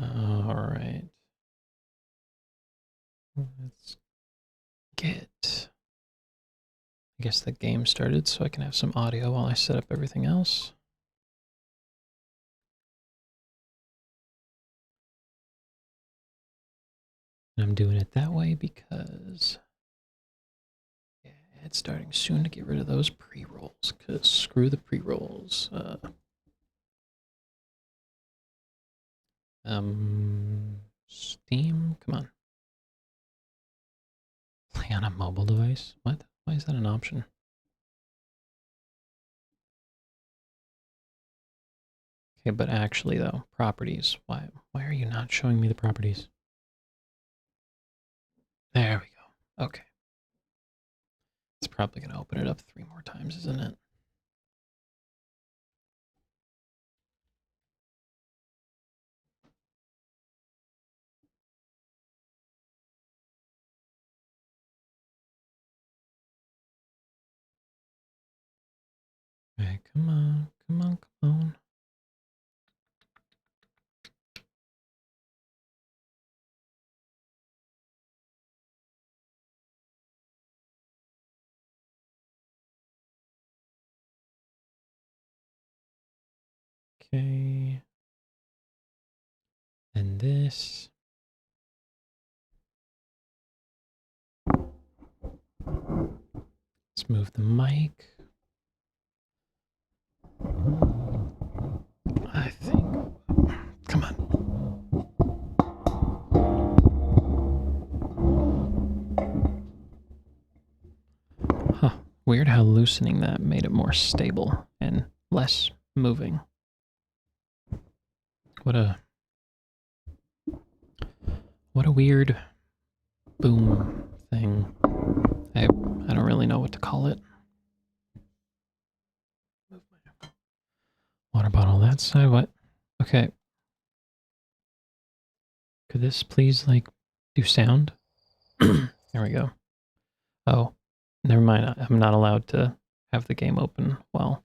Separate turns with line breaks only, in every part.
All right. Let's get... I guess the game started so I can have some audio while I set up everything else. And I'm doing it that way because yeah, it's starting soon to get rid of those pre-rolls, because screw the pre-rolls. Steam, come on. Play on a mobile device? What? Why is that an option? Okay, but actually though, properties. Why are you not showing me the properties? There we go. Okay. It's probably gonna open it up 3 more times, isn't it? Okay, come on, come on, come on. Okay. And this. Let's move the mic. I think. Come on. Huh. Weird how loosening that made it more stable and less moving. What a weird boom thing. I don't really know what to call it. Move my water bottle that side. What? Okay. Could this please like do sound? There we go. Oh, never mind. I'm not allowed to have the game open while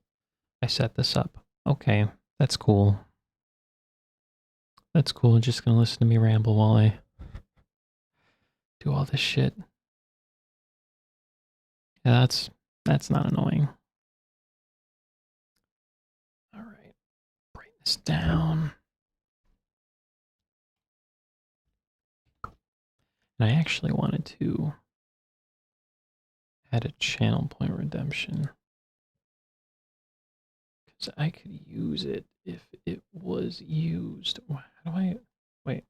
I set this up. Okay, that's cool. That's cool. Just gonna listen to me ramble while I do all this shit. Yeah, that's not annoying. All right, bring this down. And I actually wanted to add a channel point redemption because I could use it if it was used. How do I wait?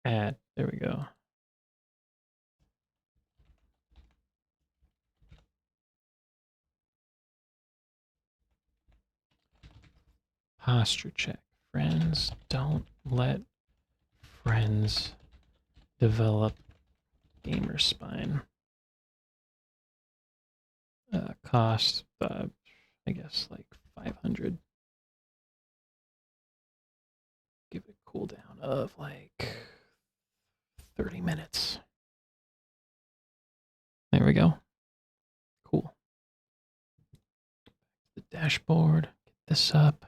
Add. There we go. Posture check. Friends, don't let friends develop gamer spine. Cost, I guess like 500. Give it a cooldown of like 30 minutes. There we go. Cool. The dashboard. Get this up.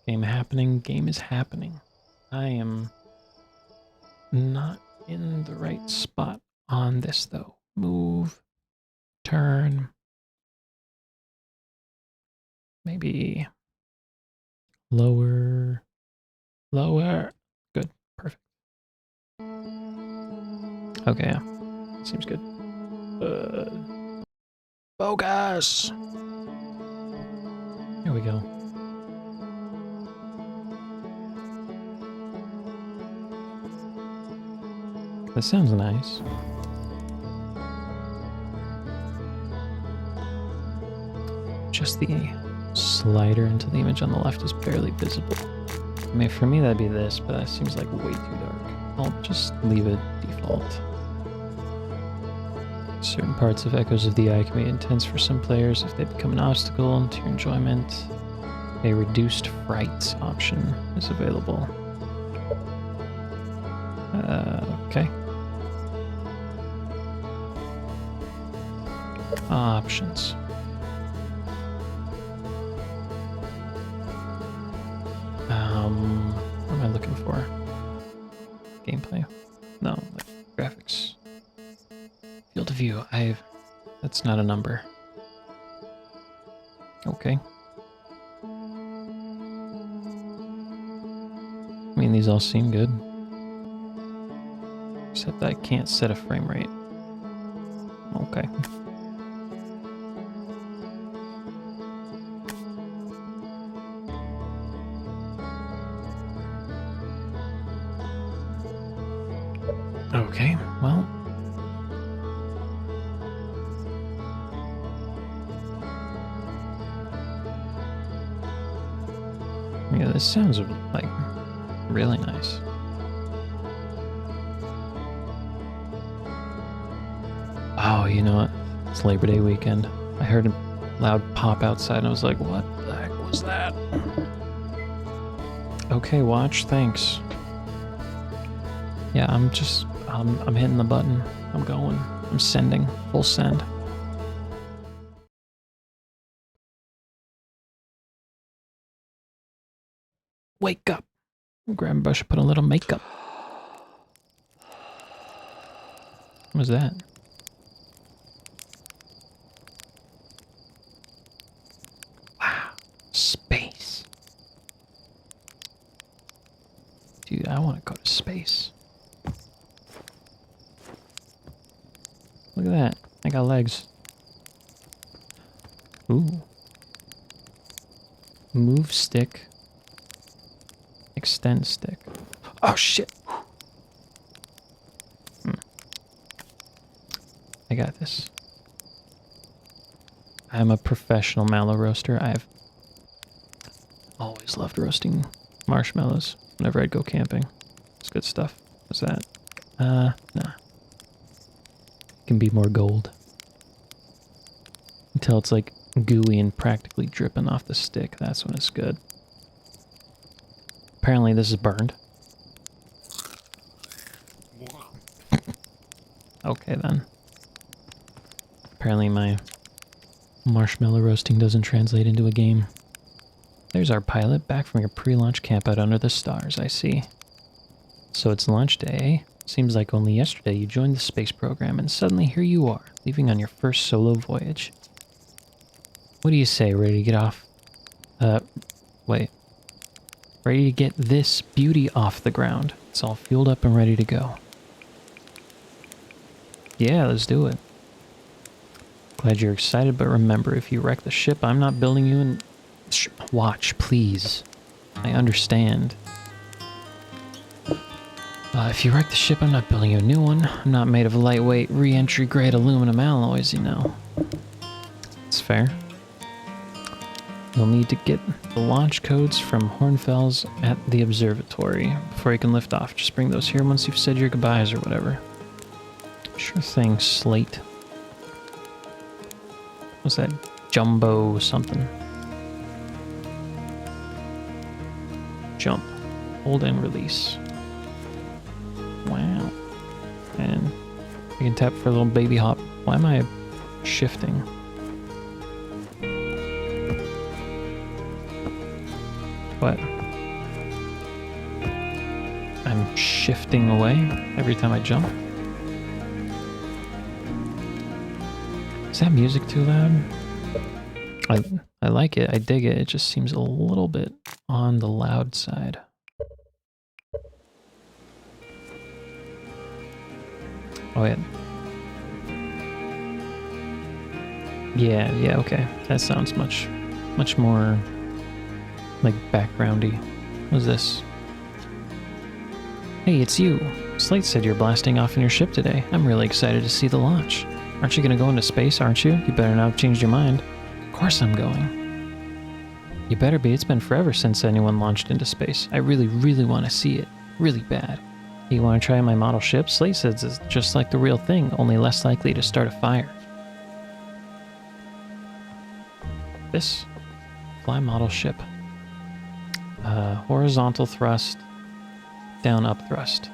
Game happening. Game is happening. I am not in the right spot on this though. Move. Turn. Maybe lower. Lower. Good. Perfect. Okay. Seems good. Focus! Here we go. That sounds nice. Just the slider into the image on the left is barely visible. I mean, for me that'd be this, but that seems like way too dark. I'll just leave it default. Certain parts of Echoes of the Eye can be intense for some players if they become an obstacle to your enjoyment. A reduced fright option is available. Okay. Options. What am I looking for? Gameplay? No, like graphics. Field of view. That's not a number. Okay. I mean, these all seem good. Except I can't set a frame rate. Okay. Okay, well. Yeah, this sounds like really nice. Oh, you know what? It's Labor Day weekend. I heard a loud pop outside and I was like, what the heck was that? Okay, watch, thanks. Yeah, I'm hitting the button. I'm going. I'm sending. Full send. Wake up. Grab a brush and put a little makeup. What was that? Wow. Space. Dude, I want to go to space. Look at that. I got legs. Ooh. Move stick. Extend stick. Oh, shit. I got this. I'm a professional mallow roaster. I've always loved roasting marshmallows whenever I'd go camping. It's good stuff. What's that? Nah. It can be more gold. Until it's like gooey and practically dripping off the stick. That's when it's good. Apparently this is burned. Okay then. Apparently my marshmallow roasting doesn't translate into a game. There's our pilot, back from your pre-launch campout under the stars, I see. So it's launch day, eh? Seems like only yesterday you joined the space program, and suddenly here you are, leaving on your first solo voyage. What do you say, ready to get off? Wait. Ready to get this beauty off the ground. It's all fueled up and ready to go. Yeah, let's do it. Glad you're excited, but remember, if you wreck the ship, I'm not building you and... Watch, please. I understand. If you wreck the ship, I'm not building you a new one. I'm not made of lightweight, re-entry grade aluminum alloys, you know. It's fair. You'll need to get the launch codes from Hornfels at the observatory before you can lift off. Just bring those here once you've said your goodbyes or whatever. Sure thing, Slate. What's that? Jumbo something. Jump. Hold and release. Wow. And you can tap for a little baby hop. Why am I shifting? What? I'm shifting away every time I jump? Is that music too loud? I like it, I dig it, it just seems a little bit on the loud side. Oh yeah. Yeah, okay. That sounds much more like backgroundy. What's this? Hey, it's you. Slate said you're blasting off in your ship today. I'm really excited to see the launch. Aren't you gonna go into space, aren't you? You better not have changed your mind. Of course I'm going. You better be. It's been forever since anyone launched into space. I really want to see it. Really bad. You want to try my model ship? Slate says it's just like the real thing, only less likely to start a fire. This fly model ship. Horizontal thrust, down, up thrust.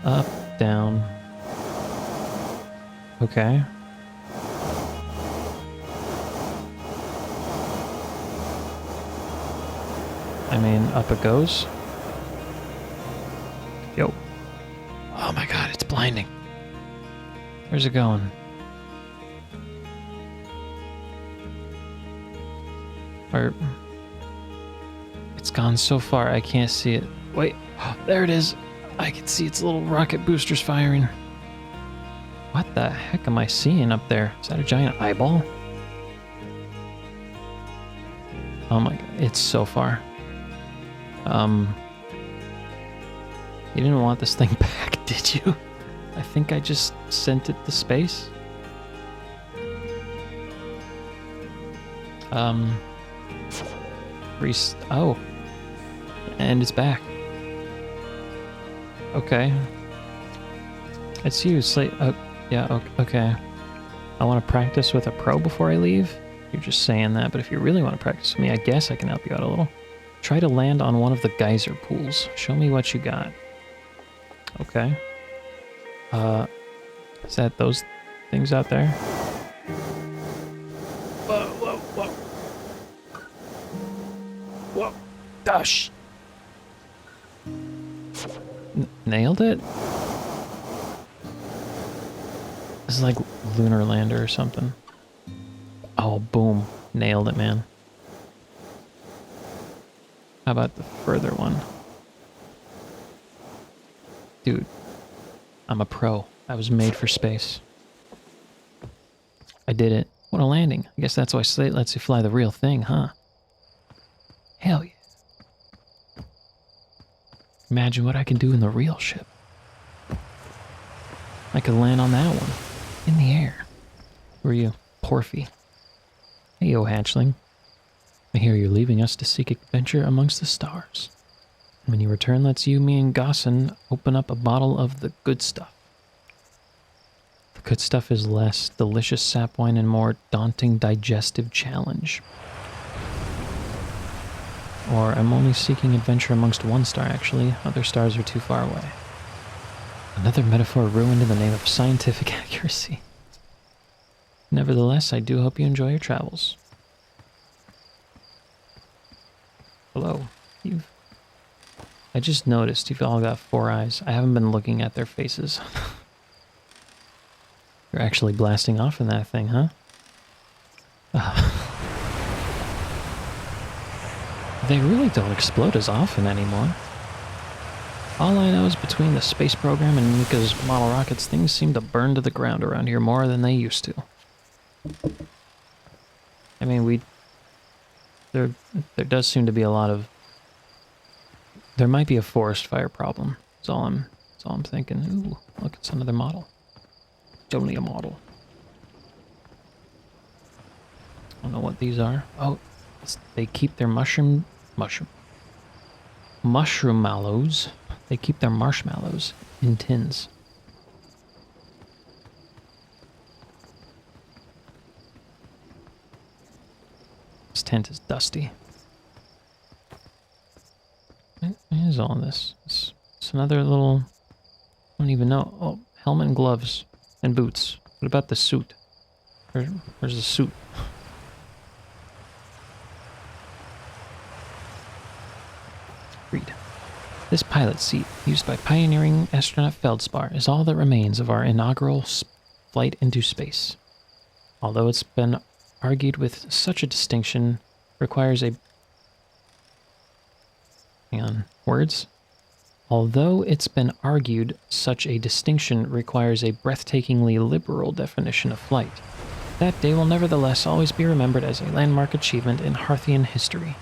Up, down. Okay. I mean, up it goes. Yo. Oh my god, it's blinding. Where's it going? Or... It's gone so far, I can't see it. Wait, there it is. I can see its little rocket boosters firing. What the heck am I seeing up there? Is that a giant eyeball? Oh my god, it's so far. You didn't want this thing back, did you? I think I just sent it to space. Oh. And it's back. Okay. It's you, Slate. Yeah, okay. I want to practice with a pro before I leave? You're just saying that, but if you really want to practice with me, I guess I can help you out a little. Try to land on one of the geyser pools. Show me what you got. Okay. Is that those things out there? Whoa, whoa, whoa. Whoa. Gosh. Nailed it? This is like Lunar Lander or something. Oh, boom. Nailed it, man. How about the further one? Dude, I'm a pro. I was made for space. I did it. What a landing. I guess that's why Slate lets you fly the real thing, huh? Hell yeah. Imagine what I can do in the real ship. I could land on that one. In the air. Who are you? Porphy. Hey, yo, hatchling. I hear you're leaving us to seek adventure amongst the stars. When you return, let's you, me, and Gossin open up a bottle of the good stuff. The good stuff is less delicious sap wine and more daunting digestive challenge. Or I'm only seeking adventure amongst one star, actually. Other stars are too far away. Another metaphor ruined in the name of scientific accuracy. Nevertheless, I do hope you enjoy your travels. Hello. I just noticed you've all got 4 eyes. I haven't been looking at their faces. You're actually blasting off in that thing, huh? They really don't explode as often anymore. All I know is between the space program and Mika's model rockets, things seem to burn to the ground around here more than they used to. I mean, there does seem to be a lot of... There might be a forest fire problem. That's all I'm thinking. Ooh, look, it's another model. It's only a model. I don't know what these are. Oh, they keep their mushroom mallows. They keep their marshmallows in tins. This tent is dusty. What is all this? It's another little... I don't even know. Oh, helmet and gloves and boots. What about the suit? Where's the suit? Read. This pilot seat, used by pioneering astronaut Feldspar, is all that remains of our inaugural flight into space. Although it's been argued with such a distinction requires a... Hang on. Words? Although it's been argued such a distinction requires a breathtakingly liberal definition of flight, that day will nevertheless always be remembered as a landmark achievement in Harthian history.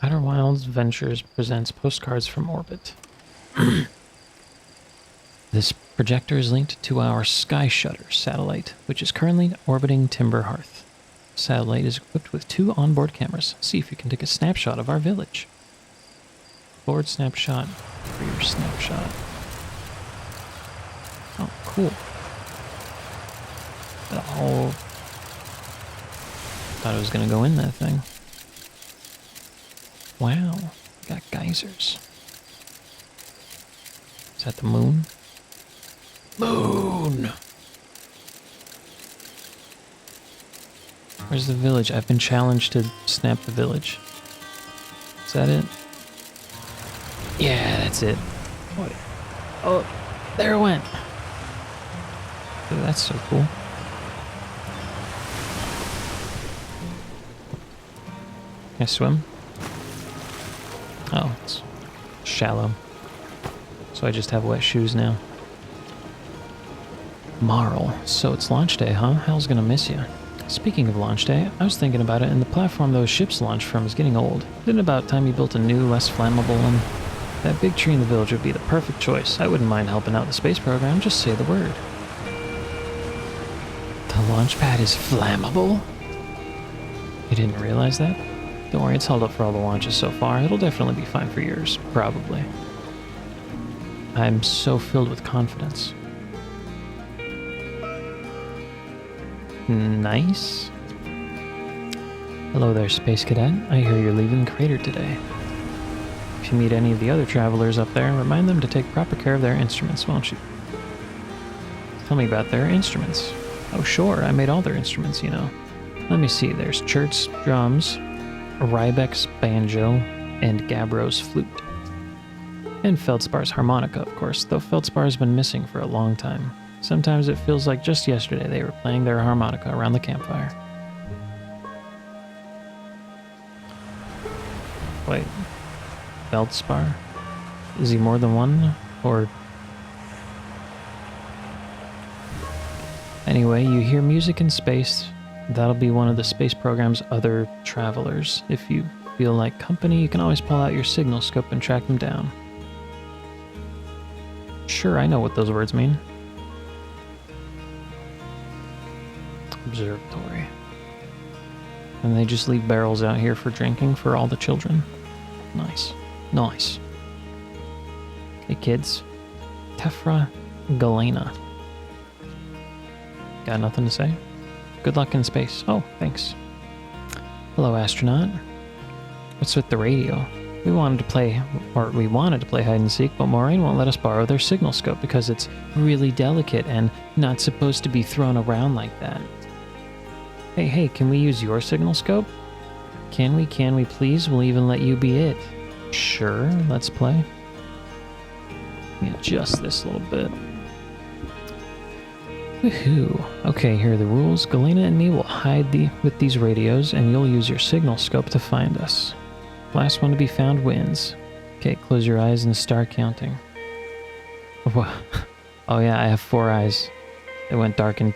Outer Wilds Ventures presents postcards from orbit. This projector is linked to our Sky Shutter satellite, which is currently orbiting Timber Hearth. The satellite is equipped with 2 onboard cameras. See if you can take a snapshot of our village. Forward snapshot, rear snapshot. Oh, cool. Oh, thought I was gonna go in that thing. Wow, got geysers. Is that the moon? Moon! Where's the village? I've been challenged to snap the village. Is that it? Yeah, that's it. What? Oh, there it went. Oh, that's so cool. Can I swim? Oh, it's shallow. So I just have wet shoes now. Marl. So it's launch day, huh? Hell's gonna miss you. Speaking of launch day, I was thinking about it, and the platform those ships launch from is getting old. Isn't it about time you built a new, less flammable one? That big tree in the village would be the perfect choice. I wouldn't mind helping out the space program, just say the word. The launch pad is flammable? You didn't realize that? Don't worry, it's held up for all the launches so far. It'll definitely be fine for yours, probably. I'm so filled with confidence. Nice. Hello there, Space Cadet. I hear you're leaving the crater today. If you meet any of the other travelers up there, remind them to take proper care of their instruments, won't you? Tell me about their instruments. Oh sure, I made all their instruments, you know. Let me see, there's Chert's drums, Rybek's banjo, and Gabro's flute. And Feldspar's harmonica, of course, though Feldspar has been missing for a long time. Sometimes it feels like just yesterday they were playing their harmonica around the campfire. Wait, Feldspar? Is he more than one? Or... Anyway, you hear music in space. That'll be one of the space program's other travelers. If you feel like company, you can always pull out your signal scope and track them down. Sure, I know what those words mean. Observatory. And they just leave barrels out here for drinking for all the children. Nice. Nice. Hey kids. Tefra Galena. Got nothing to say? Good luck in space. Oh, thanks. Hello, astronaut. What's with the radio? We wanted to play hide and seek, but Moraine won't let us borrow their signal scope because it's really delicate and not supposed to be thrown around like that. Hey, can we use your signal scope? Can we please? We'll even let you be it. Sure, let's play. Let me adjust this a little bit. Woohoo. Okay, here are the rules. Galena and me will hide with these radios, and you'll use your signal scope to find us. Last one to be found wins. Okay, close your eyes and start counting. Oh yeah, I have 4 eyes. It went dark and...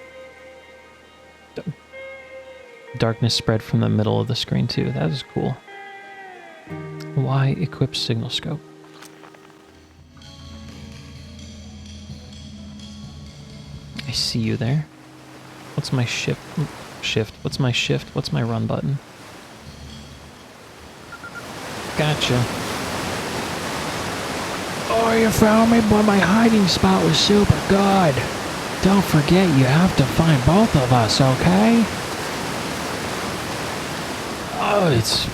Darkness spread from the middle of the screen too. That was cool. Why equip signal scope? I see you there. What's my shift? What's my shift? What's my run button? Gotcha. Oh, you found me, but my hiding spot was super good. Don't forget, you have to find both of us, okay? Oh, it's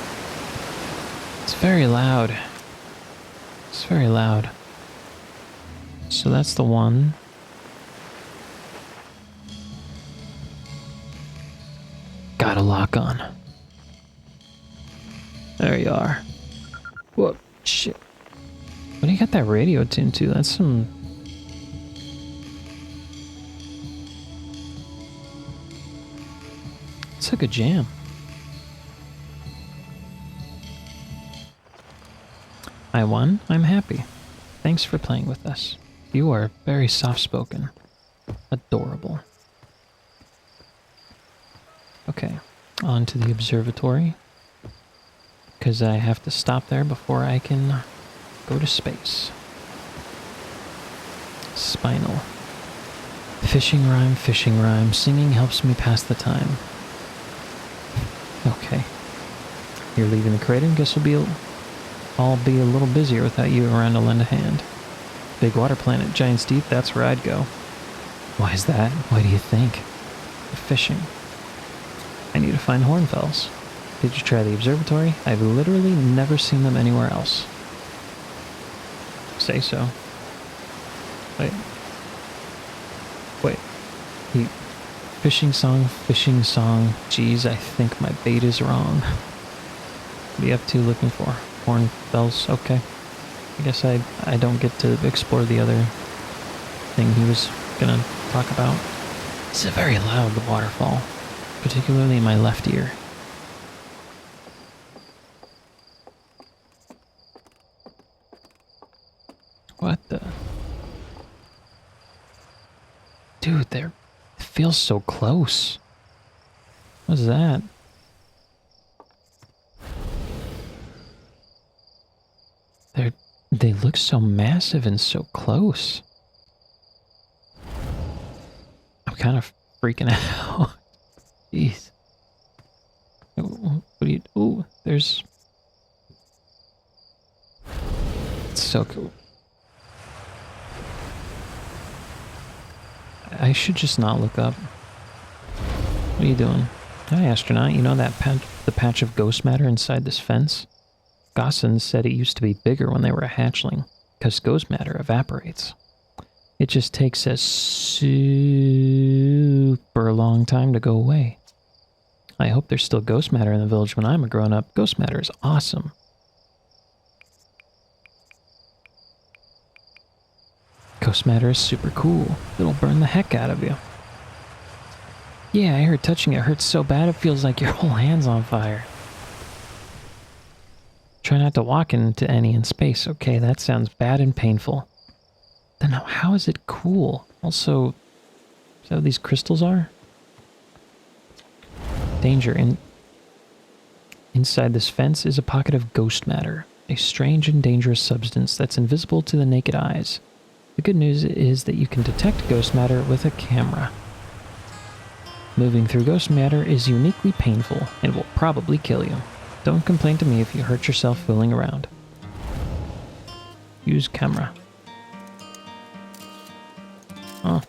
very loud. It's very loud. So that's the one. Got a lock on. There you are. Whoa, shit. What do you got that radio tuned to? That's some... It's like a jam. I won. I'm happy. Thanks for playing with us. You are very soft-spoken. Adorable. Okay, on to the observatory. Because I have to stop there before I can go to space. Spinal. Fishing rhyme, singing helps me pass the time. Okay. You're leaving the crater, guess I'll be a little busier without you around to lend a hand. Big water planet, Giant's Deep, that's where I'd go. Why is that? Why do you think? Fishing. I need to find hornfowls. Did you try the observatory? I've literally never seen them anywhere else. Say so. Wait. Fishing song, fishing song. Geez, I think my bait is wrong. What are you up to looking for? Horn bells, okay. I guess I don't get to explore the other thing he was gonna talk about. It's very loud, the waterfall. Particularly in my left ear. What the? Dude, it feels so close. What's that? They look so massive and so close. I'm kind of freaking out. Jeez. What do you... Ooh, there's... It's so cool. I should just not look up. What are you doing? Hi, astronaut. You know that the patch of ghost matter inside this fence? Gosson said it used to be bigger when they were a hatchling, because ghost matter evaporates. It just takes a super long time to go away. I hope there's still ghost matter in the village when I'm a grown-up. Ghost matter is awesome. Ghost matter is super cool. It'll burn the heck out of you. Yeah, I heard touching it hurts so bad it feels like your whole hand's on fire. Try not to walk into any in space. Okay, that sounds bad and painful. Then how is it cool? Also, is that what these crystals are? Danger. Inside this fence is a pocket of ghost matter, a strange and dangerous substance that's invisible to the naked eyes. The good news is that you can detect ghost matter with a camera. Moving through ghost matter is uniquely painful and will probably kill you. Don't complain to me if you hurt yourself fooling around. Use camera. Oh.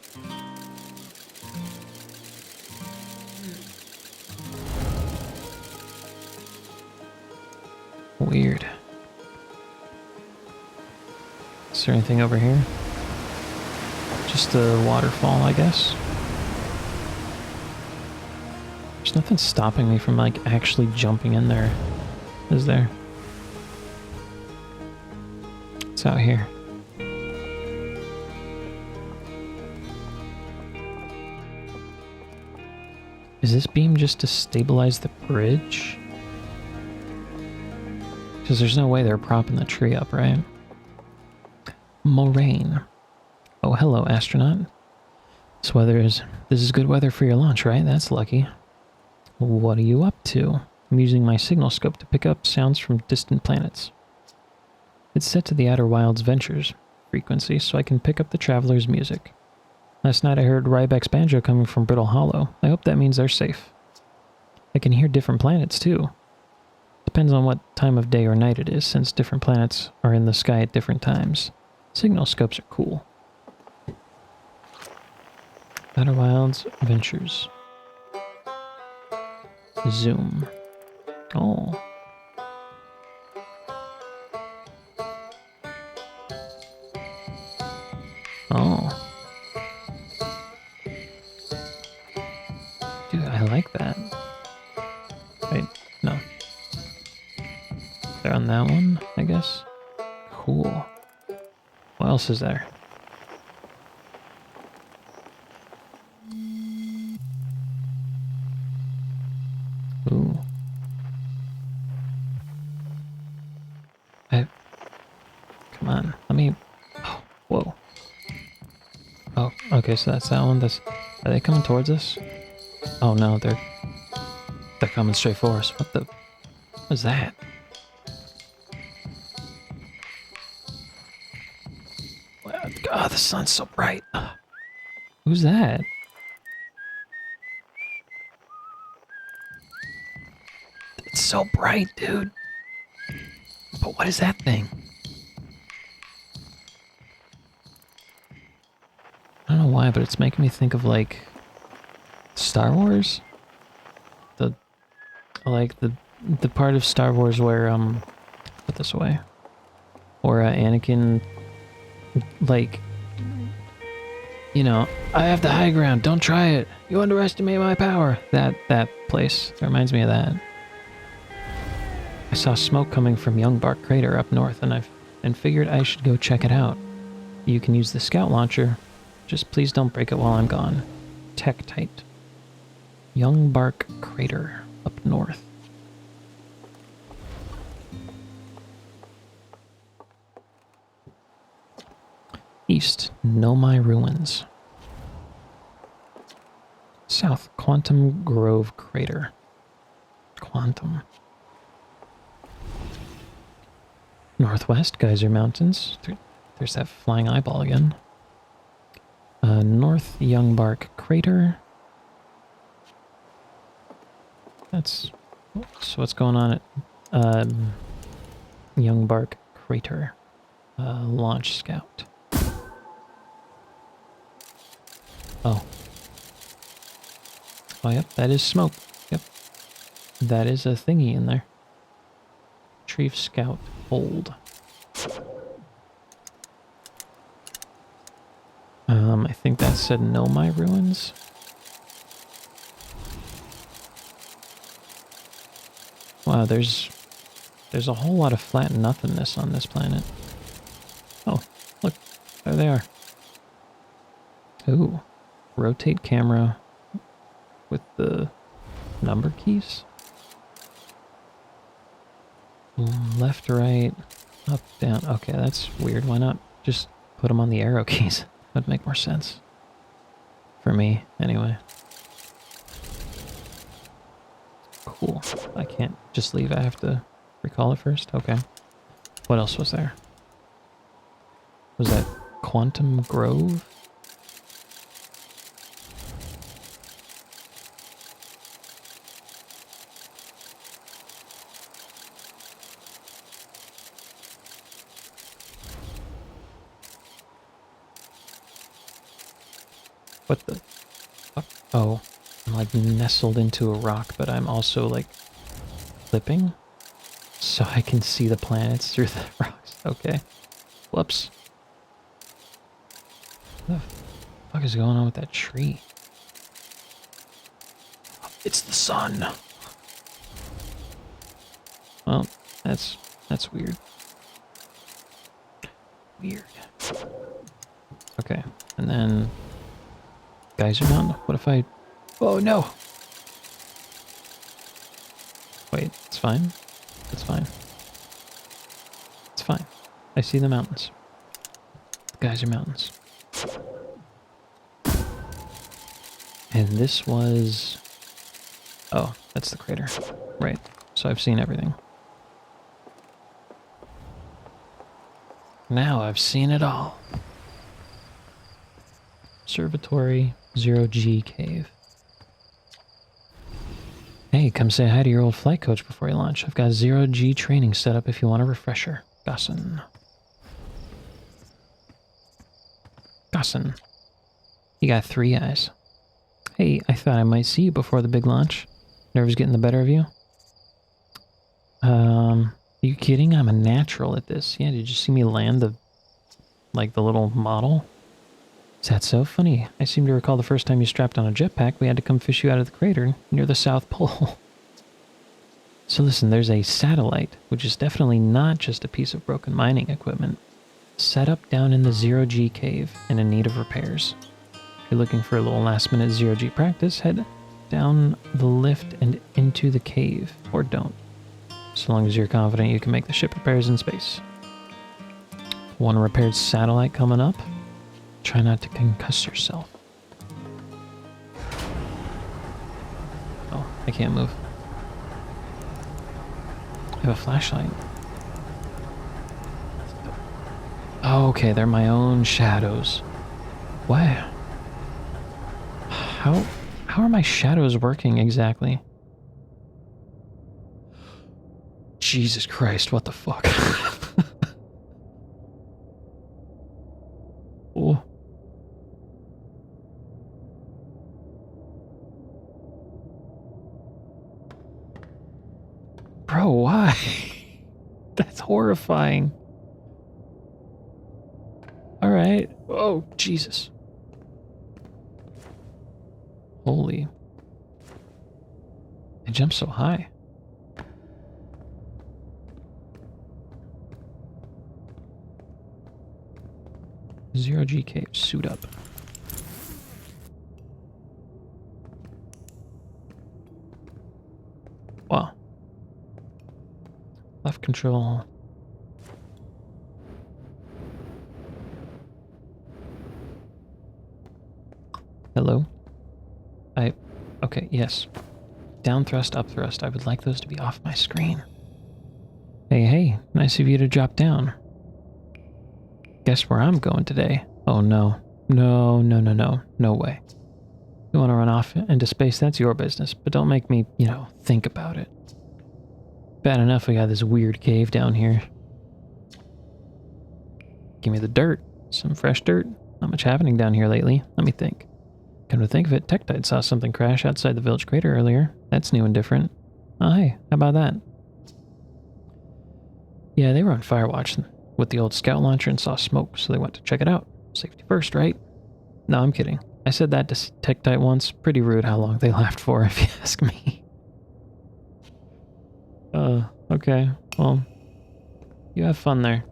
Weird. Is there anything over here? Just a waterfall, I guess. There's nothing stopping me from, like, actually jumping in there, is there? It's out here. Is this beam just to stabilize the bridge? Because there's no way they're propping the tree up, right? Moraine. Oh, hello, astronaut. This is good weather for your launch, right? That's lucky. What are you up to? I'm using my signal scope to pick up sounds from distant planets. It's set to the Outer Wilds Ventures frequency, so I can pick up the traveler's music. Last night I heard Ryback's banjo coming from Brittle Hollow. I hope that means they're safe. I can hear different planets, too. Depends on what time of day or night it is, since different planets are in the sky at different times. Signal scopes are cool. Outer Wilds Ventures. Zoom. Oh. Oh. Dude, I like that. Wait, no. They're on that one, I guess? Cool. What else is there? Ooh. Come on, let me... Oh, whoa. Oh, okay, so that's that one. Are they coming towards us? Oh no, they're coming straight for us. What is that? Oh, the sun's so bright. Who's that? It's so bright, dude. But what is that thing? I don't know why, but it's making me think of, like, Star Wars? The part of Star Wars where, put this away. Or, Anakin, like, You know, I have the high ground, don't try it. You underestimate my power. That place. It reminds me of that. I saw smoke coming from Young Bark Crater up north and figured I should go check it out. You can use the scout launcher. Just please don't break it while I'm gone. Tektite. Young Bark Crater up north. East, Nomai Ruins. South, Quantum Grove Crater. Quantum. Northwest, Geyser Mountains. There's that flying eyeball again. North, Young Bark Crater. That's... So what's going on at Young Bark Crater? Launch Scout. Oh. Oh, yep, that is smoke. Yep. That is a thingy in there. Retrieve Scout. Hold. I think that said Nomai Ruins. Wow, there's a whole lot of flat nothingness on this planet. Oh, look, there they are. Ooh, rotate camera with the number keys. Left, right, up, down. Okay, that's weird. Why not just put them on the arrow keys? That'd make more sense. For me, anyway. Cool. I can't just leave. I have to recall it first? Okay. What else was there? Was that Quantum Grove? What the fuck? Oh, I'm like nestled into a rock, but I'm also like flipping so I can see the planets through the rocks. Okay. Whoops. What the fuck is going on with that tree? It's the sun. Well, that's weird. Weird. Okay, and then Geyser Mountain. What if I... Oh no! Wait, it's fine. It's fine. It's fine. I see the mountains. The Geyser Mountains. And this was... Oh, that's the crater. Right. So I've seen everything. Now I've seen it all. Observatory, 0G Cave. Hey, come say hi to your old flight coach before you launch. I've got 0G training set up if you want a refresher. Gossin. Gossin. You got 3 eyes. Hey, I thought I might see you before the big launch. Nerves getting the better of you? Are you kidding? I'm a natural at this. Yeah, did you see me land the little model? Is that so funny? I seem to recall the first time you strapped on a jetpack, we had to come fish you out of the crater near the South Pole. So listen, there's a satellite, which is definitely not just a piece of broken mining equipment, set up down in the 0G cave and in need of repairs. If you're looking for a little last-minute 0G practice, head down the lift and into the cave, or don't. So long as you're confident you can make the ship repairs in space. One repaired satellite coming up. Try not to concuss yourself. Oh, I can't move. I have a flashlight. Oh, okay, they're my own shadows. What? How are my shadows working exactly? Jesus Christ, what the fuck? Oh. Bro, why? That's horrifying. Alright. Oh, Jesus. Holy. I jumped so high. Zero G cave, suit up. Wow. Left control. Hello? Okay, yes. Down thrust, up thrust. I would like those to be off my screen. Hey, nice of you to drop down. Guess where I'm going today? Oh no. No way. You want to run off into space, that's your business, but don't make me, think about it. Bad enough we got this weird cave down here. Give me the dirt. Some fresh dirt. Not much happening down here lately. Let me think. Come to think of it, Tektite saw something crash outside the village crater earlier. That's new and different. Oh hey, how about that? Yeah, they were on Firewatch with the old scout launcher and saw smoke, so they went to check it out. Safety first, right? No, I'm kidding. I said that to Tektite once. Pretty rude how long they laughed for, if you ask me. Okay. Well, you have fun there.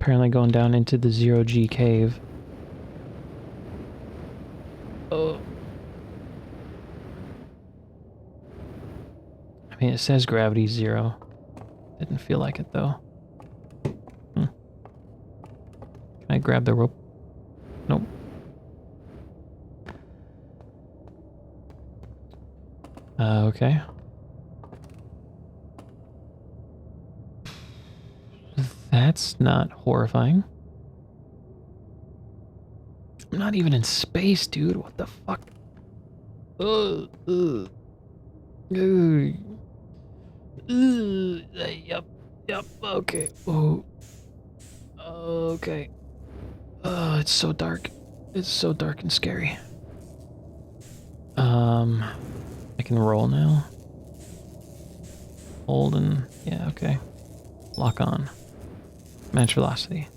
Apparently going down into the Zero G cave. Oh. I mean, it says gravity 0. Didn't feel like it, though. Can I grab the rope? Nope. Okay. That's not horrifying. I'm not even in space, dude. What the fuck? Yep, okay. Oh. Okay. Oh, it's so dark. It's so dark and scary. I can roll now. Hold and... yeah, okay. Lock on. Match velocity.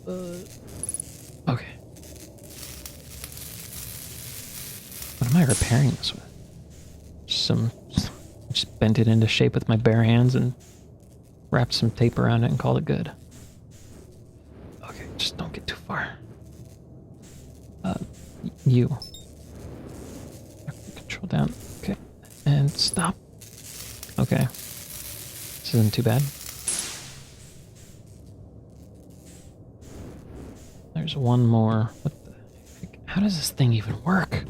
Okay. What am I repairing this with? Just bent it into shape with my bare hands and wrapped some tape around it and called it good. Okay, just don't get too far. You. Control down. Okay. And stop. Okay. This isn't too bad. There's one more. What the heck? How does this thing even work?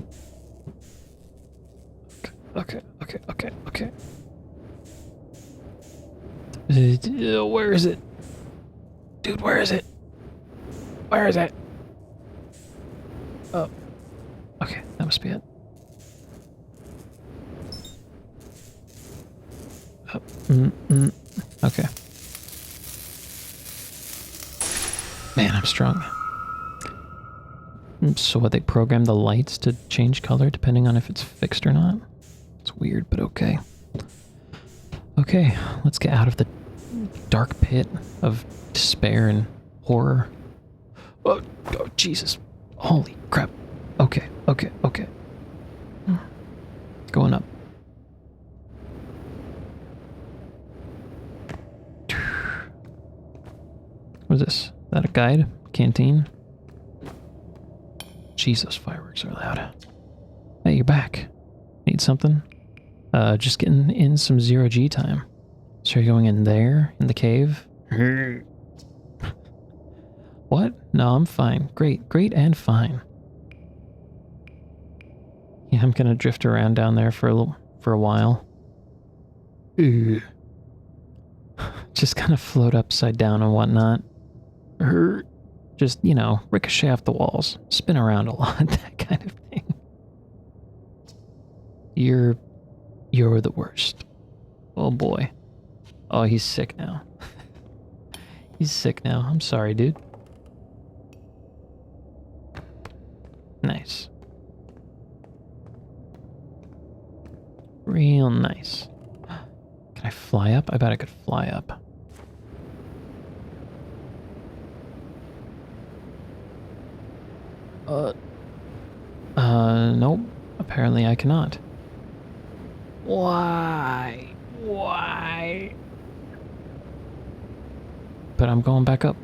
Okay. Where is it? Dude, where is it? Where is it? Oh. Okay, that must be it. Okay. Man, I'm strong. So what, they program the lights to change color depending on if it's fixed or not? It's weird, but okay. Okay, let's get out of the dark pit of despair and horror. Oh, Jesus. Holy crap. Okay. Going up. What is this? Is that a guide? Canteen? Jesus, fireworks are loud. Hey, you're back. Need something? Just getting in some zero G time. So you're going in there, in the cave? What? No, I'm fine. Great and fine. Yeah, I'm gonna drift around down there for a while. Just kind of float upside down and whatnot. Just, ricochet off the walls. Spin around a lot, that kind of thing. You're the worst. Oh boy. Oh, he's sick now. He's sick now. I'm sorry, dude. Nice. Real nice. Can I fly up? I bet I could fly up. Nope. Apparently I cannot. Why? Why? But I'm going back up.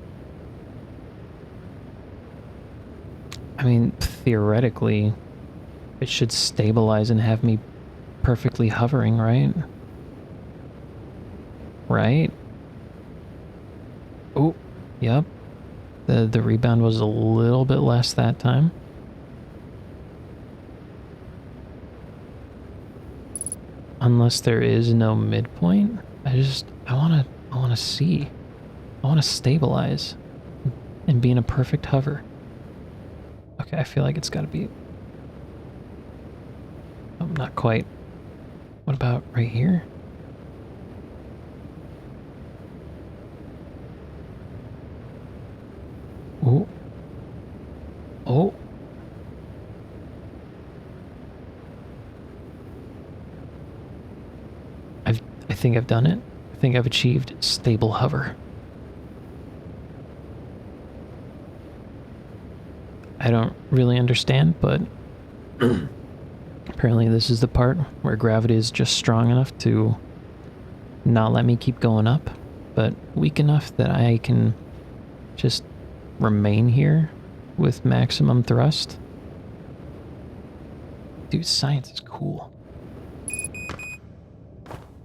I mean, theoretically, it should stabilize and have me perfectly hovering, right? Right? Oh, yep. The rebound was a little bit less that time. Unless there is no midpoint. I wanna see. I wanna stabilize and be in a perfect hover. Okay, I feel like it's gotta be... Oh, not quite. What about right here? Oh. Oh. I think I've done it. I think I've achieved stable hover. I don't really understand, but apparently this is the part where gravity is just strong enough to not let me keep going up, but weak enough that I can just remain here with maximum thrust. Dude, science is cool.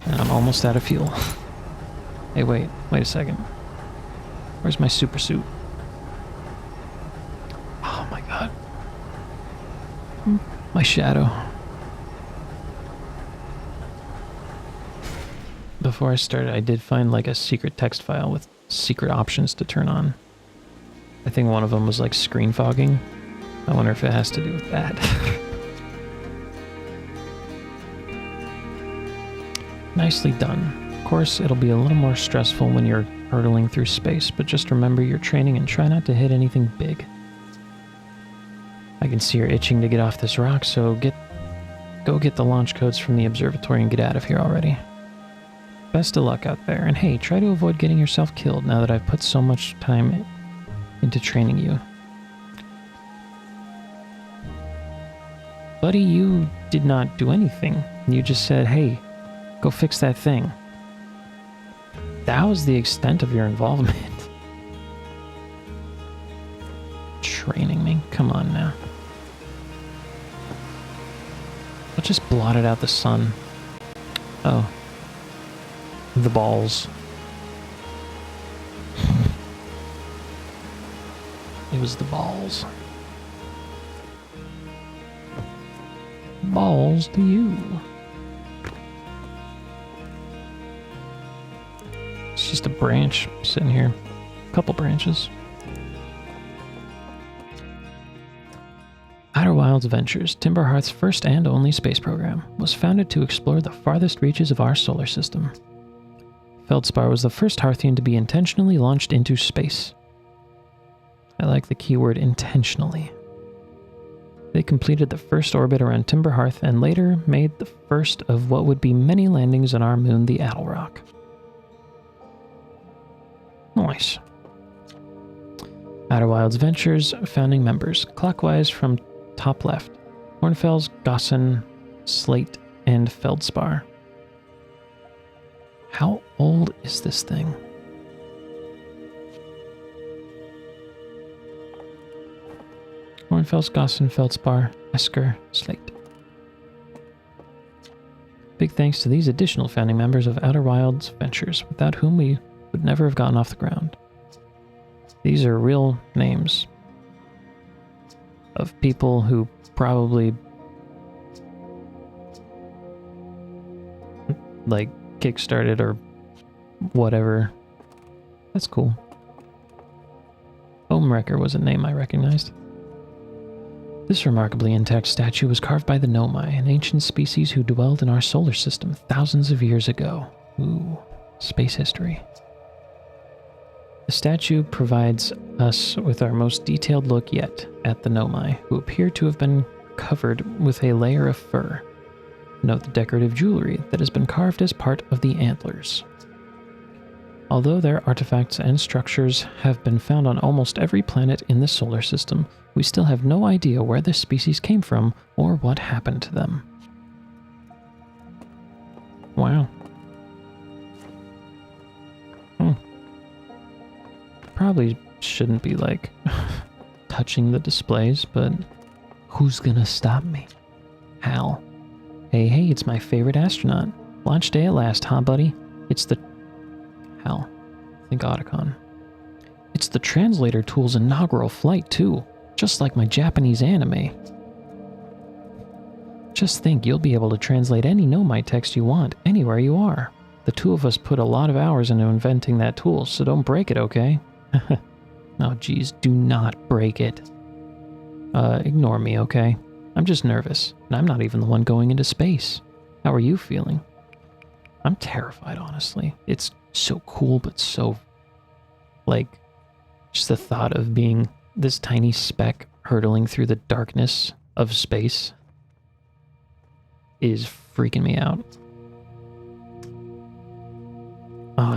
And I'm almost out of fuel. Hey, wait a second. Where's my super suit? Oh my god. My shadow. Before I started, I did find like a secret text file with secret options to turn on. I think one of them was like screen fogging. I wonder if it has to do with that. Nicely done. Of course, it'll be a little more stressful when you're hurtling through space, but just remember your training and try not to hit anything big. I can see you're itching to get off this rock, so go get the launch codes from the observatory and get out of here already. Best of luck out there, and hey, try to avoid getting yourself killed now that I've put so much time into training you. Buddy, you did not do anything. You just said, hey, go fix that thing. That was the extent of your involvement. Training me? Come on now. I just blotted out the sun. Oh. The balls. It was the balls. Balls to you. It's just a branch sitting here. A couple branches. Outer Wilds Ventures, Timberhearth's first and only space program, was founded to explore the farthest reaches of our solar system. Feldspar was the first Hearthian to be intentionally launched into space. I like the keyword intentionally. They completed the first orbit around Timberhearth and later made the first of what would be many landings on our moon, the Attlerock. Nice. Outer Wilds Ventures founding members, clockwise from top left: Hornfels, Gossan, Slate, and Feldspar. How old is this thing? Hornfels, Gossan, Feldspar, Esker, Slate. Big thanks to these additional founding members of Outer Wilds Ventures, without whom we would never have gotten off the ground. These are real names of people who probably like kickstarted or whatever. That's cool. Homewrecker was a name I recognized. This remarkably intact statue was carved by the Nomai, an ancient species who dwelled in our solar system thousands of years ago. Ooh, space history. The statue provides us with our most detailed look yet at the Nomai, who appear to have been covered with a layer of fur. Note the decorative jewelry that has been carved as part of the antlers. Although their artifacts and structures have been found on almost every planet in the solar system, we still have no idea where this species came from or what happened to them. Wow. Probably shouldn't be, like, touching the displays, but who's gonna stop me? Hal. Hey, it's my favorite astronaut. Launch day at last, huh, buddy? It's the... Hal. Think Otacon. It's the translator tool's inaugural flight, too. Just like my Japanese anime. Just think, you'll be able to translate any Nomai text you want, anywhere you are. The two of us put a lot of hours into inventing that tool, so don't break it, okay? Oh, geez, do not break it. Ignore me, okay? I'm just nervous, and I'm not even the one going into space. How are you feeling? I'm terrified, honestly. It's so cool, but so... like, just the thought of being this tiny speck hurtling through the darkness of space is freaking me out.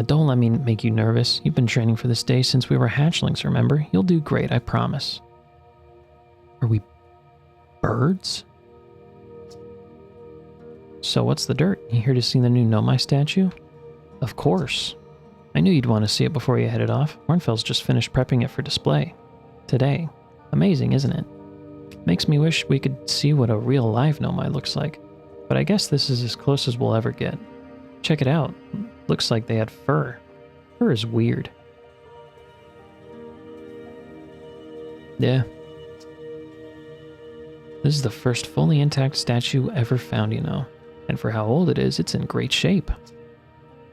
Don't let me make you nervous. You've been training for this day since we were hatchlings, remember? You'll do great, I promise. Are we birds? So what's the dirt? You here to see the new Nomai statue? Of course. I knew you'd want to see it before you headed off. Warnfell's just finished prepping it for display. Today. Amazing, isn't it? Makes me wish we could see what a real live Nomai looks like. But I guess this is as close as we'll ever get. Check it out. Looks like they had fur. Fur is weird. Yeah. This is the first fully intact statue ever found, you know. And for how old it is, it's in great shape.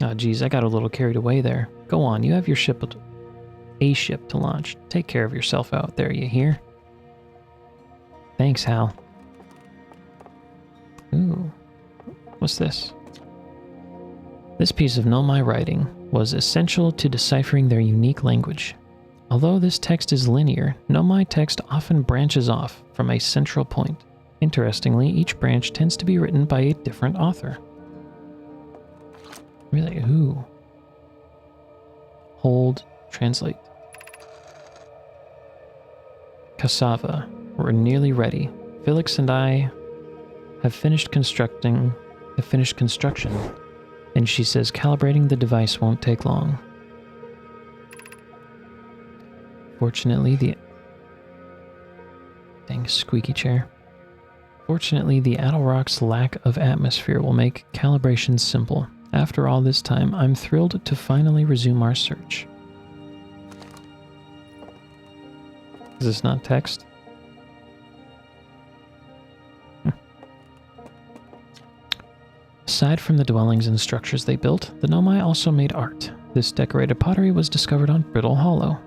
Oh, geez, I got a little carried away there. Go on, you have your ship... a ship to launch. Take care of yourself out there, you hear? Thanks, Hal. Ooh. What's this? This piece of Nomai writing was essential to deciphering their unique language. Although this text is linear, Nomai text often branches off from a central point. Interestingly, each branch tends to be written by a different author. Really? Ooh. Hold, translate. Cassava. We're nearly ready. Felix and I have finished construction, and she says calibrating the device won't take long. Fortunately, dang squeaky chair. Fortunately, the Adelrock's lack of atmosphere will make calibration simple. After all this time, I'm thrilled to finally resume our search. Is this not text? Aside from the dwellings and structures they built, the Nomai also made art. This decorated pottery was discovered on Brittle Hollow.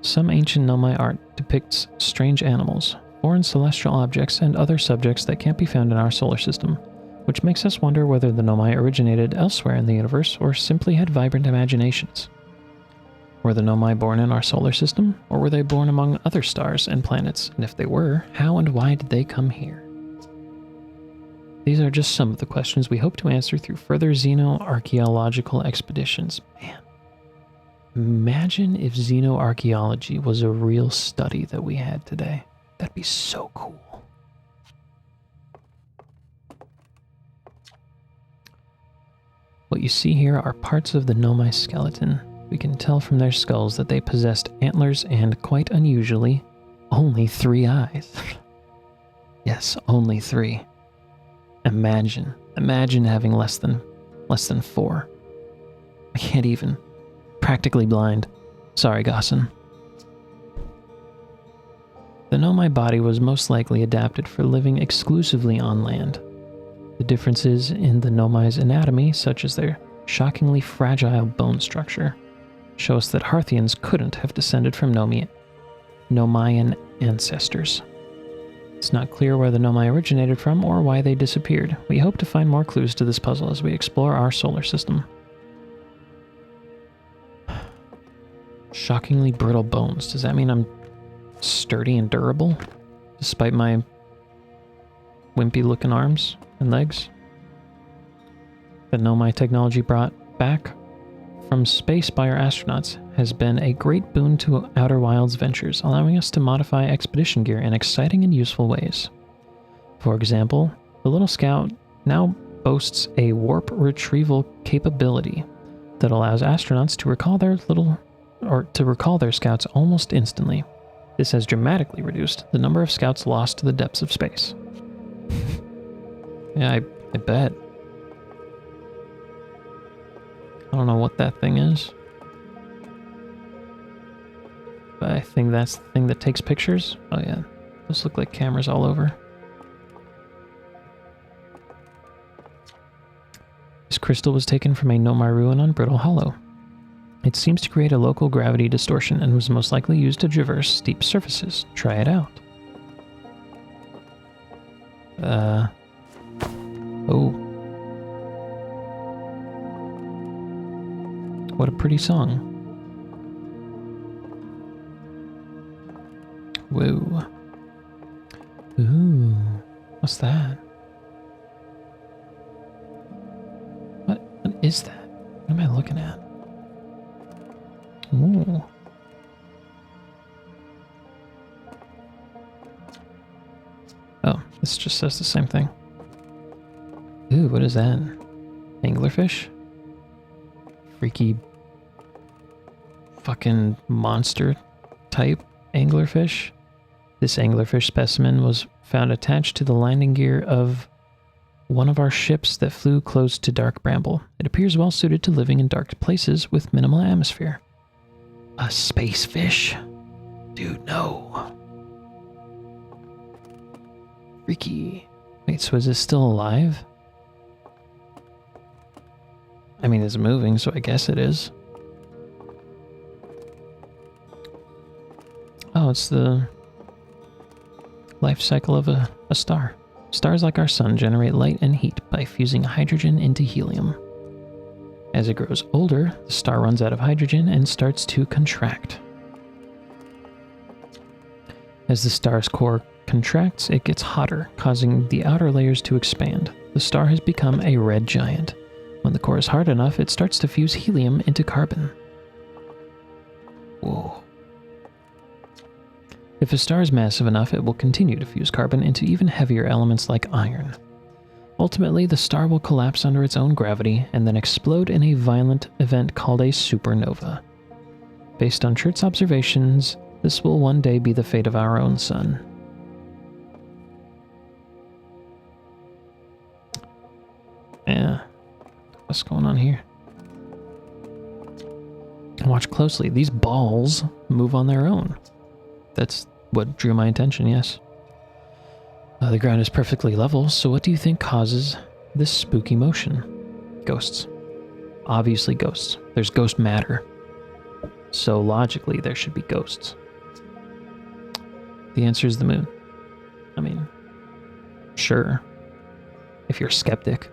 Some ancient Nomai art depicts strange animals, foreign celestial objects, and other subjects that can't be found in our solar system, which makes us wonder whether the Nomai originated elsewhere in the universe or simply had vibrant imaginations. Were the Nomai born in our solar system, or were they born among other stars and planets? And if they were, how and why did they come here? These are just some of the questions we hope to answer through further xenoarchaeological expeditions. Man, imagine if xenoarchaeology was a real study that we had today. That'd be so cool. What you see here are parts of the Nomai skeleton. We can tell from their skulls that they possessed antlers and, quite unusually, only 3 eyes. Yes, only 3. Imagine having less than 4. I can't even. Practically blind. Sorry, Gossin. The Nomai body was most likely adapted for living exclusively on land. The differences in the Nomai's anatomy, such as their shockingly fragile bone structure, show us that Harthians couldn't have descended from Nomaian ancestors. It's not clear where the Nomai originated from or why they disappeared. We hope to find more clues to this puzzle as we explore our solar system. Shockingly brittle bones. Does that mean I'm sturdy and durable? Despite my wimpy-looking arms and legs? The Nomai technology brought back from space by our astronauts has been a great boon to Outer Wilds ventures, allowing us to modify expedition gear in exciting and useful ways. For example, the little scout now boasts a warp retrieval capability that allows astronauts to recall their scouts almost instantly. This has dramatically reduced the number of scouts lost to the depths of space. Yeah, I bet. I don't know what that thing is, but I think that's the thing that takes pictures. Oh yeah, those look like cameras all over. This crystal was taken from a Nomai ruin on Brittle Hollow. It seems to create a local gravity distortion and was most likely used to traverse steep surfaces. Try it out. Oh. What a pretty song. Whoa. Ooh. What's that? What is that? What am I looking at? Ooh. Oh, this just says the same thing. Ooh, what is that? Anglerfish? Freaky fucking monster type anglerfish. This anglerfish specimen was found attached to the landing gear of one of our ships that flew close to Dark Bramble. It appears well suited to living in dark places with minimal atmosphere. A space fish? Dude, no. Freaky. Wait, so is it still alive? I mean, it's moving, so I guess it is. Oh, it's the life cycle of a star. Stars like our sun generate light and heat by fusing hydrogen into helium. As it grows older, the star runs out of hydrogen and starts to contract. As the star's core contracts, it gets hotter, causing the outer layers to expand. The star has become a red giant. When the core is hard enough, it starts to fuse helium into carbon. Whoa. If a star is massive enough, it will continue to fuse carbon into even heavier elements like iron. Ultimately, the star will collapse under its own gravity and then explode in a violent event called a supernova. Based on Chert's observations, this will one day be the fate of our own sun. Yeah. What's going on here? Watch closely. These balls move on their own. That's what drew my attention, yes. The ground is perfectly level, so what do you think causes this spooky motion? Ghosts. Obviously ghosts. There's ghost matter. So logically, there should be ghosts. The answer is the moon. I mean, sure. If you're a skeptic.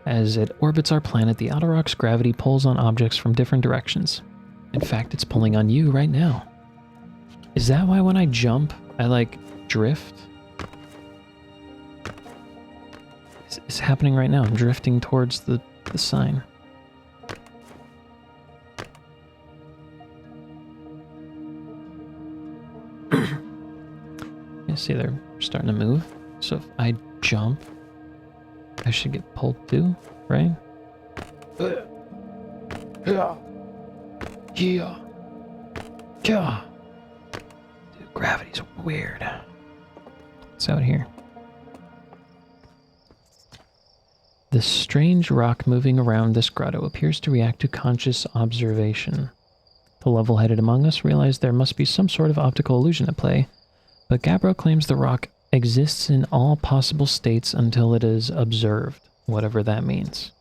As it orbits our planet, the outer rock's gravity pulls on objects from different directions. In fact, it's pulling on you right now. Is that why when I jump, I like drift? It's happening right now. I'm drifting towards the sign. You see they're starting to move. So if I jump, I should get pulled too, right? Yeah. Yeah. Yeah. Dude, gravity's weird. It's out here. The strange rock moving around this grotto appears to react to conscious observation. The level-headed among us realize there must be some sort of optical illusion at play, but Gabbro claims the rock exists in all possible states until it is observed, whatever that means.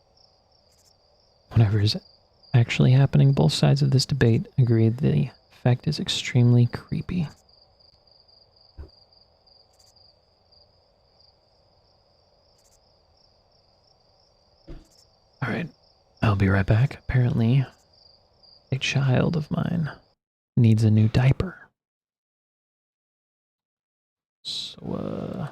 Whatever is actually happening, both sides of this debate agree the effect is extremely creepy. Alright, I'll be right back. Apparently, a child of mine needs a new diaper. So,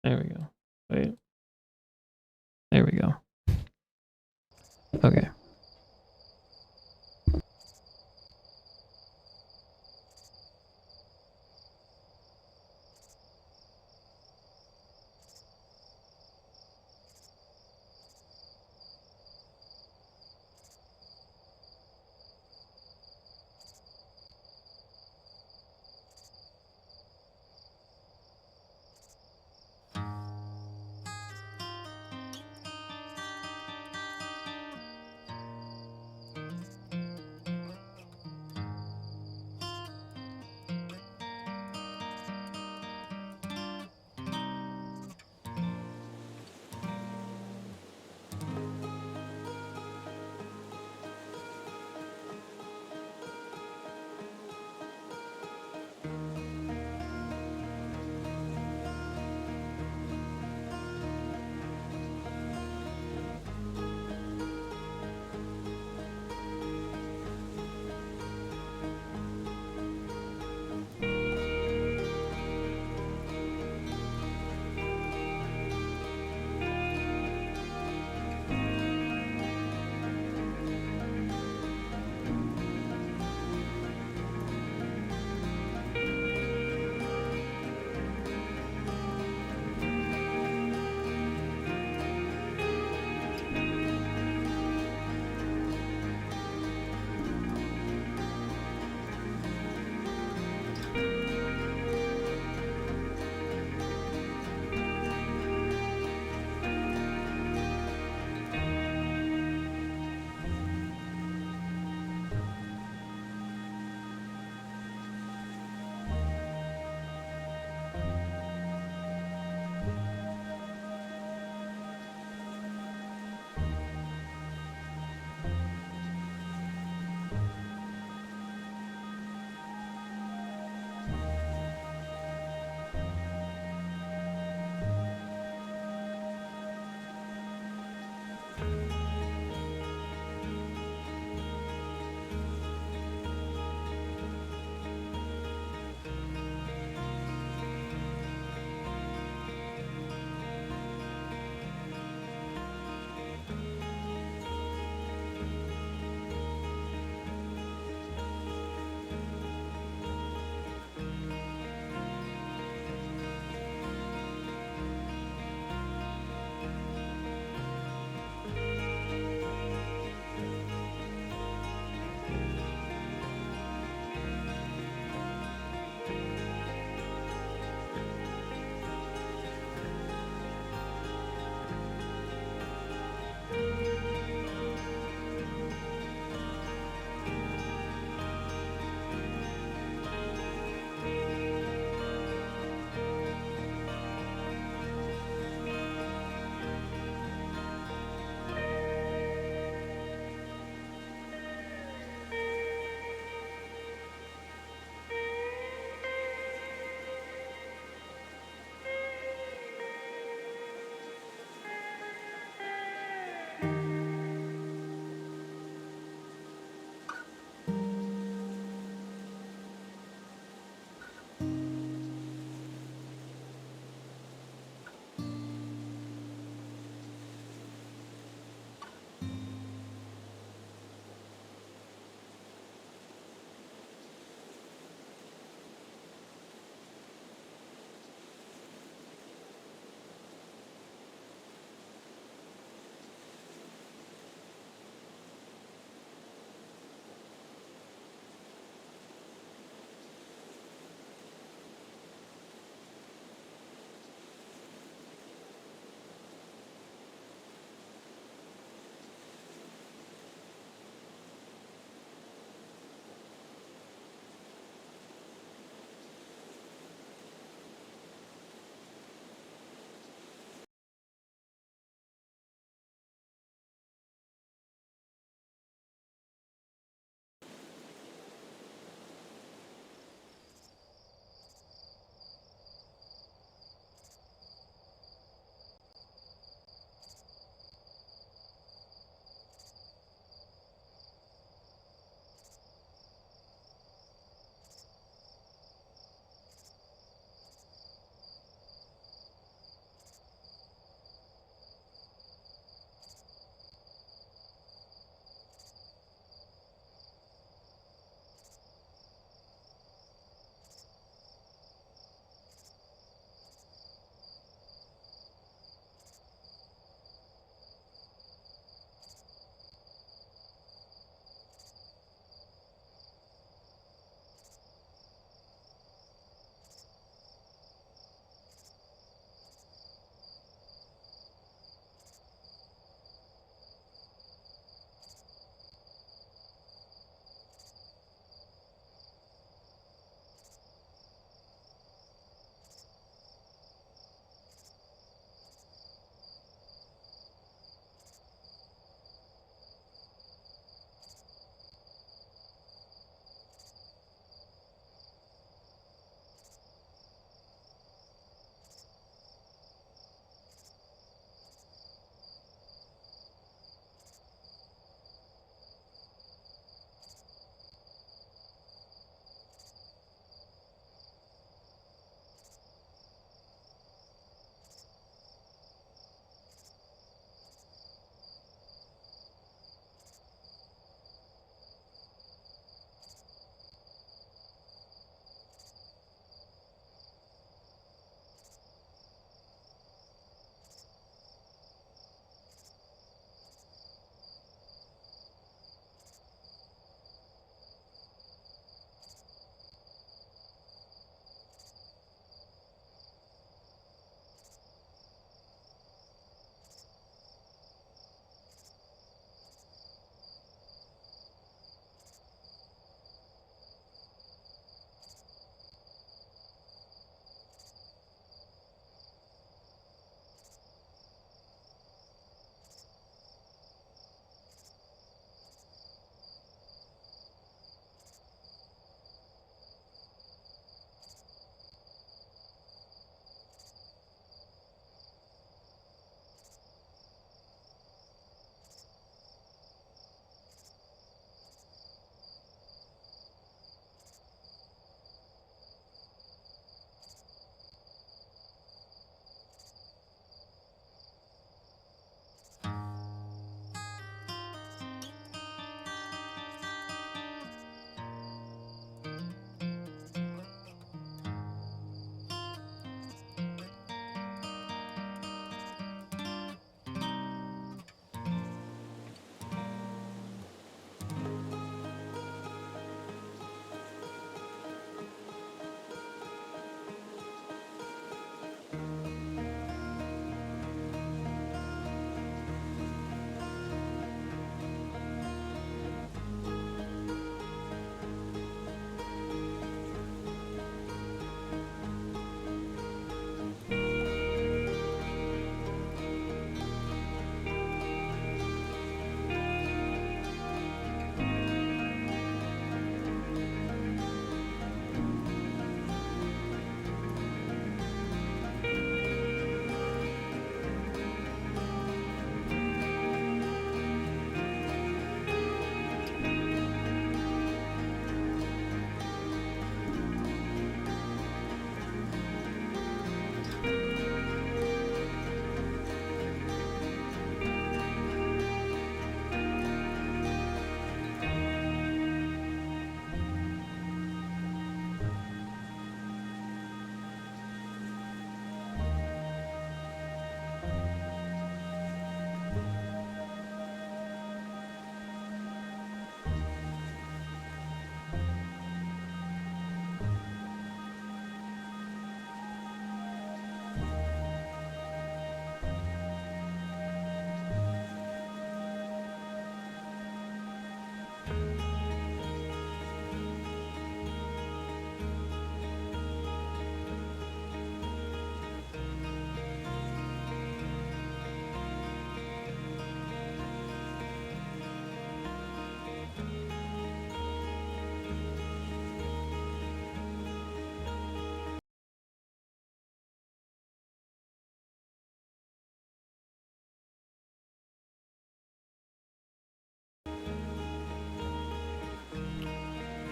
There we go. Wait. There we go. Okay.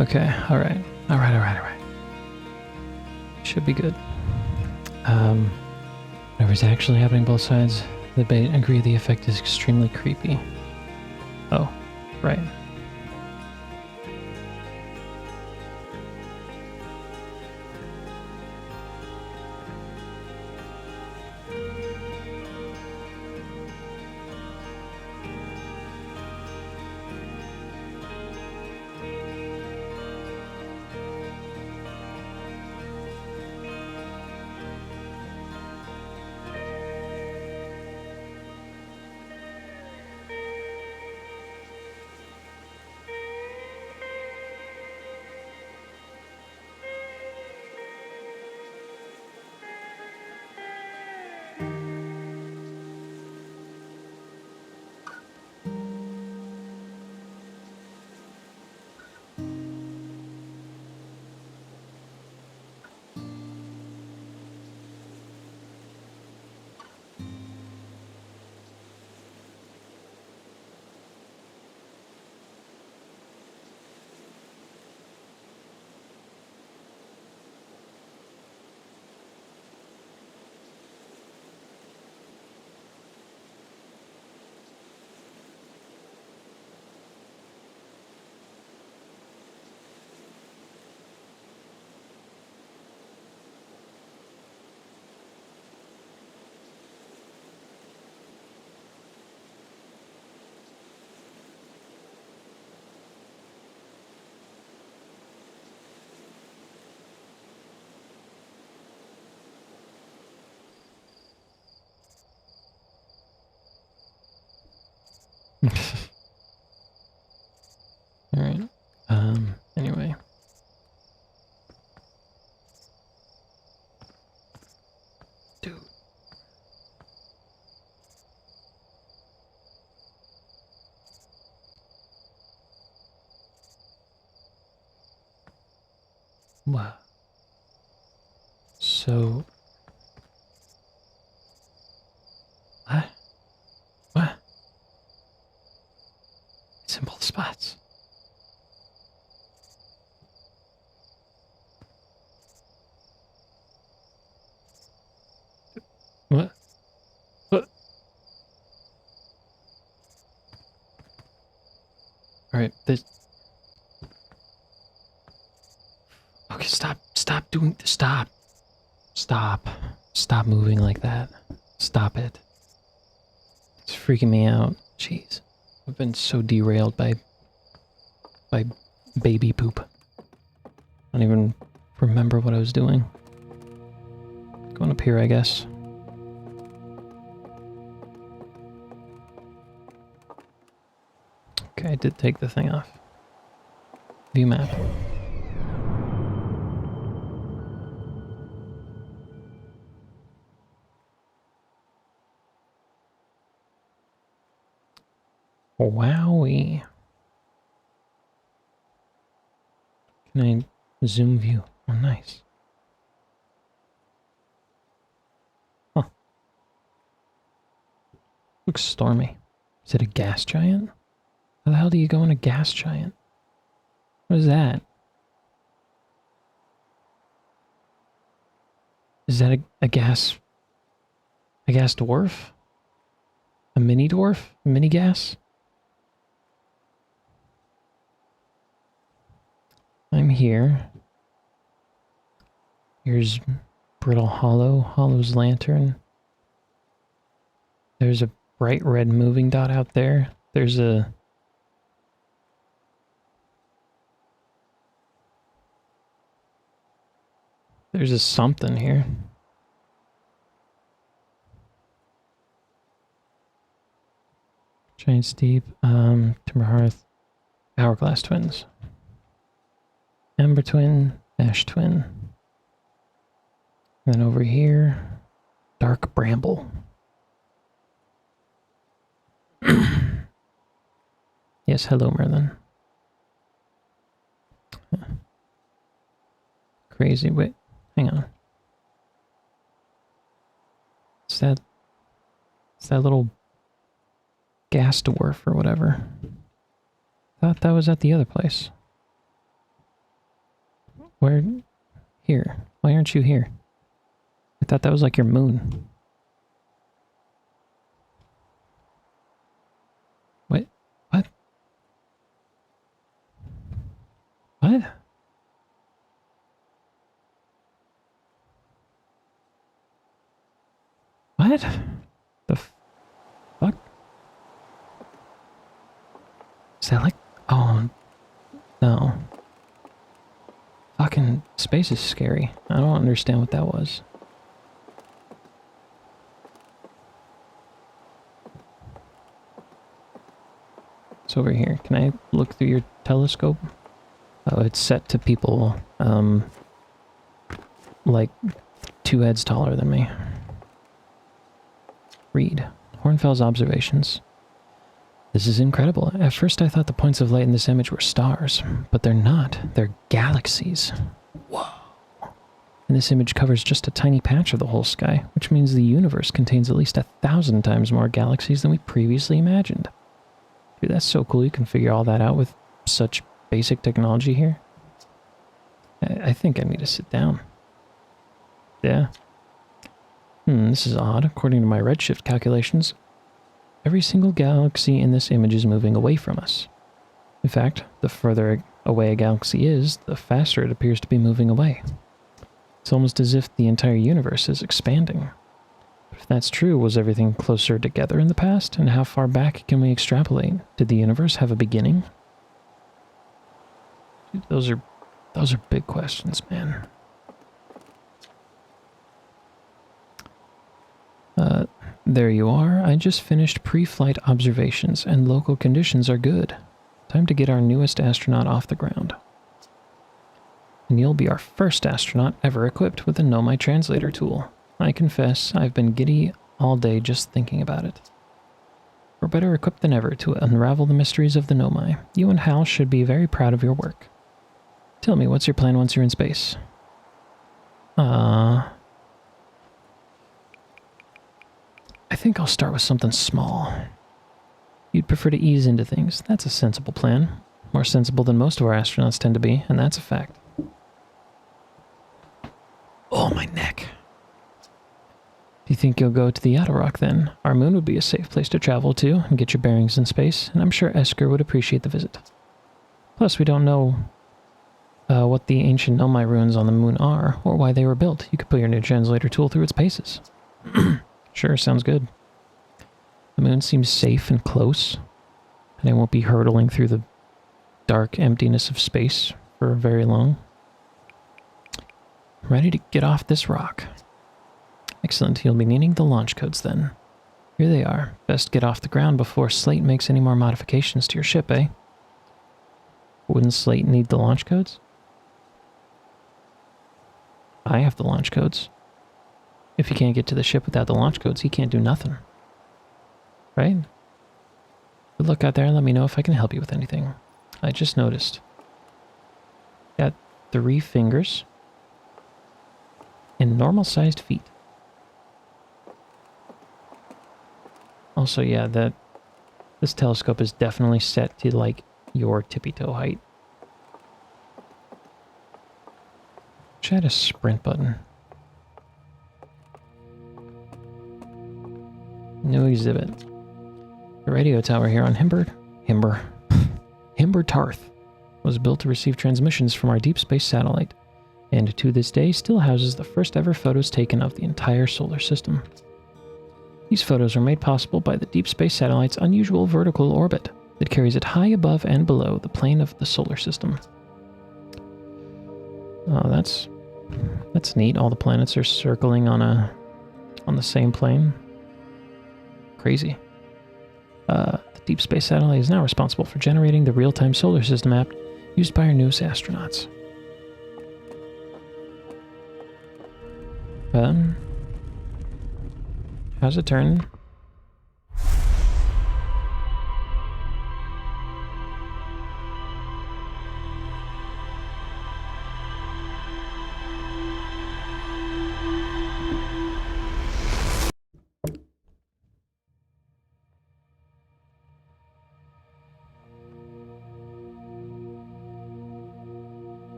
Okay, alright. Alright. Should be good. Whatever's actually happening both sides, the debate agree the effect is extremely creepy. Oh, right. Alright. Anyway. Dude. What? So... What? What? Simple spots. What? What? Alright, this... Okay, stop doing... Stop moving like that. Stop it. It's freaking me out. Jeez. I've been so derailed by baby poop. I don't even remember what I was doing. Going up here, I guess. Okay, I did take the thing off. View map. Wowie. Can I zoom view? Oh, nice. Huh. Looks stormy. Is it a gas giant? How the hell do you go in a gas giant? What is that? Is that a gas dwarf? A mini dwarf? A mini gas? I'm here. Here's Brittle Hollow, Hollow's lantern. There's a bright red moving dot out there. There's a... There's a something here. Giant Steep, Timber Hearth, Hourglass Twins. Ember Twin, Ash Twin. Then over here, Dark Bramble. Yes, hello Merlin. Crazy, wait, hang on. It's that little gas dwarf or whatever. Thought that was at the other place. Where? Here. Why aren't you here? I thought that was like your moon. Wait. What? What? What? The fuck? Is that like... Oh, no. Fucking space is scary. I don't understand what that was. It's over here. Can I look through your telescope? Oh, it's set to people, like 2 heads taller than me. Read. Hornfell's observations. This is incredible. At first I thought the points of light in this image were stars, but they're not. They're galaxies. Whoa. And this image covers just a tiny patch of the whole sky, which means the universe contains at least 1,000 times more galaxies than we previously imagined. Dude, that's so cool you can figure all that out with such basic technology here. I think I need to sit down. Yeah. This is odd. According to my redshift calculations, every single galaxy in this image is moving away from us. In fact, the further away a galaxy is, the faster it appears to be moving away. It's almost as if the entire universe is expanding. If that's true, was everything closer together in the past? And how far back can we extrapolate? Did the universe have a beginning? Dude, those are big questions, man. There you are. I just finished pre-flight observations, and local conditions are good. Time to get our newest astronaut off the ground. And you'll be our first astronaut ever equipped with a Nomai translator tool. I confess, I've been giddy all day just thinking about it. We're better equipped than ever to unravel the mysteries of the Nomai. You and Hal should be very proud of your work. Tell me, what's your plan once you're in space? I think I'll start with something small. You'd prefer to ease into things. That's a sensible plan. More sensible than most of our astronauts tend to be, and that's a fact. Oh, my neck. Do you think you'll go to the Rock then? Our moon would be a safe place to travel to and get your bearings in space, and I'm sure Esker would appreciate the visit. Plus, we don't know what the ancient Nomai ruins on the moon are, or why they were built. You could put your new translator tool through its paces. Sure, sounds good. The moon seems safe and close, and I won't be hurtling through the dark emptiness of space for very long. Ready to get off this rock. Excellent, you'll be needing the launch codes then. Here they are. Best get off the ground before Slate makes any more modifications to your ship, eh? Wouldn't Slate need the launch codes? I have the launch codes. If he can't get to the ship without the launch codes, he can't do nothing. Right? Good luck out there and let me know if I can help you with anything. I just noticed. Got 3 fingers and normal-sized feet. Also, yeah, this telescope is definitely set to, like, your tippy-toe height. Should add a sprint button. New exhibit. The radio tower here on Himber Tarth was built to receive transmissions from our deep space satellite, and to this day still houses the first ever photos taken of the entire solar system. These photos were made possible by the deep space satellite's unusual vertical orbit that carries it high above and below the plane of the solar system. Oh, that's neat. All the planets are circling on the same plane. Crazy. The deep space satellite is now responsible for generating the real-time solar system map used by our newest astronauts. How's it turning?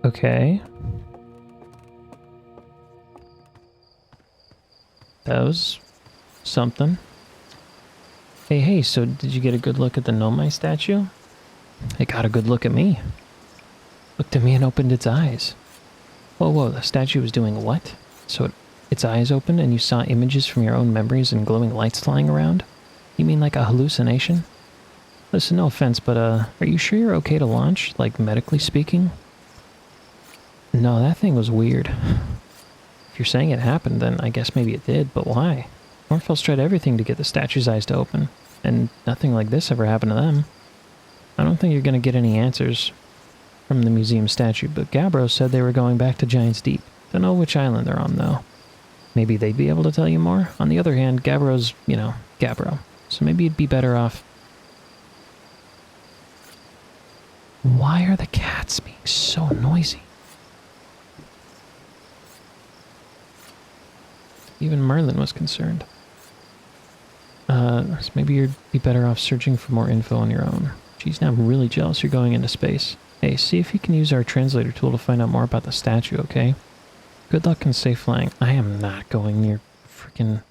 Okay. That was something. Hey, so did you get a good look at the Nomai statue? It got a good look at me. Looked at me and opened its eyes. Whoa, the statue was doing what? So its eyes opened and you saw images from your own memories and glowing lights flying around? You mean like a hallucination? Listen, no offense, but are you sure you're okay to launch, like medically speaking? No, that thing was weird. If you're saying it happened, then I guess maybe it did, but why? Hornfels tried everything to get the statue's eyes to open, and nothing like this ever happened to them. I don't think you're going to get any answers from the museum statue, but Gabbro said they were going back to Giant's Deep. Don't know which island they're on, though. Maybe they'd be able to tell you more. On the other hand, Gabbro's, Gabbro. So maybe you'd be better off... Why are the cats being so noisy? Even Merlin was concerned. So maybe you'd be better off searching for more info on your own. Geez, now I'm really jealous you're going into space. Hey, see if you can use our translator tool to find out more about the statue, okay? Good luck and safe flying. I am not going near freaking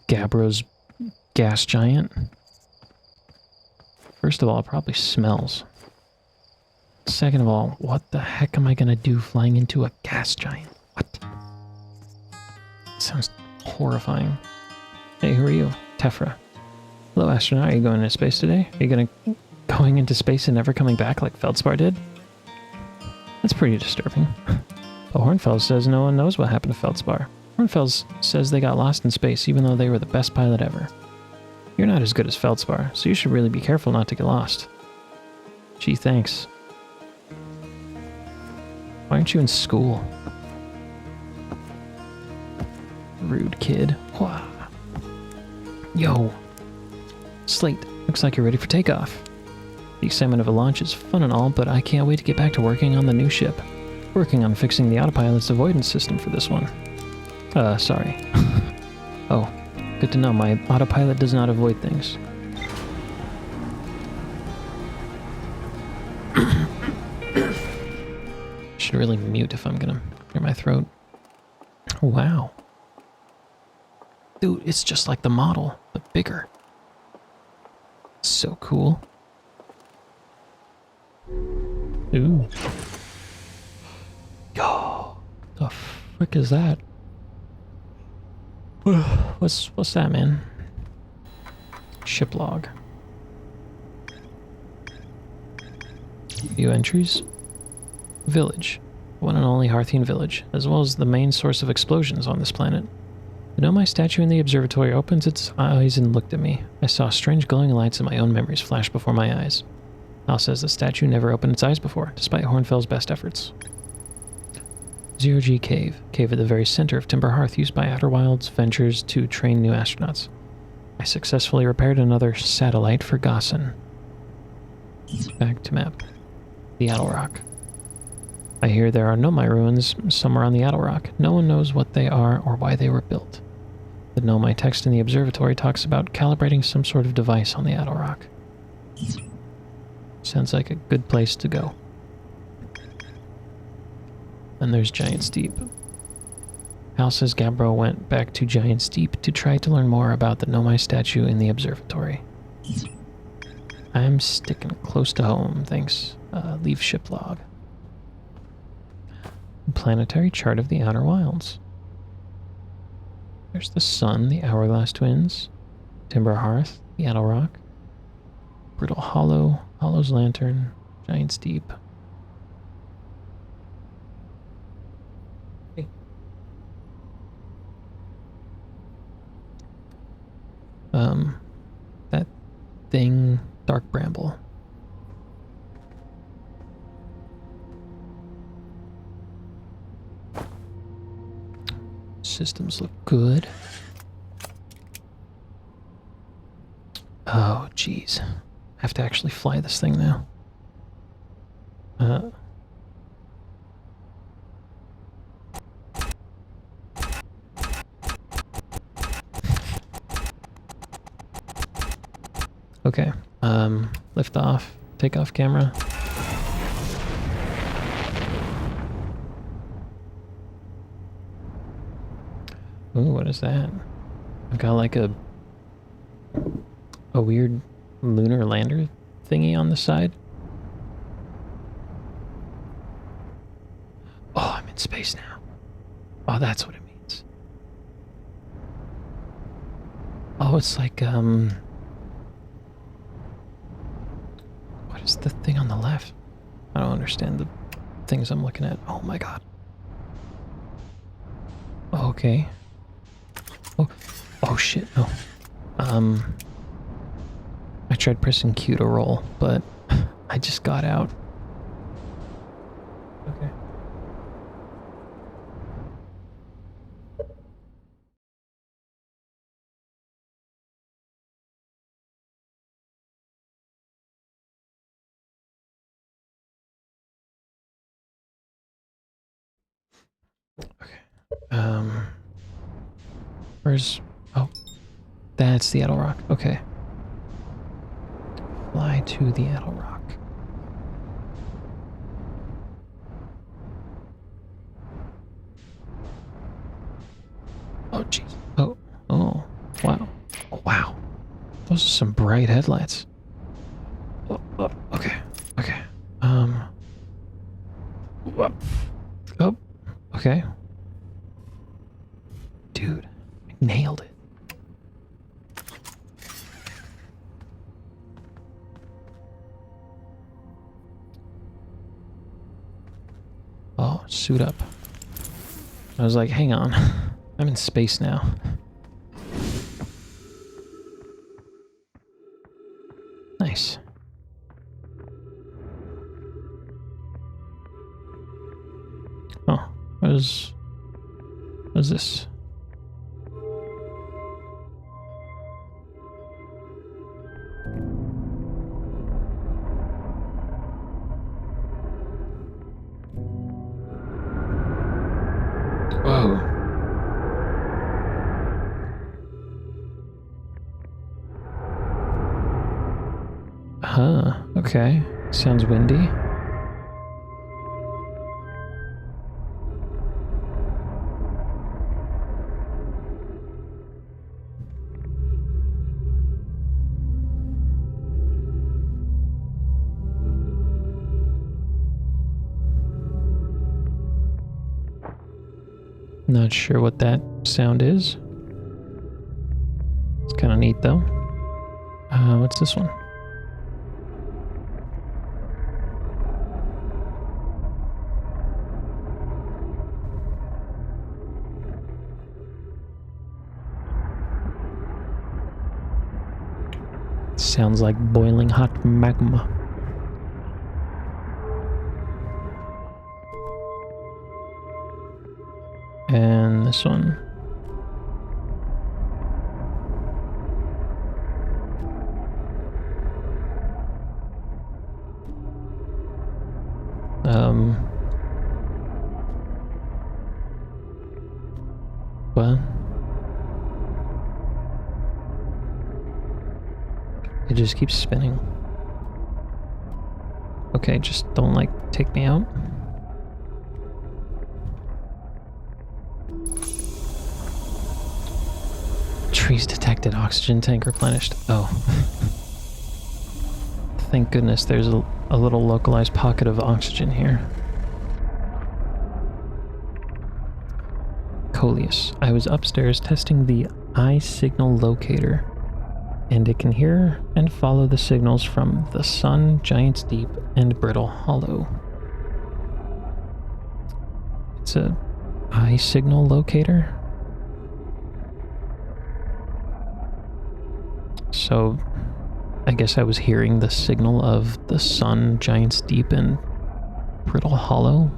Gabbro's gas giant. First of all, it probably smells. Second of all, what the heck am I gonna do flying into a gas giant? What? Sounds horrifying. Hey, who are you? Tephra. Hello, astronaut. Are you going into space today? Are you going into space and never coming back like Feldspar did? That's pretty disturbing. But Hornfels says no one knows what happened to Feldspar. Hornfels says they got lost in space even though they were the best pilot ever. You're not as good as Feldspar, so you should really be careful not to get lost. Gee, thanks. Why aren't you in school? Rude kid. Wow. Yo. Slate, looks like you're ready for takeoff. The excitement of a launch is fun and all, but I can't wait to get back to working on the new ship. Working on fixing the autopilot's avoidance system for this one. Sorry. Oh, good to know. My autopilot does not avoid things. Should really mute if I'm gonna clear my throat. Wow. Dude, it's just like the model, but bigger. So cool. Ooh. Yo, the frick is that? What's that, man? Ship log. View entries. Village. One and only Harthian village, as well as the main source of explosions on this planet. The Nomai statue in the observatory opens its eyes and looked at me. I saw strange glowing lights in my own memories flash before my eyes. Hal says the statue never opened its eyes before, despite Hornfels' best efforts. Zero-G Cave. Cave at the very center of Timber Hearth, used by Outer Wilds Ventures to train new astronauts. I successfully repaired another satellite for Gossan. Back to map. The Addle Rock. I hear there are Nomai ruins somewhere on the Addle Rock. No one knows what they are or why they were built. The Nomai text in the observatory talks about calibrating some sort of device on the Addle Rock. Sounds like a good place to go. And there's Giant's Deep. Hal says Gabbro went back to Giant's Deep to try to learn more about the Nomai statue in the observatory. I'm sticking close to home, thanks. Leave ship log. Planetary chart of the Outer Wilds. There's the Sun, the Hourglass Twins, Timber Hearth, the Addle Rock, Brittle Hollow, Hollow's Lantern, Giant's Deep. Hey. That thing, Dark Bramble. Systems look good. Oh, jeez. I have to actually fly this thing now. Okay. Lift off. Take off camera. Ooh, what is that? I've got like a weird lunar lander thingy on the side. Oh, I'm in space now. Oh, that's what it means. Oh, it's like, what is the thing on the left? I don't understand the things I'm looking at. Oh my god. Oh, okay. Oh shit, no. I tried pressing Q to roll, but I just got out. Okay. Okay. Where's... Oh. That's the Edel Rock. Okay. Fly to the Edel Rock. Oh, jeez. Oh. Wow. Oh, wow. Those are some bright headlights. Okay. Okay. Oh. Okay. Dude. I nailed it. Oh, suit up. I was like, hang on. I'm in space now. Nice. Oh, what is this? Whoa. Huh, okay. Sounds windy. Not sure what that sound is. It's kind of neat though. What's this one? Sounds like boiling hot magma. And this one. What? It just keeps spinning. Okay, just don't, like, take me out. Trees detected, oxygen tank replenished. Oh. Thank goodness there's a little localized pocket of oxygen here. Coleus. I was upstairs testing the eye signal locator, and it can hear and follow the signals from the sun, Giant's Deep, and Brittle Hollow. It's a eye signal locator? So, I guess I was hearing the signal of the sun, Giant's Deep, and Brittle Hollow.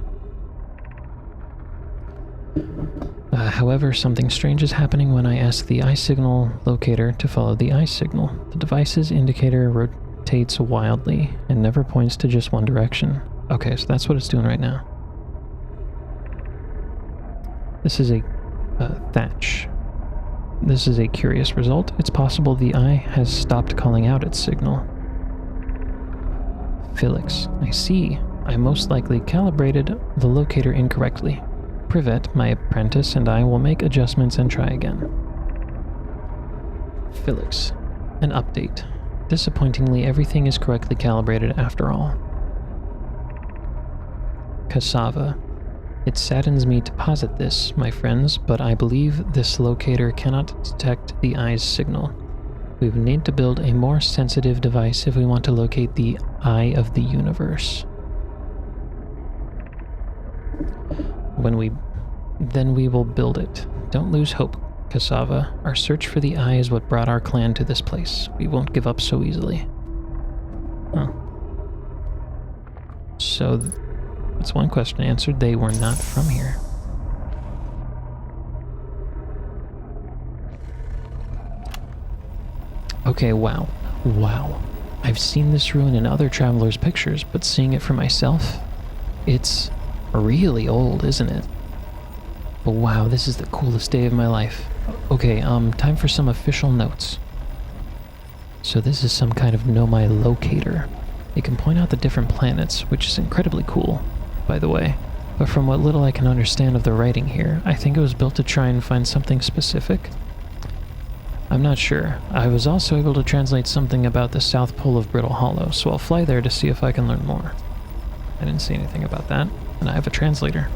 However, something strange is happening when I ask the eye signal locator to follow the eye signal. The device's indicator rotates wildly and never points to just one direction. Okay, so that's what it's doing right now. This is a thatch. This is a curious result. It's possible the eye has stopped calling out its signal. Felix, I see. I most likely calibrated the locator incorrectly. Privet, my apprentice, and I will make adjustments and try again. Felix. An update. Disappointingly, everything is correctly calibrated after all. Cassava. It saddens me to posit this, my friends, but I believe this locator cannot detect the eye's signal. We would need to build a more sensitive device if we want to locate the eye of the universe. Then we will build it. Don't lose hope, Cassava. Our search for the eye is what brought our clan to this place. We won't give up so easily. Huh. So, that's one question answered. They were not from here. Okay, wow. Wow. I've seen this ruin in other travelers' pictures, but seeing it for myself, it's really old, isn't it? But wow, this is the coolest day of my life. Okay, time for some official notes. So this is some kind of Nomai locator. It can point out the different planets, which is incredibly cool, by the way. But from what little I can understand of the writing here, I think it was built to try and find something specific. I'm not sure. I was also able to translate something about the South Pole of Brittle Hollow, so I'll fly there to see if I can learn more. I didn't see anything about that, and I have a translator.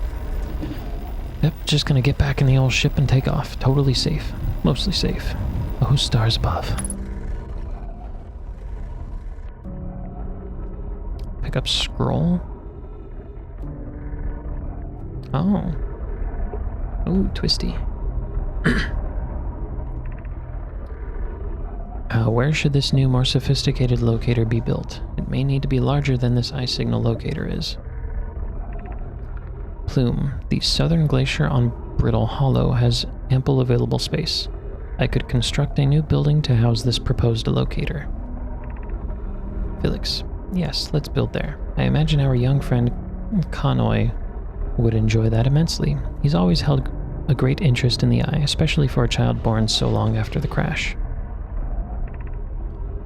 Yep, just gonna get back in the old ship and take off. Totally safe. Mostly safe. Oh, stars above. Pick up scroll. Oh. Ooh, twisty. Where should this new, more sophisticated locator be built? It may need to be larger than this eye signal locator is. Plume. The southern glacier on Brittle Hollow has ample available space. I could construct a new building to house this proposed locator. Felix. Yes, let's build there. I imagine our young friend Kanoi would enjoy that immensely. He's always held a great interest in the eye, especially for a child born so long after the crash.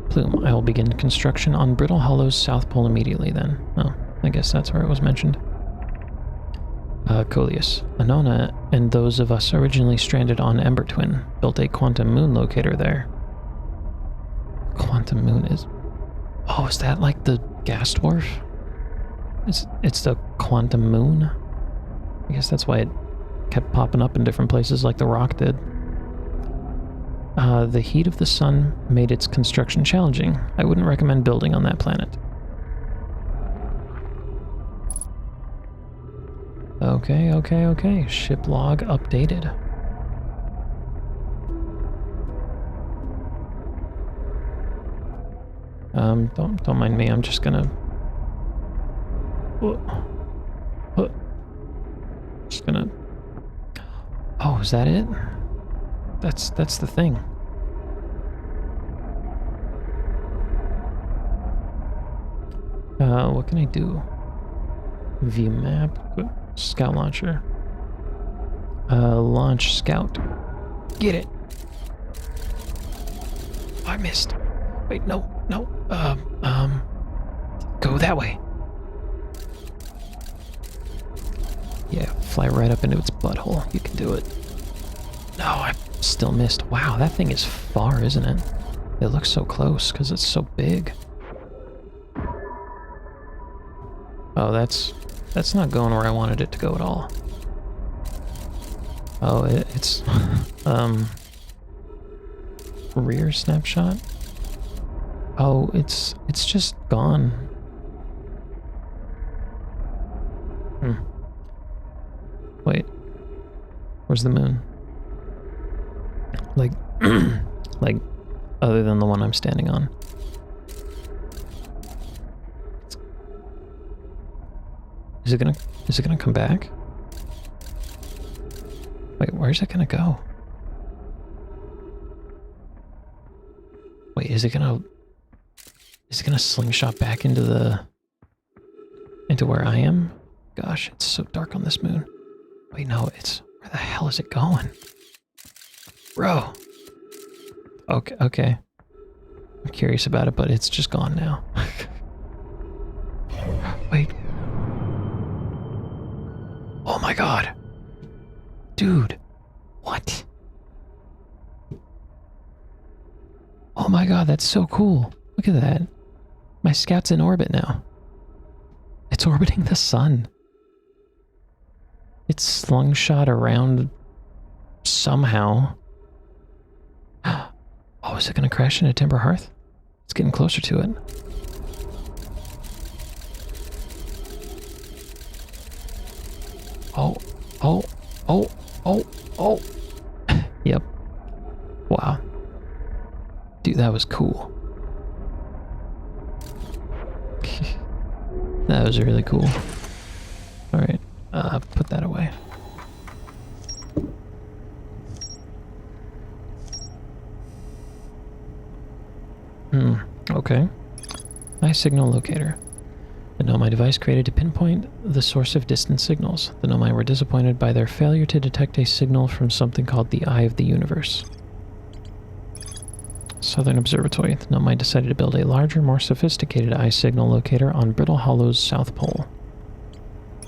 Plume. I will begin construction on Brittle Hollow's South Pole immediately then. Oh, I guess that's where it was mentioned. Coleus. Anona and those of us originally stranded on Ember Twin built a quantum moon locator there. Quantum moon is... Oh, is that like the gas dwarf? It's the quantum moon? I guess that's why it kept popping up in different places like the rock did. The heat of the sun made its construction challenging. I wouldn't recommend building on that planet. Okay. Ship log updated. Don't mind me. I'm just gonna. Just gonna. Oh, is that it? That's the thing. What can I do? View map. Scout launcher. Launch scout. Get it. Oh, I missed. Wait, no. Go that way. Yeah, fly right up into its butthole. You can do it. No, I still missed. Wow, that thing is far, isn't it? It looks so close because it's so big. Oh, that's not going where I wanted it to go at all. Oh, it's rear snapshot. Oh, it's just gone. Wait. Where's the moon? Like like other than the one I'm standing on. Is it gonna come back? Wait, where's it gonna go? Wait, is it gonna slingshot back into where I am? Gosh, it's so dark on this moon. Wait, no, where the hell is it going? Bro. Okay. I'm curious about it, but it's just gone now. Wait. Oh my god. Dude, what? Oh my god, that's so cool. Look at that. My scout's in orbit now. It's orbiting the sun. It's slungshot around somehow. Oh, is it going to crash into Timber Hearth? It's getting closer to it. Oh, oh, oh, oh, oh. Yep. Wow. Dude, that was cool. That was really cool. Alright, put that away. Okay. Eye signal locator. The Nomai device created to pinpoint the source of distant signals. The Nomai were disappointed by their failure to detect a signal from something called the Eye of the Universe. Southern Observatory. The Nomai decided to build a larger, more sophisticated eye signal locator on Brittle Hollow's south pole.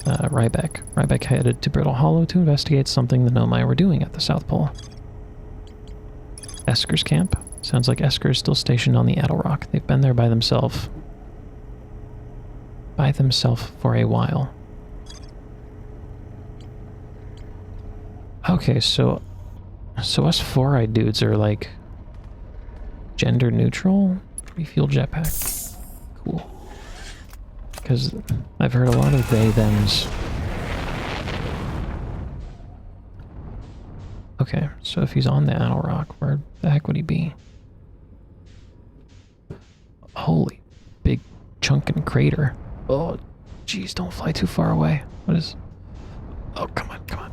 Ryback. Ryback headed to Brittle Hollow to investigate something the Nomai were doing at the south pole. Esker's camp. Sounds like Esker is still stationed on the Adelrock. They've been there by themselves for a while. Okay, so us four-eyed dudes are like gender neutral? Refuel jetpack. Cool. Because I've heard a lot of they thems. Okay, so if he's on the Adelrock, where the heck would he be? Holy big chunkin' crater. Oh, jeez, don't fly too far away. What is... Oh, come on, come on.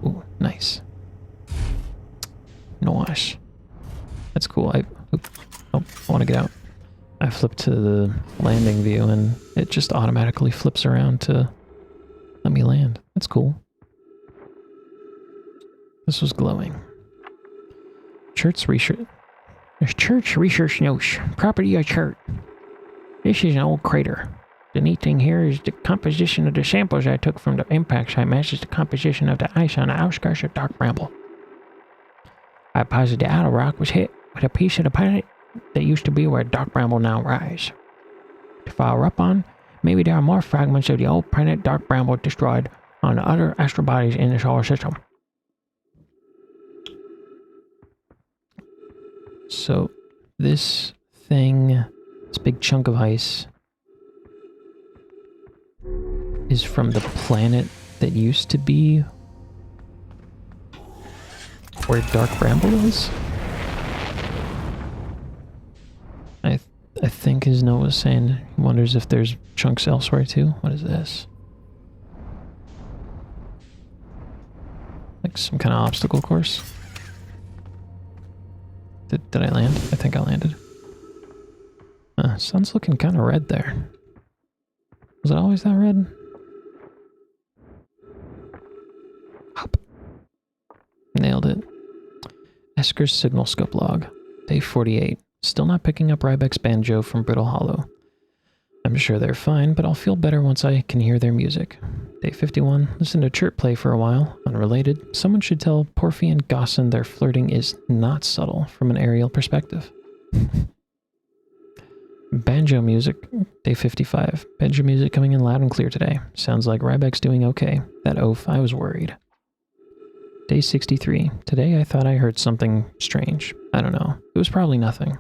Ooh, nice. Nice. That's cool. I want to get out. I flipped to the landing view and it just automatically flips around to let me land. That's cool. This was glowing. Church research notes. Property of church. This is an old crater. The neat thing here is the composition of the samples I took from the impact site matches the composition of the ice on the outskirts of Dark Bramble. I posit the Adelrock was hit with a piece of the planet that used to be where Dark Bramble now lies. To follow up on, maybe there are more fragments of the old planet Dark Bramble destroyed on the other astral bodies in the solar system. So, this thing, this big chunk of ice, is from the planet that used to be where Dark Bramble is? I think his note was saying he wonders if there's chunks elsewhere too. What is this? Like some kind of obstacle course? Did I land? I think I landed. Sun's looking kind of red there. Was it always that red? Hop. Nailed it. Esker's signal scope log. Day 48. Still not picking up Rybeck's banjo from Brittle Hollow. I'm sure they're fine, but I'll feel better once I can hear their music. Day 51. Listen to Chirp play for a while. Unrelated. Someone should tell Porphy and Gosson their flirting is not subtle from an aerial perspective. Banjo music. Day 55. Banjo music coming in loud and clear today. Sounds like Rybeck's doing okay. That oaf, I was worried. Day 63. Today I thought I heard something strange. I don't know. It was probably nothing.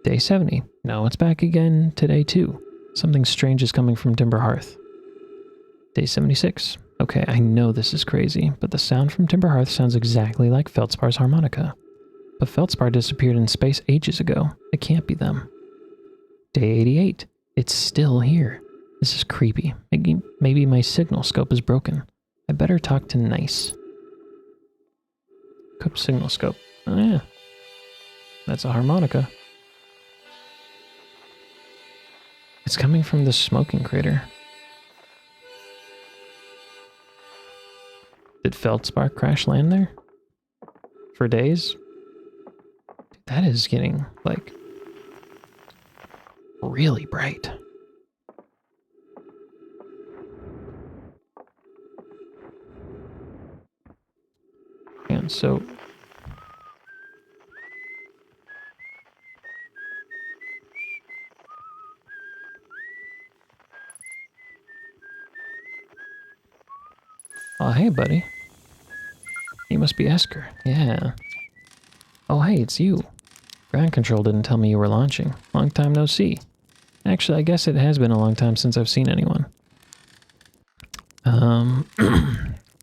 Day 70. No, it's back again today too. Something strange is coming from Timber Hearth. Day 76. Okay, I know this is crazy, but the sound from Timber Hearth sounds exactly like Feldspar's harmonica. But Feldspar disappeared in space ages ago. It can't be them. Day 88. It's still here. This is creepy. Maybe my signal scope is broken. I better talk to Nice. Cup signal scope. Oh yeah. That's a harmonica. It's coming from the smoking crater. Did Feldspar crash land there? For days? Dude, that is getting, like, really bright. on, so... Oh, hey, buddy. You must be Esker. Yeah. Oh, hey, it's you. Ground control didn't tell me you were launching. Long time no see. Actually, I guess it has been a long time since I've seen anyone.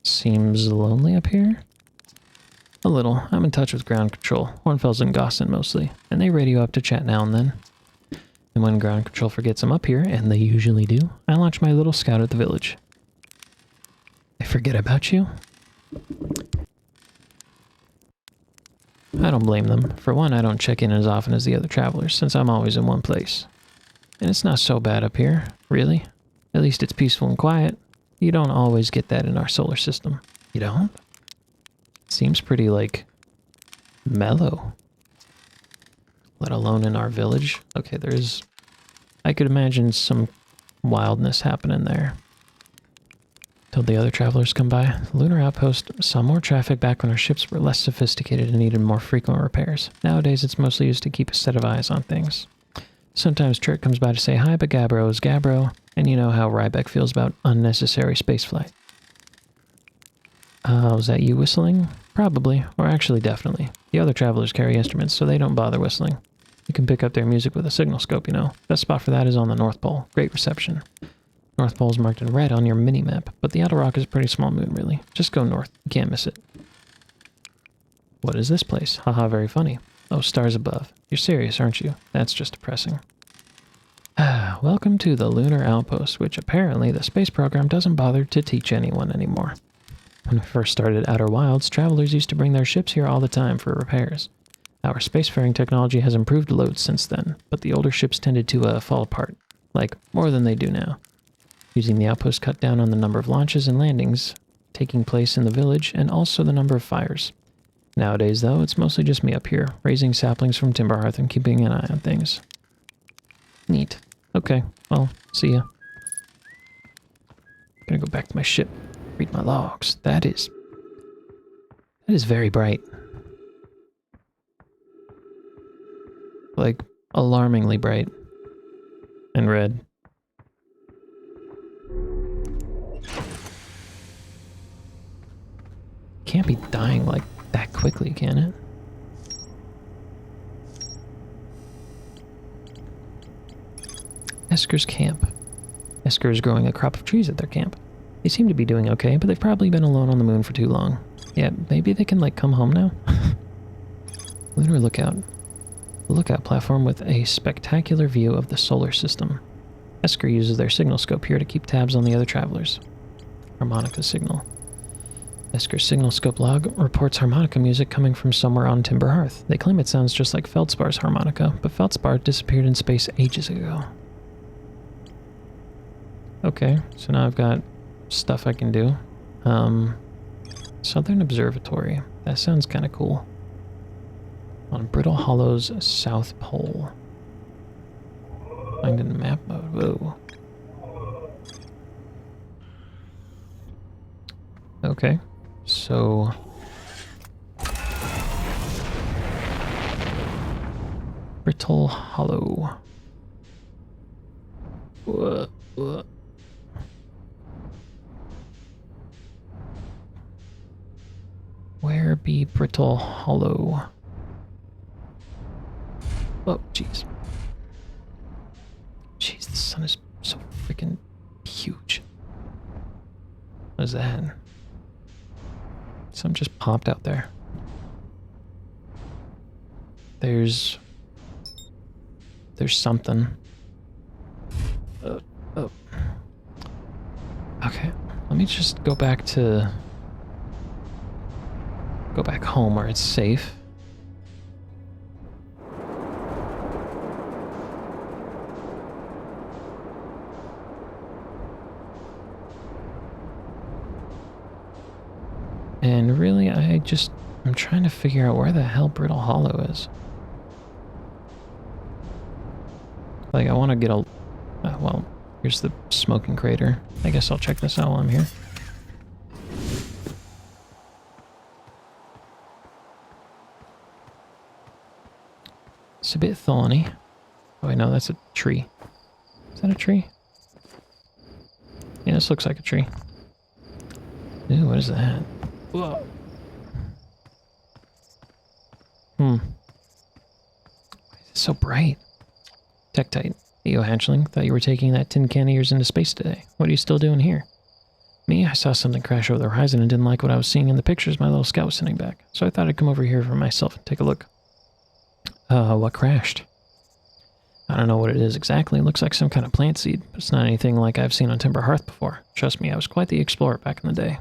Seems lonely up here? A little. I'm in touch with ground control. Hornfels and Gossin mostly. And they radio up to chat now and then. And when ground control forgets I'm up here, and they usually do, I launch my little scout at the village. They forget about you? I don't blame them. For one, I don't check in as often as the other travelers, since I'm always in one place. And it's not so bad up here, really. At least it's peaceful and quiet. You don't always get that in our solar system. You don't? Seems pretty, like, mellow. Let alone in our village. Okay, there's... I could imagine some wildness happening there. Till the other travelers come by. The lunar outpost saw more traffic back when our ships were less sophisticated and needed more frequent repairs. Nowadays, it's mostly used to keep a set of eyes on things. Sometimes Trick comes by to say hi, but Gabbro is Gabbro, and you know how Rybeck feels about unnecessary spaceflight. Was that you whistling? Probably, or actually definitely. The other travelers carry instruments, so they don't bother whistling. You can pick up their music with a signal scope, you know. Best spot for that is on the North Pole. Great reception. North Pole is marked in red on your mini-map, but the outer rock is a pretty small moon, really. Just go north. You can't miss it. What is this place? Haha, very funny. Oh, stars above. You're serious, aren't you? That's just depressing. Welcome to the Lunar Outpost, which apparently the space program doesn't bother to teach anyone anymore. When we first started Outer Wilds, travelers used to bring their ships here all the time for repairs. Our spacefaring technology has improved loads since then, but the older ships tended to fall apart. Like, more than they do now. Using the outpost cut down on the number of launches and landings taking place in the village, and also the number of fires. Nowadays, though, it's mostly just me up here, raising saplings from Timberhearth and keeping an eye on things. Neat. Okay, well, see ya. Gonna go back to my ship, read my logs. That is very bright. Like, alarmingly bright. And red. Can't be dying like that quickly, can it? Esker's camp. Esker is growing a crop of trees at their camp. They seem to be doing okay, but they've probably been alone on the moon for too long. Yeah, maybe they can, like, come home now? Lunar lookout. A lookout platform with a spectacular view of the solar system. Esker uses their signal scope here to keep tabs on the other travelers. Harmonica signal. Esker's signal scope log reports harmonica music coming from somewhere on Timberhearth. They claim it sounds just like Feldspar's harmonica, but Feldspar disappeared in space ages ago. Okay, so now I've got stuff I can do. Southern Observatory. That sounds kind of cool. On Brittle Hollow's South Pole. Find in map mode. Whoa. Okay, so... Brittle Hollow. Where be Brittle Hollow? Oh, jeez. Jeez, the sun is so freaking huge. What is that? Something just popped out there. There's something. Oh. Okay, let me just go back home where it's safe. And really, I'm trying to figure out where the hell Brittle Hollow is. Like, I want to get a... well, here's the smoking crater. I guess I'll check this out while I'm here. It's a bit thorny. Oh, wait, no, that's a tree. Is that a tree? Yeah, this looks like a tree. Ooh, what is that? Whoa. Why is it so bright? Tektite, EO hatchling, thought you were taking that tin can of yours into space today. What are you still doing here? Me, I saw something crash over the horizon and didn't like what I was seeing in the pictures my little scout was sending back. So I thought I'd come over here for myself and take a look. What crashed? I don't know what it is exactly. It looks like some kind of plant seed, but it's not anything like I've seen on Timber Hearth before. Trust me, I was quite the explorer back in the day.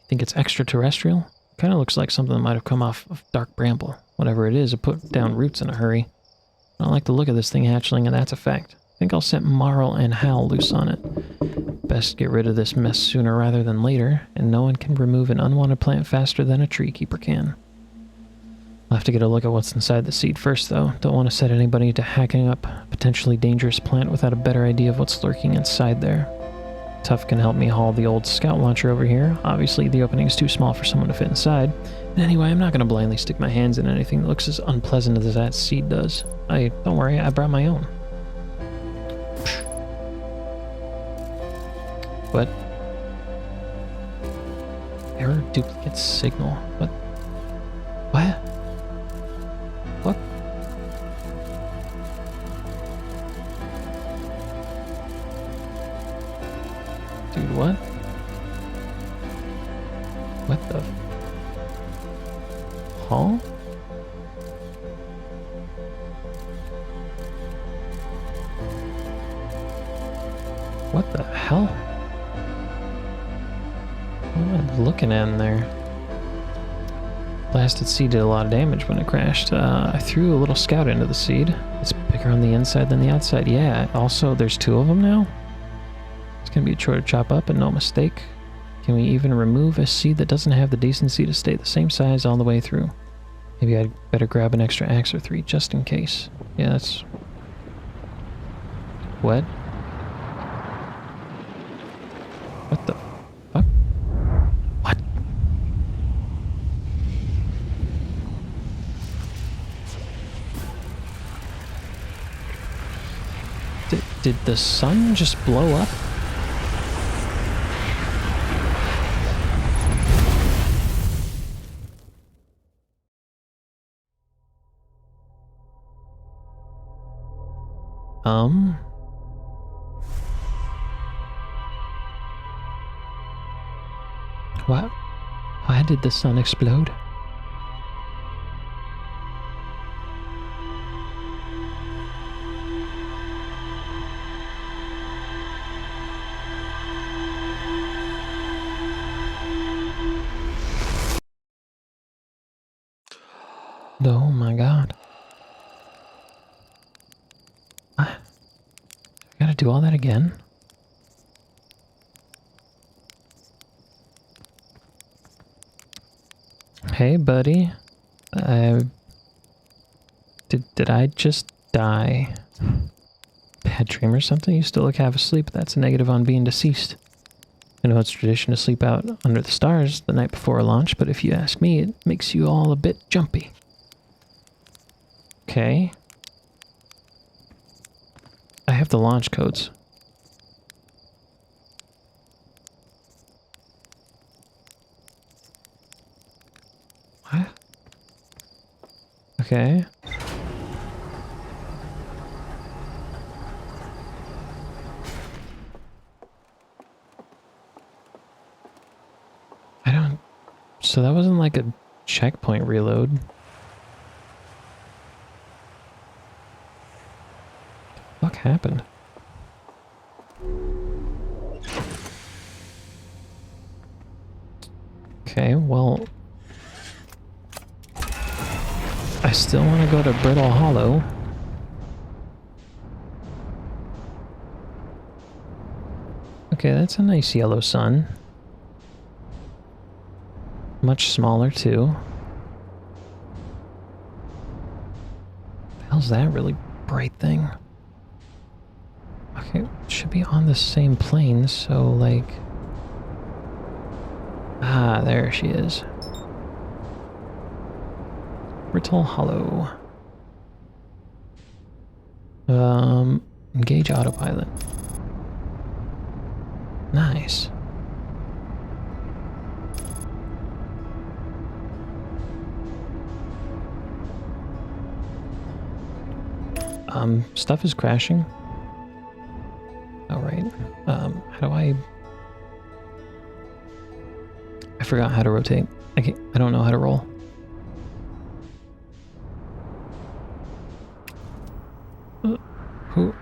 Think it's extraterrestrial? Kind of looks like something that might have come off of dark bramble. Whatever it is, it put down roots in a hurry. I don't like the look of this thing hatchling, and that's a fact. I think I'll set Marl and Hal loose on it. Best get rid of this mess sooner rather than later, and no one can remove an unwanted plant faster than a tree keeper can. I'll have to get a look at what's inside the seed first, though. Don't want to set anybody to hacking up a potentially dangerous plant without a better idea of what's lurking inside there. Tuff can help me haul the old scout launcher over here. Obviously, the opening is too small for someone to fit inside. And anyway, I'm not going to blindly stick my hands in anything that looks as unpleasant as that seed does. Don't worry, I brought my own. What? Error duplicate signal. What? What? What? Dude, what? What the? Huh? What the hell? What am I looking at in there? Blasted seed did a lot of damage when it crashed. I threw a little scout into the seed. It's bigger on the inside than the outside. Yeah, also there's two of them now. It's gonna be a chore to chop up, and no mistake. Can we even remove a seed that doesn't have the decency to stay the same size all the way through? Maybe I'd better grab an extra axe or three just in case. Yeah, that's... What? What the fuck? What? Did the sun just blow up? What? Why did the sun explode? Oh my god. I gotta do all that again? Hey, buddy. Did I just die? Bad dream or something? You still look half asleep. That's a negative on being deceased. I know it's tradition to sleep out under the stars the night before a launch, but if you ask me, it makes you all a bit jumpy. Okay. I have the launch codes. What? Okay. So that wasn't like a checkpoint reload. What happened? Okay, well... I still want to go to Brittle Hollow. Okay, that's a nice yellow sun. Much smaller, too. The hell's that really bright thing? Okay, it should be on the same plane, so, like... Ah, there she is. Brittle Hollow. Engage autopilot. Nice. Stuff is crashing. All right. How do I forgot how to rotate. I don't know how to roll. Who?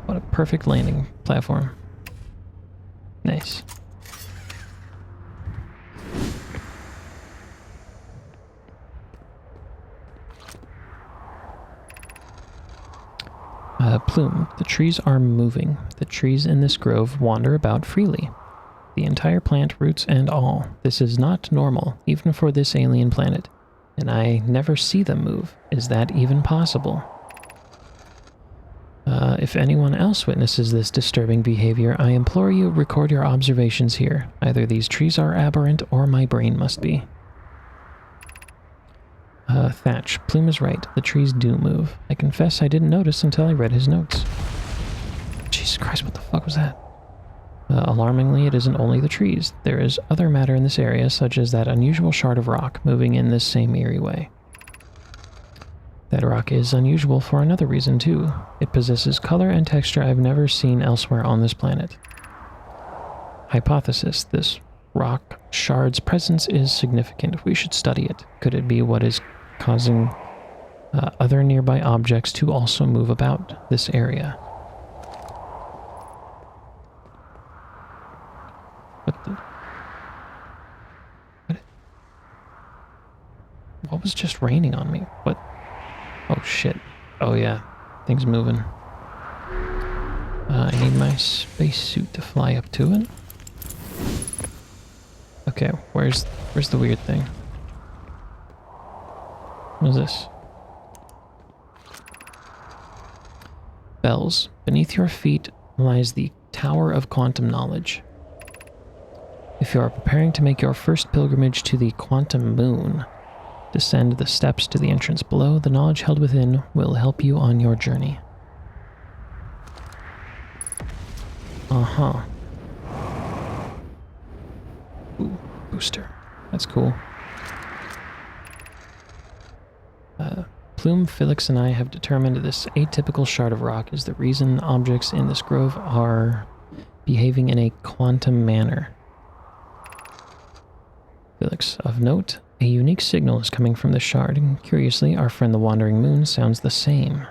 What a perfect landing platform. Nice. Plume, the trees are moving. The trees in this grove wander about freely. The entire plant, roots and all. This is not normal, even for this alien planet. And I never see them move. Is that even possible? If anyone else witnesses this disturbing behavior, I implore you record your observations here. Either these trees are aberrant or my brain must be. Thatch, Plume is right. The trees do move. I confess I didn't notice until I read his notes. Jesus Christ, what the fuck was that? Alarmingly, it isn't only the trees. There is other matter in this area, such as that unusual shard of rock moving in this same eerie way. That rock is unusual for another reason, too. It possesses color and texture I've never seen elsewhere on this planet. Hypothesis, this rock shard's presence is significant. We should study it. Could it be what is causing other nearby objects to also move about this area? What was just raining on me? What? Oh shit. Oh yeah. Things moving. I need my spacesuit to fly up to it. Okay, where's the weird thing? What is this? Bells. Beneath your feet lies the Tower of Quantum Knowledge. If you are preparing to make your first pilgrimage to the Quantum Moon, descend the steps to the entrance below. The knowledge held within will help you on your journey. Uh-huh. Ooh, booster. That's cool. Plume, Felix, and I have determined this atypical shard of rock is the reason objects in this grove are behaving in a quantum manner. Felix, of note, a unique signal is coming from the shard, and curiously, our friend the Wandering Moon sounds the same.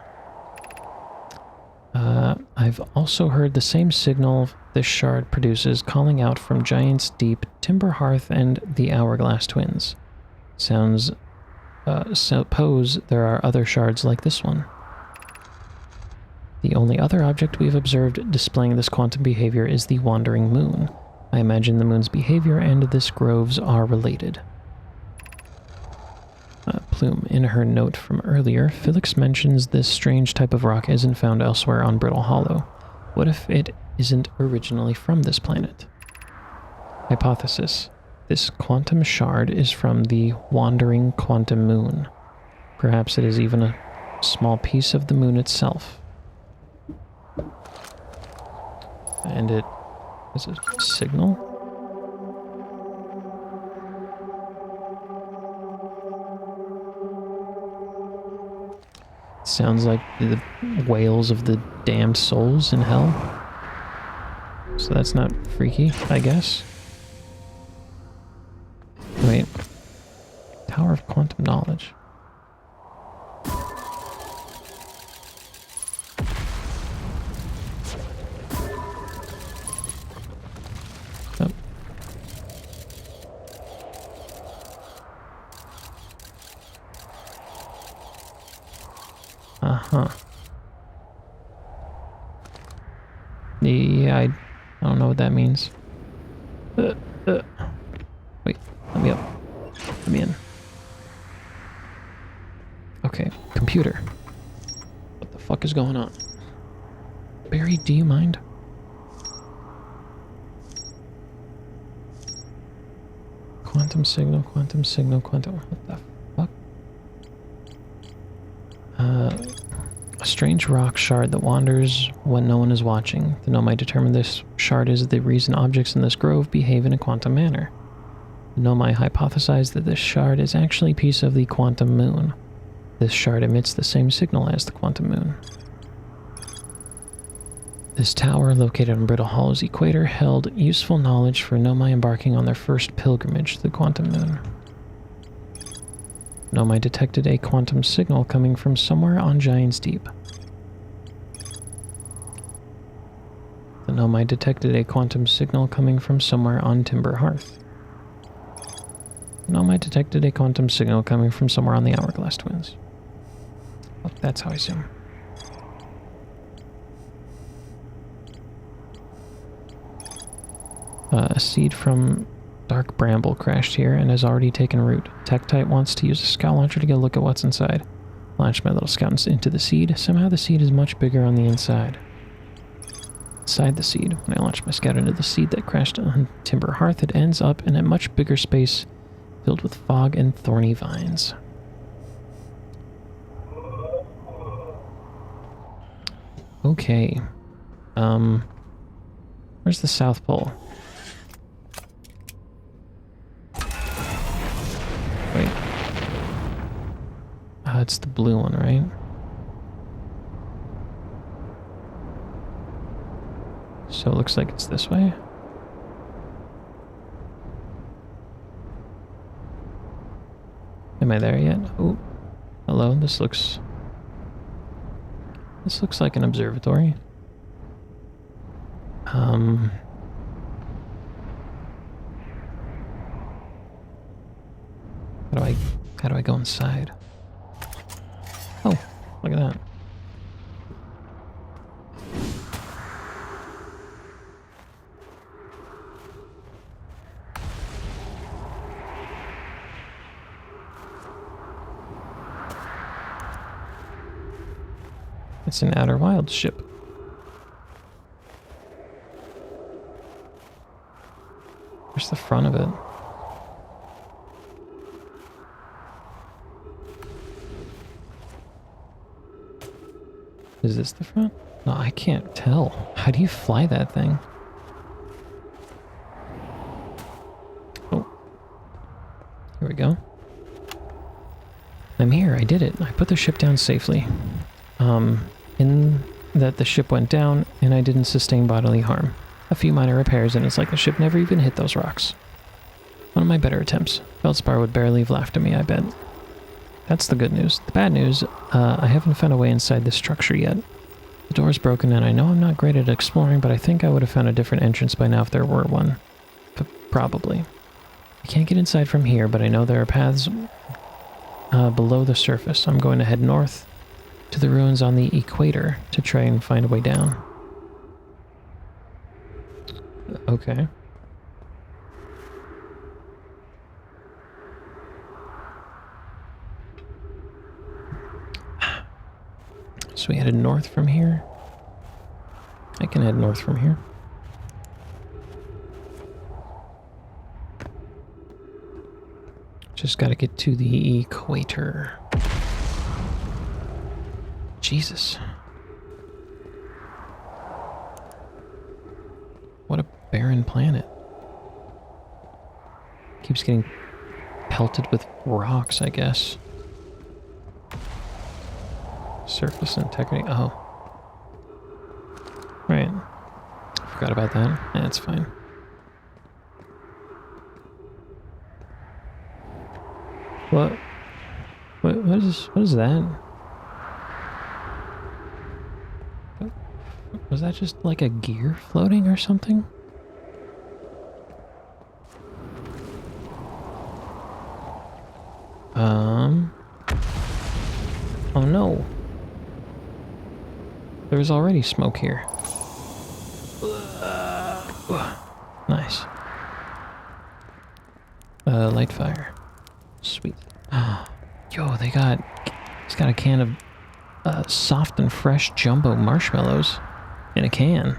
I've also heard the same signal this shard produces calling out from Giant's Deep, Timber Hearth, and the Hourglass Twins. Sounds, suppose there are other shards like this one. The only other object we've observed displaying this quantum behavior is the Wandering Moon. I imagine the moon's behavior and this grove's are related. Plume, in her note from earlier, Felix mentions this strange type of rock isn't found elsewhere on Brittle Hollow. What if it isn't originally from this planet? Hypothesis. This quantum shard is from the Wandering Quantum Moon. Perhaps it is even a small piece of the moon itself. And it is a signal? Sounds like the wails of the damned souls in hell. So that's not freaky, I guess. Wait. Tower of Quantum Knowledge. Oh. Uh-huh. Yeah, I don't know what that means. Wait, let me up. Let me in. Okay, computer. What the fuck is going on? Barry, do you mind? Quantum signal, quantum signal, quantum... What the fuck? strange rock shard that wanders when no one is watching. The Nomai determined this shard is the reason objects in this grove behave in a quantum manner. The Nomai hypothesized that this shard is actually a piece of the quantum moon. This shard emits the same signal as the quantum moon. This tower, located on Brittle Hollow's equator, held useful knowledge for Nomai embarking on their first pilgrimage to the quantum moon. Nomai detected a quantum signal coming from somewhere on Giant's Deep. The Nomai detected a quantum signal coming from somewhere on Timber Hearth. The Nomai detected a quantum signal coming from somewhere on the Hourglass Twins. Oh, that's how I zoom. A seed from Dark Bramble crashed here and has already taken root. Tektite wants to use a scout launcher to get a look at what's inside. Launched my little scout into the seed. Somehow the seed is much bigger on the inside. Inside the seed, when I launched my scout into the seed that crashed on Timber Hearth, it ends up in a much bigger space filled with fog and thorny vines. Okay. Where's the South Pole? Wait. It's the blue one, right? So it looks like it's this way. Am I there yet? Oh, hello. This looks like an observatory. How do I go inside? Oh, look at that. It's an Outer Wilds ship. Where's the front of it? Is this the front? No, I can't tell. How do you fly that thing? Oh. Here we go. I'm here. I did it. I put the ship down safely. In that the ship went down and I didn't sustain bodily harm. A few minor repairs and it's like the ship never even hit those rocks. One of my better attempts. Feldspar would barely have laughed at me, I bet. That's the good news. The bad news, I haven't found a way inside this structure yet. The door's broken and I know I'm not great at exploring, but I think I would have found a different entrance by now if there were one. Probably. I can't get inside from here, but I know there are paths below the surface. I'm going to head north to the ruins on the equator to try and find a way down. Okay. So we headed north from here. I can head north from here. Just gotta get to the equator. Jesus. What a barren planet. Keeps getting pelted with rocks, I guess. Surface integrity. Oh. Right. Forgot about that. That's fine. What is that? Was that just like a gear floating or something? Oh no. There's already smoke here. Nice. Light fire. Sweet. Yo, he's got a can of soft and fresh jumbo marshmallows in a can.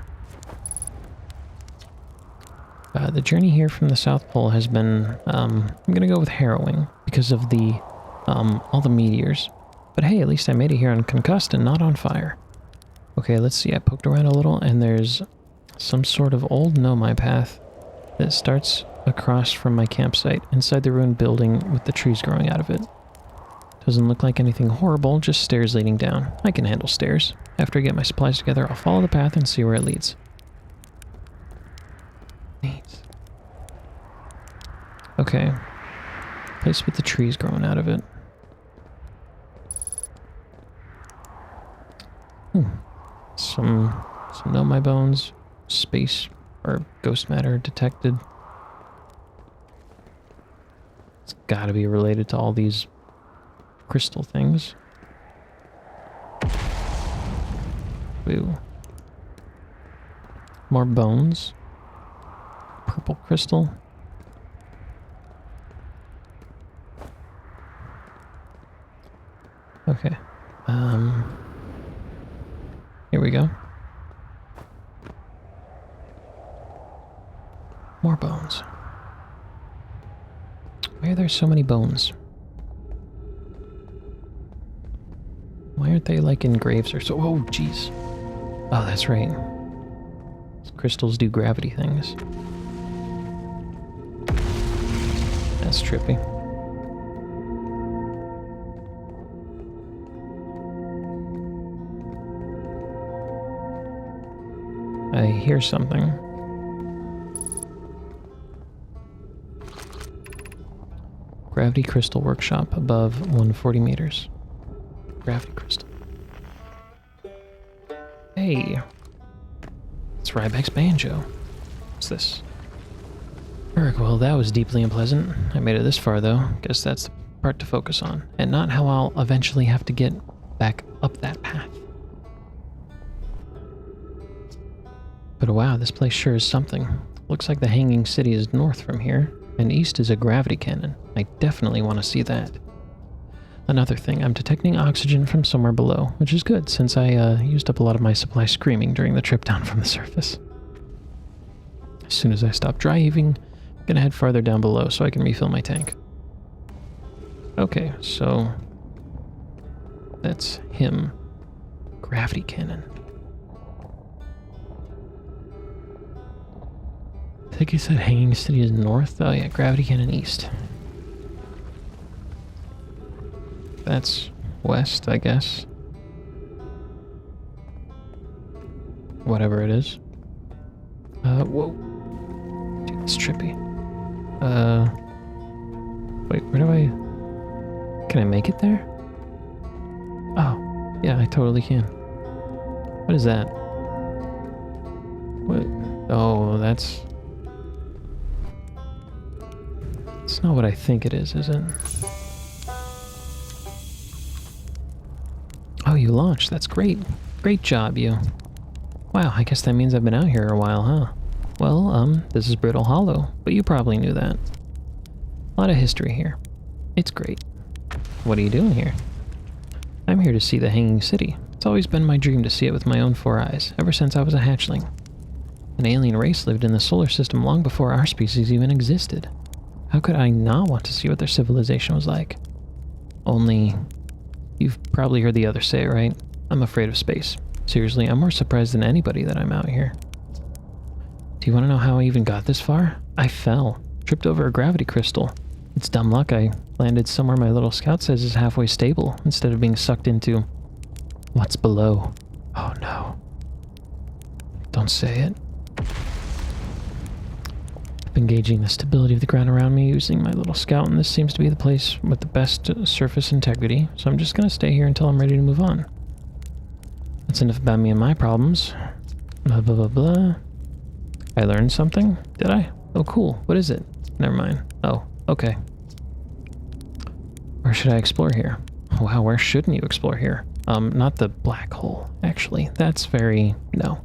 The journey here from the South Pole has been, I'm gonna go with harrowing because of the, all the meteors. But hey, at least I made it here unconcussed and not on fire. Okay, let's see. I poked around a little, and there's some sort of old nomai path that starts across from my campsite inside the ruined building with the trees growing out of it. Doesn't look like anything horrible, just stairs leading down. I can handle stairs. After I get my supplies together, I'll follow the path and see where it leads. Neat. Okay. Place with the trees growing out of it. Some nomai bones. Space or ghost matter detected. It's gotta be related to all these crystal things. Ooh. More bones. Purple crystal. Okay. Here we go. More bones. Why are there so many bones? Why aren't they like in graves or so? Oh, jeez. Oh, that's right. Crystals do gravity things. That's trippy. I hear something. Gravity crystal workshop above 140 meters. Gravity crystal. Hey. It's Ryback's banjo. What's this? Eric, well, that was deeply unpleasant. I made it this far, though. Guess that's the part to focus on. And not how I'll eventually have to get back up that path. But wow, this place sure is something. Looks like the Hanging City is north from here, and east is a gravity cannon. I definitely want to see that. Another thing, I'm detecting oxygen from somewhere below, which is good, since I used up a lot of my supply screaming during the trip down from the surface. As soon as I stop dry heaving, I'm gonna head farther down below so I can refill my tank. Okay, so that's him. Gravity cannon. I think he said Hanging City is north. Oh yeah, gravity cannon east. That's west, I guess. Whatever it is. Whoa. Dude, it's trippy. Wait, where do I... Can I make it there? Oh, yeah, I totally can. What is that? What? Oh, that's... It's not what I think it is it? Oh, you launched. That's great. Great job, you. Wow, I guess that means I've been out here a while, huh? Well, this is Brittle Hollow, but you probably knew that. A lot of history here. It's great. What are you doing here? I'm here to see the Hanging City. It's always been my dream to see it with my own 4 eyes, ever since I was a hatchling. An alien race lived in the solar system long before our species even existed. How could I not want to see what their civilization was like? Only... You've probably heard the others say it, right? I'm afraid of space. Seriously, I'm more surprised than anybody that I'm out here. Do you want to know how I even got this far? I fell. Tripped over a gravity crystal. It's dumb luck I landed somewhere my little scout says is halfway stable, instead of being sucked into... what's below. Oh no. Don't say it. I've been gauging the stability of the ground around me using my little scout, and this seems to be the place with the best surface integrity, so I'm just gonna stay here until I'm ready to move on. That's enough about me and my problems. Blah blah blah blah. I learned something? Did I? Oh cool, what is it? Never mind. Oh, okay. Where should I explore here? Oh, wow, where shouldn't you explore here? Not the black hole, actually. That's very... no.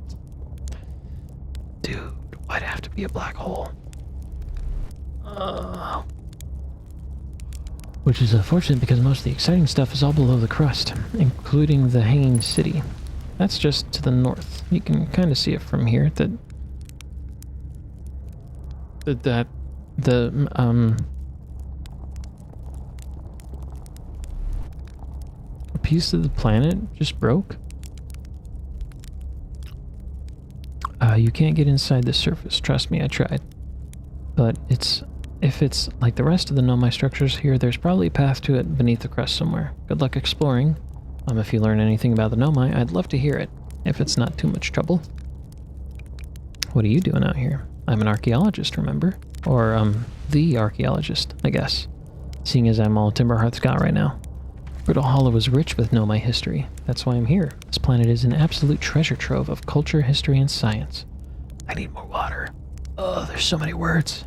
Dude, why'd it have to be a black hole? Which is unfortunate because most of the exciting stuff is all below the crust, including the Hanging City. That's just to the north. You can kind of see it from here, the piece of the planet just broke? You can't get inside the surface. Trust me, I tried. But if it's like the rest of the Nomai structures here, there's probably a path to it beneath the crust somewhere. Good luck exploring. If you learn anything about the Nomai, I'd love to hear it, if it's not too much trouble. What are you doing out here? I'm an archaeologist, remember? Or, the archaeologist, I guess. Seeing as I'm all Timberhearth Scott right now. Brittle Hollow is rich with Nomai history. That's why I'm here. This planet is an absolute treasure trove of culture, history, and science. I need more water. Oh, there's so many words.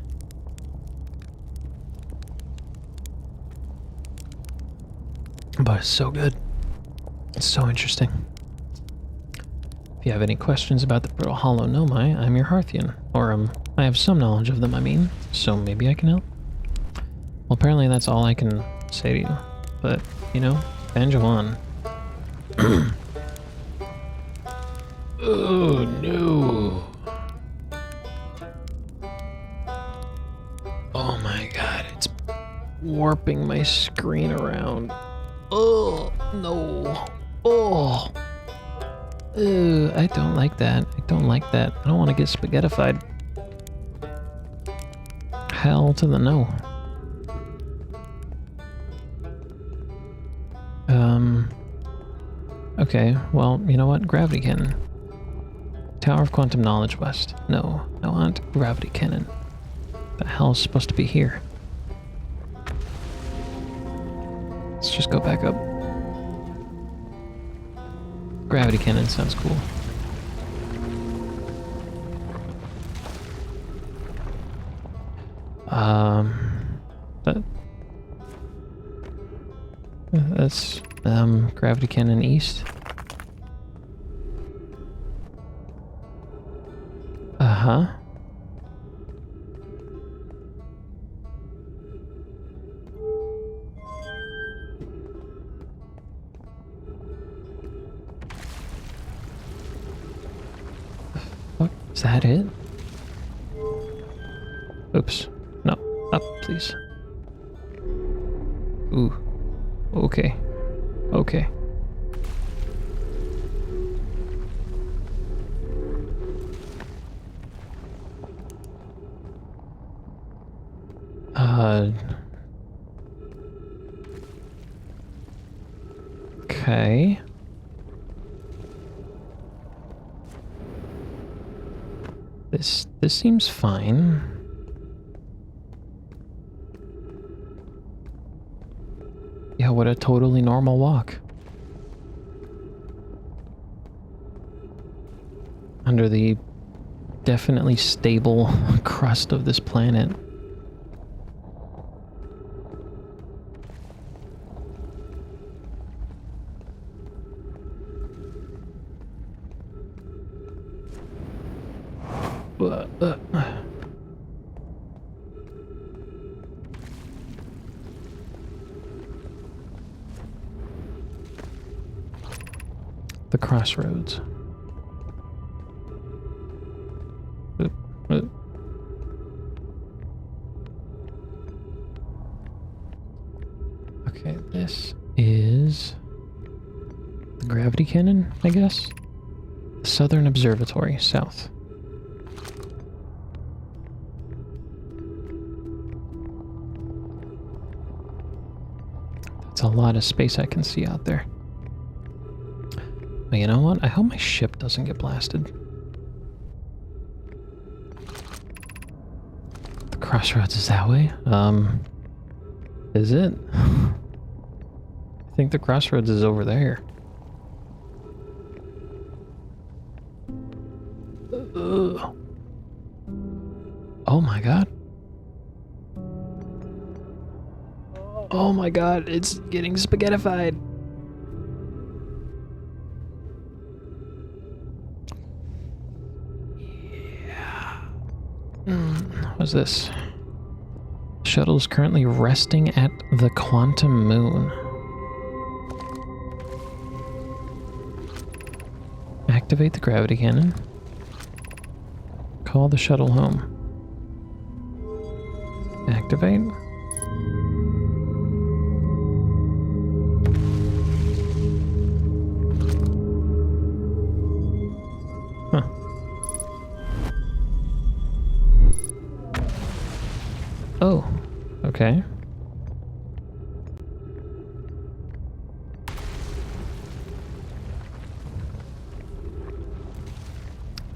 But it's so good. It's so interesting. If you have any questions about the Brittle Hollow Nomai, I'm your Hearthian. Or, I have some knowledge of them, I mean, so maybe I can help. Well, apparently that's all I can say to you. But, you know, banjo on. Oh, no. Oh my god, it's warping my screen around. Oh, no. Oh. I don't like that. I don't like that. I don't want to get spaghettified. Hell to the no. Okay, well, you know what? Gravity cannon. Tower of Quantum Knowledge West. No, I want gravity cannon. The hell's supposed to be here? Let's just go back up. Gravity cannon sounds cool. That's gravity cannon east. Uh-huh. What? Is that it? Oops. No. Up, please. Ooh. Okay. Okay. Okay. This seems fine. Yeah, what a totally normal walk. Under the definitely stable crust of this planet. The crossroads. Okay, this is the gravity cannon, I guess. The Southern Observatory, south. That's a lot of space I can see out there. But you know what? I hope my ship doesn't get blasted. The crossroads is that way? Is it? I think the crossroads is over there. Oh my god. Oh my god, it's getting spaghettified. Yeah. What's this? Shuttle is currently resting at the quantum moon. Activate the gravity cannon. Call the shuttle home. Activate. Oh, okay.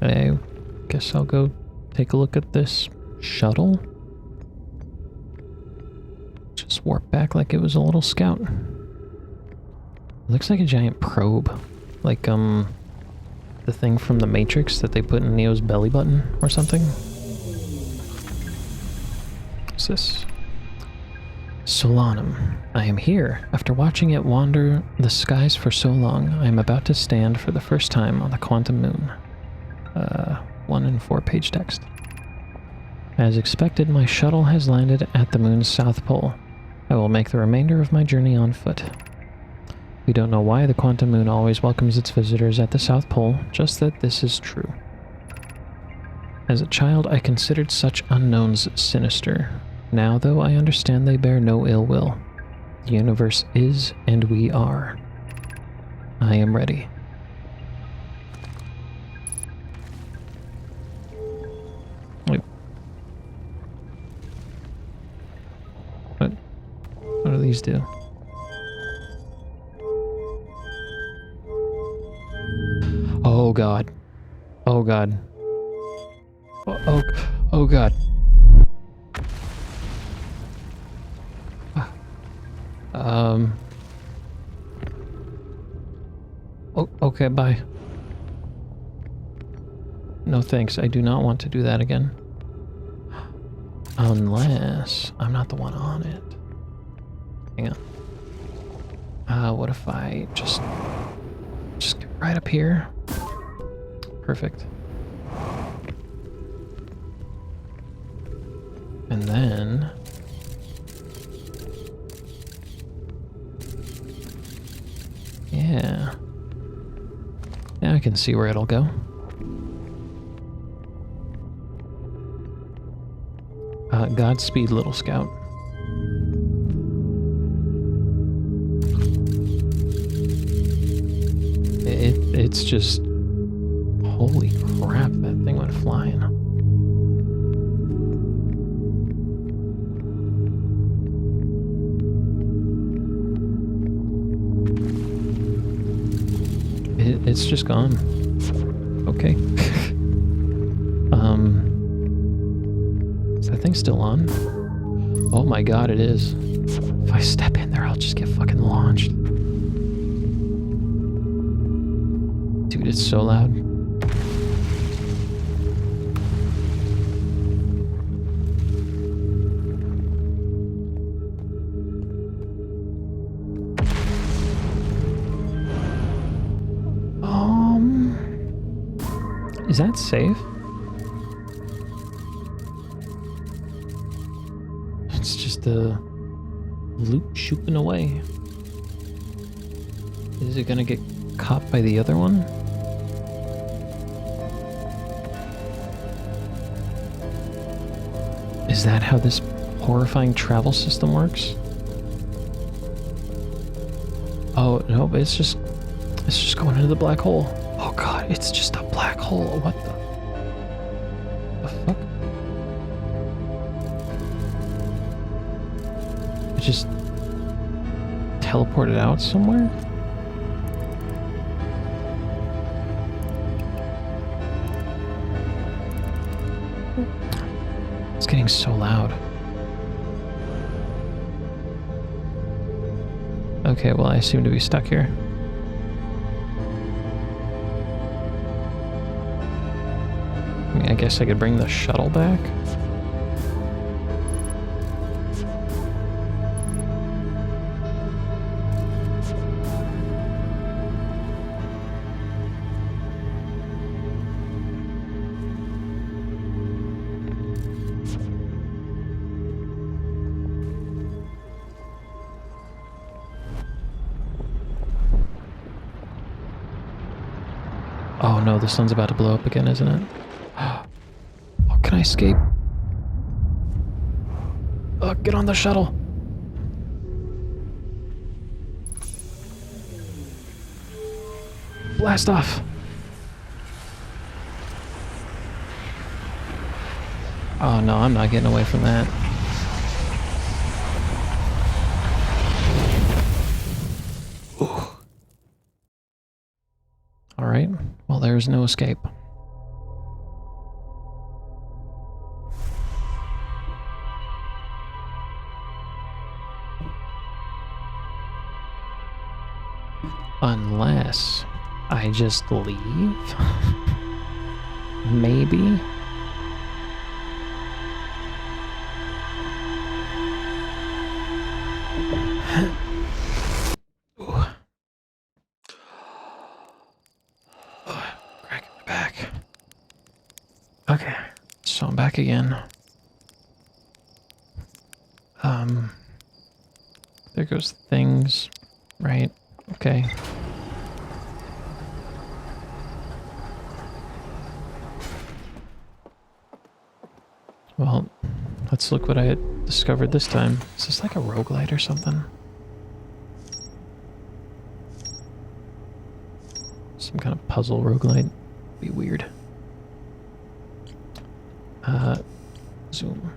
I guess I'll go take a look at this shuttle. Just warp back like it was a little scout. It looks like a giant probe. Like, the thing from the Matrix that they put in Neo's belly button or something. What's this? Solanum. I am here. After watching it wander the skies for so long, I am about to stand for the first time on the quantum moon. 1 and 4 page text. As expected, my shuttle has landed at the moon's south pole. I will make the remainder of my journey on foot. We don't know why the quantum moon always welcomes its visitors at the South Pole, just that this is true. As a child, I considered such unknowns sinister. Now, though, I understand they bear no ill will. The universe is, and we are. I am ready. Wait. What do these do? Oh god. Oh god. Oh god. Oh, okay, bye. No thanks, I do not want to do that again. Unless I'm not the one on it. Hang on. What if I just get right up here? Perfect. And then... yeah. Now I can see where it'll go. Godspeed, little scout. It's just... holy crap, that thing went flying. It's just gone. Okay. Is that thing still on? Oh my god, it is. If I step in there, I'll just get fucking launched. Dude, it's so loud. Is that safe? It's just a loop shooting away. Is it gonna get caught by the other one? Is that how this horrifying travel system works? Oh no, it's just going into the black hole. Oh god, it's just a black hole. What the fuck? It just teleported out somewhere? It's getting so loud. Okay, well, I seem to be stuck here. I guess I could bring the shuttle back. Oh no, the sun's about to blow up again, isn't it? Oh, can I escape? Get on the shuttle. Blast off. Oh no, I'm not getting away from that. Alright, well there's no escape. Unless I just leave? Maybe? Cracking my back. Okay, so I'm back again. There goes things, right? Okay. Well, let's look what I had discovered this time. Is this like a roguelite or something? Some kind of puzzle roguelite. Be weird. Zoom.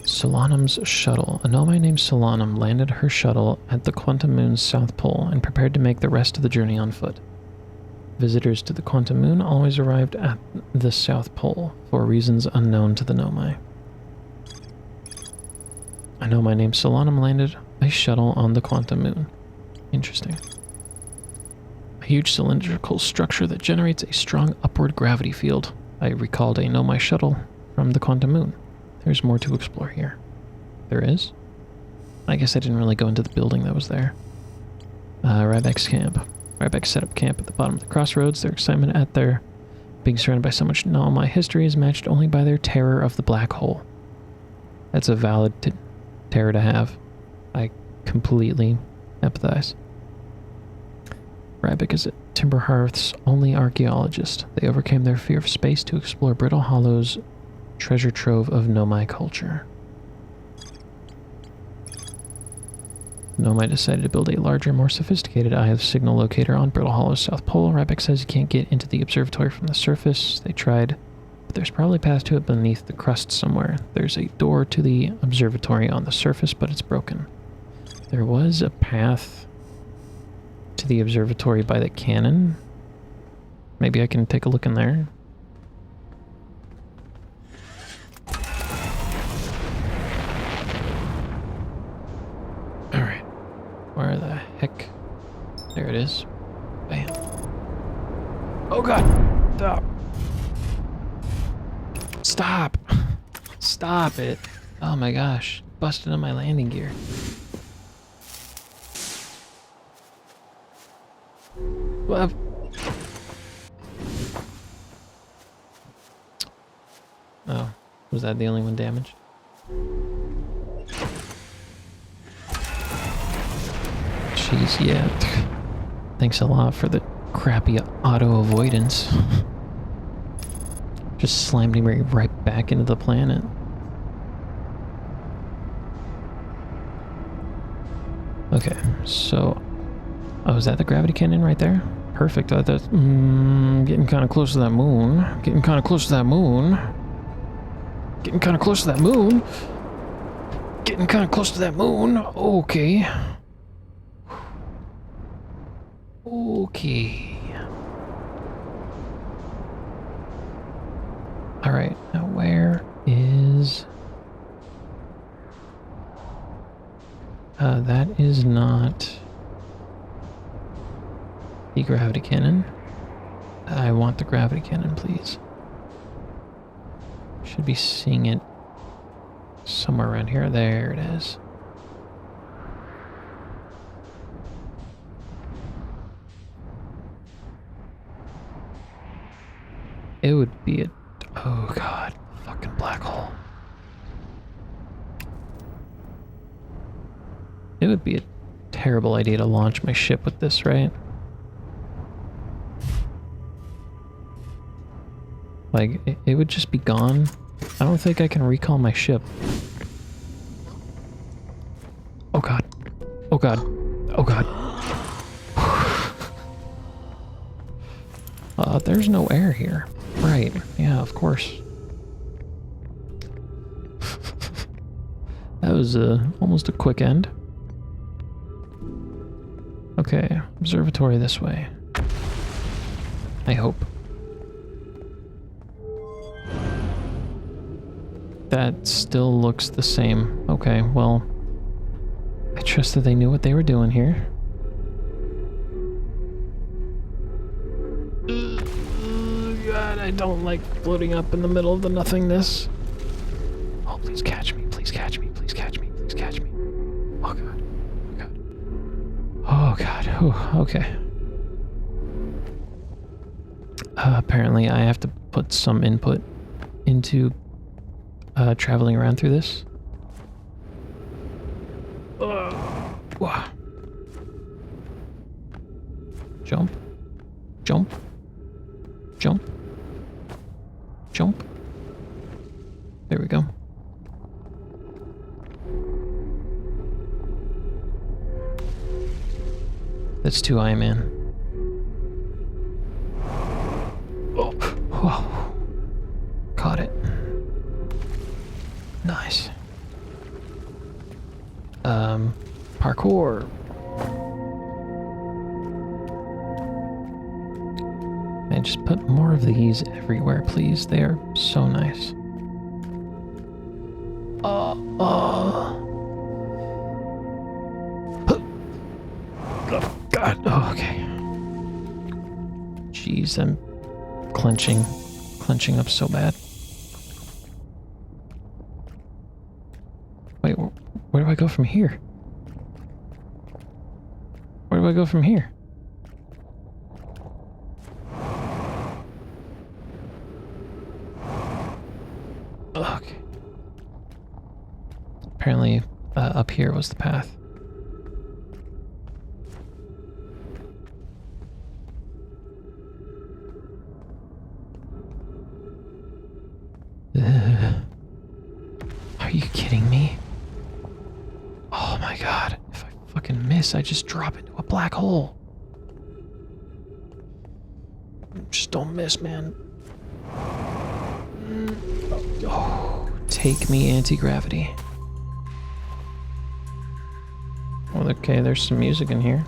Solanum's shuttle. A nomai named Solanum landed her shuttle at the Quantum Moon's south pole and prepared to make the rest of the journey on foot. Visitors to the Quantum Moon always arrived at the South Pole for reasons unknown to the nomai. A nomai named Solanum landed a shuttle on the Quantum Moon. Interesting. A huge cylindrical structure that generates a strong upward gravity field. I recalled a nomai shuttle from the Quantum Moon. There's more to explore here. There is? I guess I didn't really go into the building that was there. Ryback's camp. Ryback set up camp at the bottom of the crossroads. Their excitement at their being surrounded by so much nomai history is matched only by their terror of the black hole. That's a valid terror to have. I completely empathize. Ryback is Timberhearth's only archaeologist. They overcame their fear of space to explore Brittle Hollow's treasure trove of nomai culture. Nomai decided to build a larger, more sophisticated eye of signal locator on Brittle Hollow's South Pole. Ryback says you can't get into the observatory from the surface. They tried, but there's probably a path to it beneath the crust somewhere. There's a door to the observatory on the surface, but it's broken. There was a path to the observatory by the cannon. Maybe I can take a look in there. Alright. Where the heck? There it is. Bam. Oh god! Stop! Stop! Stop it! Oh my gosh. Busted on my landing gear. What? Oh. Was that the only one damaged? Jeez, yeah. Thanks a lot for the crappy auto avoidance. Just slammed me right back into the planet. Okay, so... Oh, is that the gravity cannon right there? Perfect. I thought, getting kind of close to that moon. Getting kind of close to that moon. Getting kind of close to that moon. Getting kind of close to that moon. Okay. Okay. Alright, now where is... that is not the gravity cannon. I want the gravity cannon, please. Should be seeing it somewhere around here. There it is. It would be a... Oh god, fucking black hole. It would be a terrible idea to launch my ship with this, right? Like, it would just be gone. I don't think I can recall my ship. Oh god. Oh god. Oh god. There's no air here. Right. Yeah, of course. That was almost a quick end. Okay, observatory this way. I hope. That still looks the same. Okay, well, I trust that they knew what they were doing here. God, I don't like floating up in the middle of the nothingness. Oh, please catch me, please catch me, please catch me, please catch me. Oh god, oh god. Oh god, whew, okay. Apparently I have to put some input into traveling around through this. Wow. Jump. Jump. Jump. Jump. There we go. That's too high, man. Oh. Whoa. Caught it. Nice. Parkour. Man, just put more of these everywhere, please. They are so nice. Oh, God. Oh, okay. Jeez, I'm clenching up so bad. Wait, where do I go from here? Where do I go from here? Okay. Apparently, up here was the path. Are you kidding me? Oh my god, if I fucking miss, I just drop into a black hole. Just don't miss, man. Oh, take me, anti-gravity. Well, okay, there's some music in here.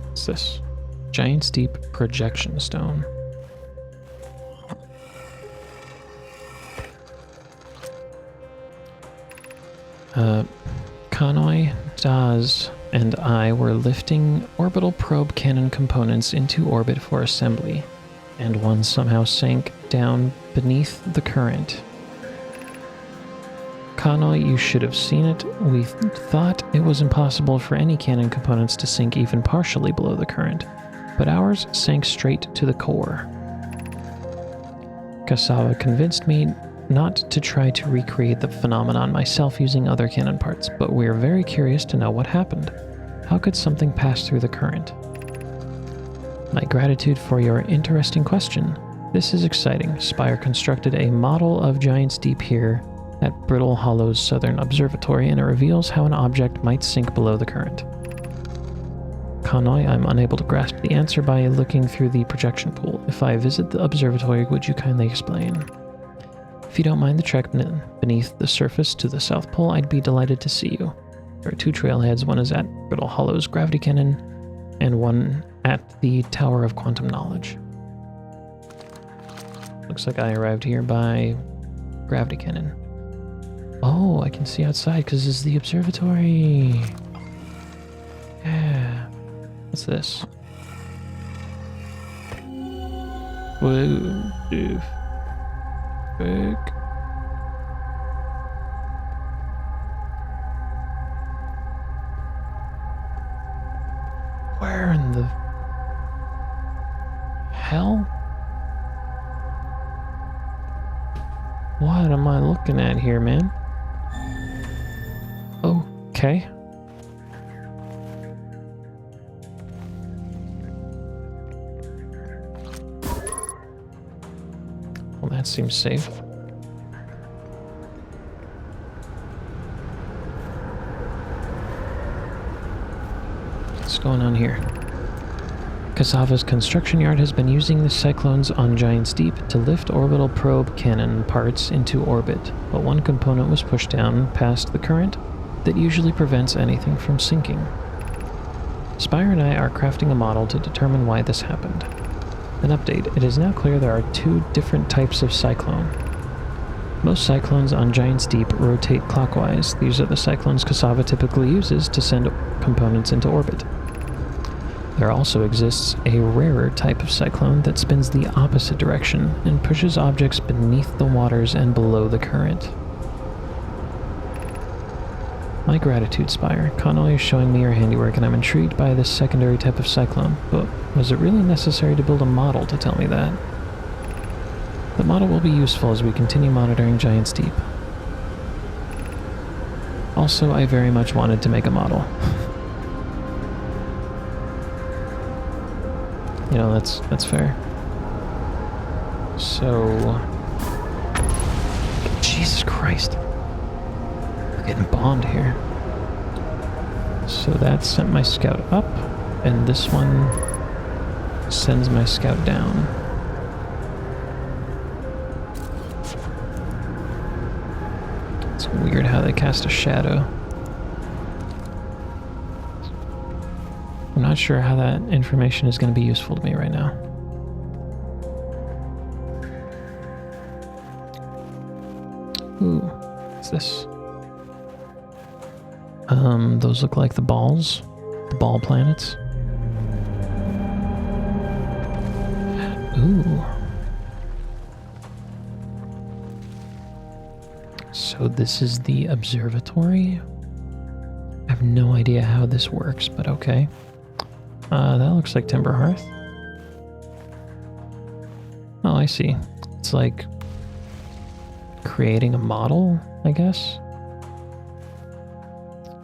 What's this? Giant's Deep Projection Stone. Kanoi, Daz, and I were lifting orbital probe cannon components into orbit for assembly, and one somehow sank down beneath the current. Kanoi, you should have seen it. We thought it was impossible for any cannon components to sink even partially below the current, but ours sank straight to the core. Kasawa convinced me not to try to recreate the phenomenon myself using other cannon parts, but we are very curious to know what happened. How could something pass through the current? My gratitude for your interesting question. This is exciting. Spire constructed a model of Giant's Deep here at Brittle Hollow's Southern Observatory, and it reveals how an object might sink below the current. Kanoi, I'm unable to grasp the answer by looking through the projection pool. If I visit the observatory, would you kindly explain? If you don't mind the trek beneath the surface to the South Pole, I'd be delighted to see you. There are two trailheads. One is at Brittle Hollow's gravity cannon, and one at the Tower of Quantum Knowledge. Looks like I arrived here by gravity cannon. Oh, I can see outside because this is the observatory. Yeah. What's this? Whoa, dude. Big. Where in the hell? What am I looking at here, man? Okay. Well, that seems safe. What's going on here? Cassava's construction yard has been using the cyclones on Giant's Deep to lift orbital probe cannon parts into orbit, but one component was pushed down past the current that usually prevents anything from sinking. Spire and I are crafting a model to determine why this happened. An update. It is now clear there are two different types of cyclone. Most cyclones on Giant's Deep rotate clockwise. These are the cyclones Cassava typically uses to send components into orbit. There also exists a rarer type of cyclone that spins the opposite direction and pushes objects beneath the waters and below the current. My gratitude, Spire. Connolly is showing me your handiwork, and I'm intrigued by this secondary type of cyclone, but was it really necessary to build a model to tell me that? The model will be useful as we continue monitoring Giant's Deep. Also, I very much wanted to make a model. You know, that's fair. So... Jesus Christ. We're getting bombed here. So that sent my scout up, and this one sends my scout down. It's weird how they cast a shadow. I'm not sure how that information is going to be useful to me right now. Ooh, what's this? Those look like the balls. The ball planets. Ooh. So this is the observatory? I have no idea how this works, but okay. That looks like Timber Hearth. Oh, I see. It's like creating a model, I guess,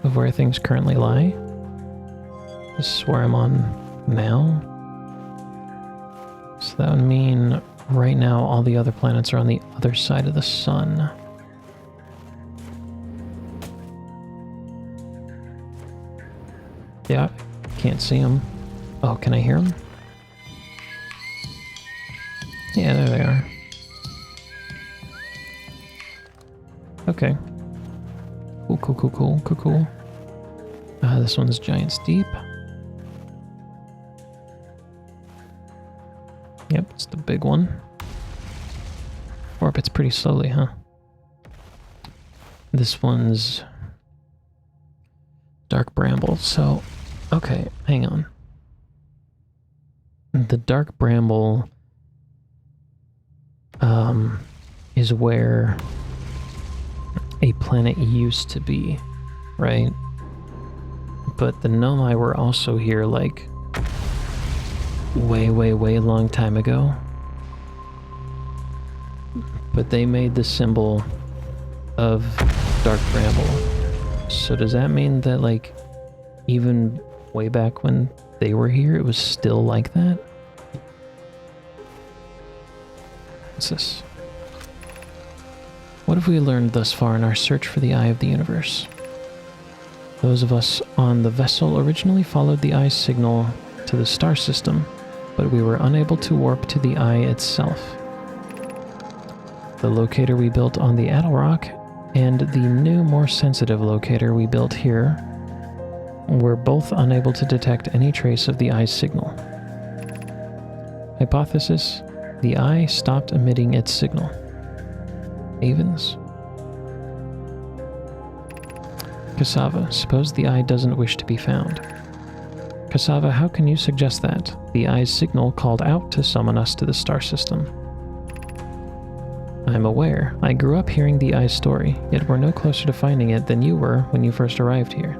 of where things currently lie. This is where I'm on now. So that would mean right now all the other planets are on the other side of the sun. Yeah, can't see them. Oh, can I hear them? Yeah, there they are. Okay. Cool. This one's Giant's Deep. Yep, it's the big one. Orbits pretty slowly, huh? This one's Dark Bramble, so... Okay, hang on. The Dark Bramble is where a planet used to be, right? But the Nomai were also here, like, way long time ago. But they made the symbol of Dark Bramble. So does that mean that, like, even way back when they were here, it was still like that? What's this? What have we learned thus far in our search for the Eye of the Universe? Those of us on the vessel originally followed the Eye's signal to the star system, but we were unable to warp to the Eye itself. The locator we built on the Addle Rock and the new, more sensitive locator we built here were both unable to detect any trace of the Eye's signal. Hypothesis: the Eye stopped emitting its signal. Avens? Cassava, suppose the Eye doesn't wish to be found. Cassava, how can you suggest that? The Eye's signal called out to summon us to the star system. I'm aware. I grew up hearing the Eye's story, yet we're no closer to finding it than you were when you first arrived here.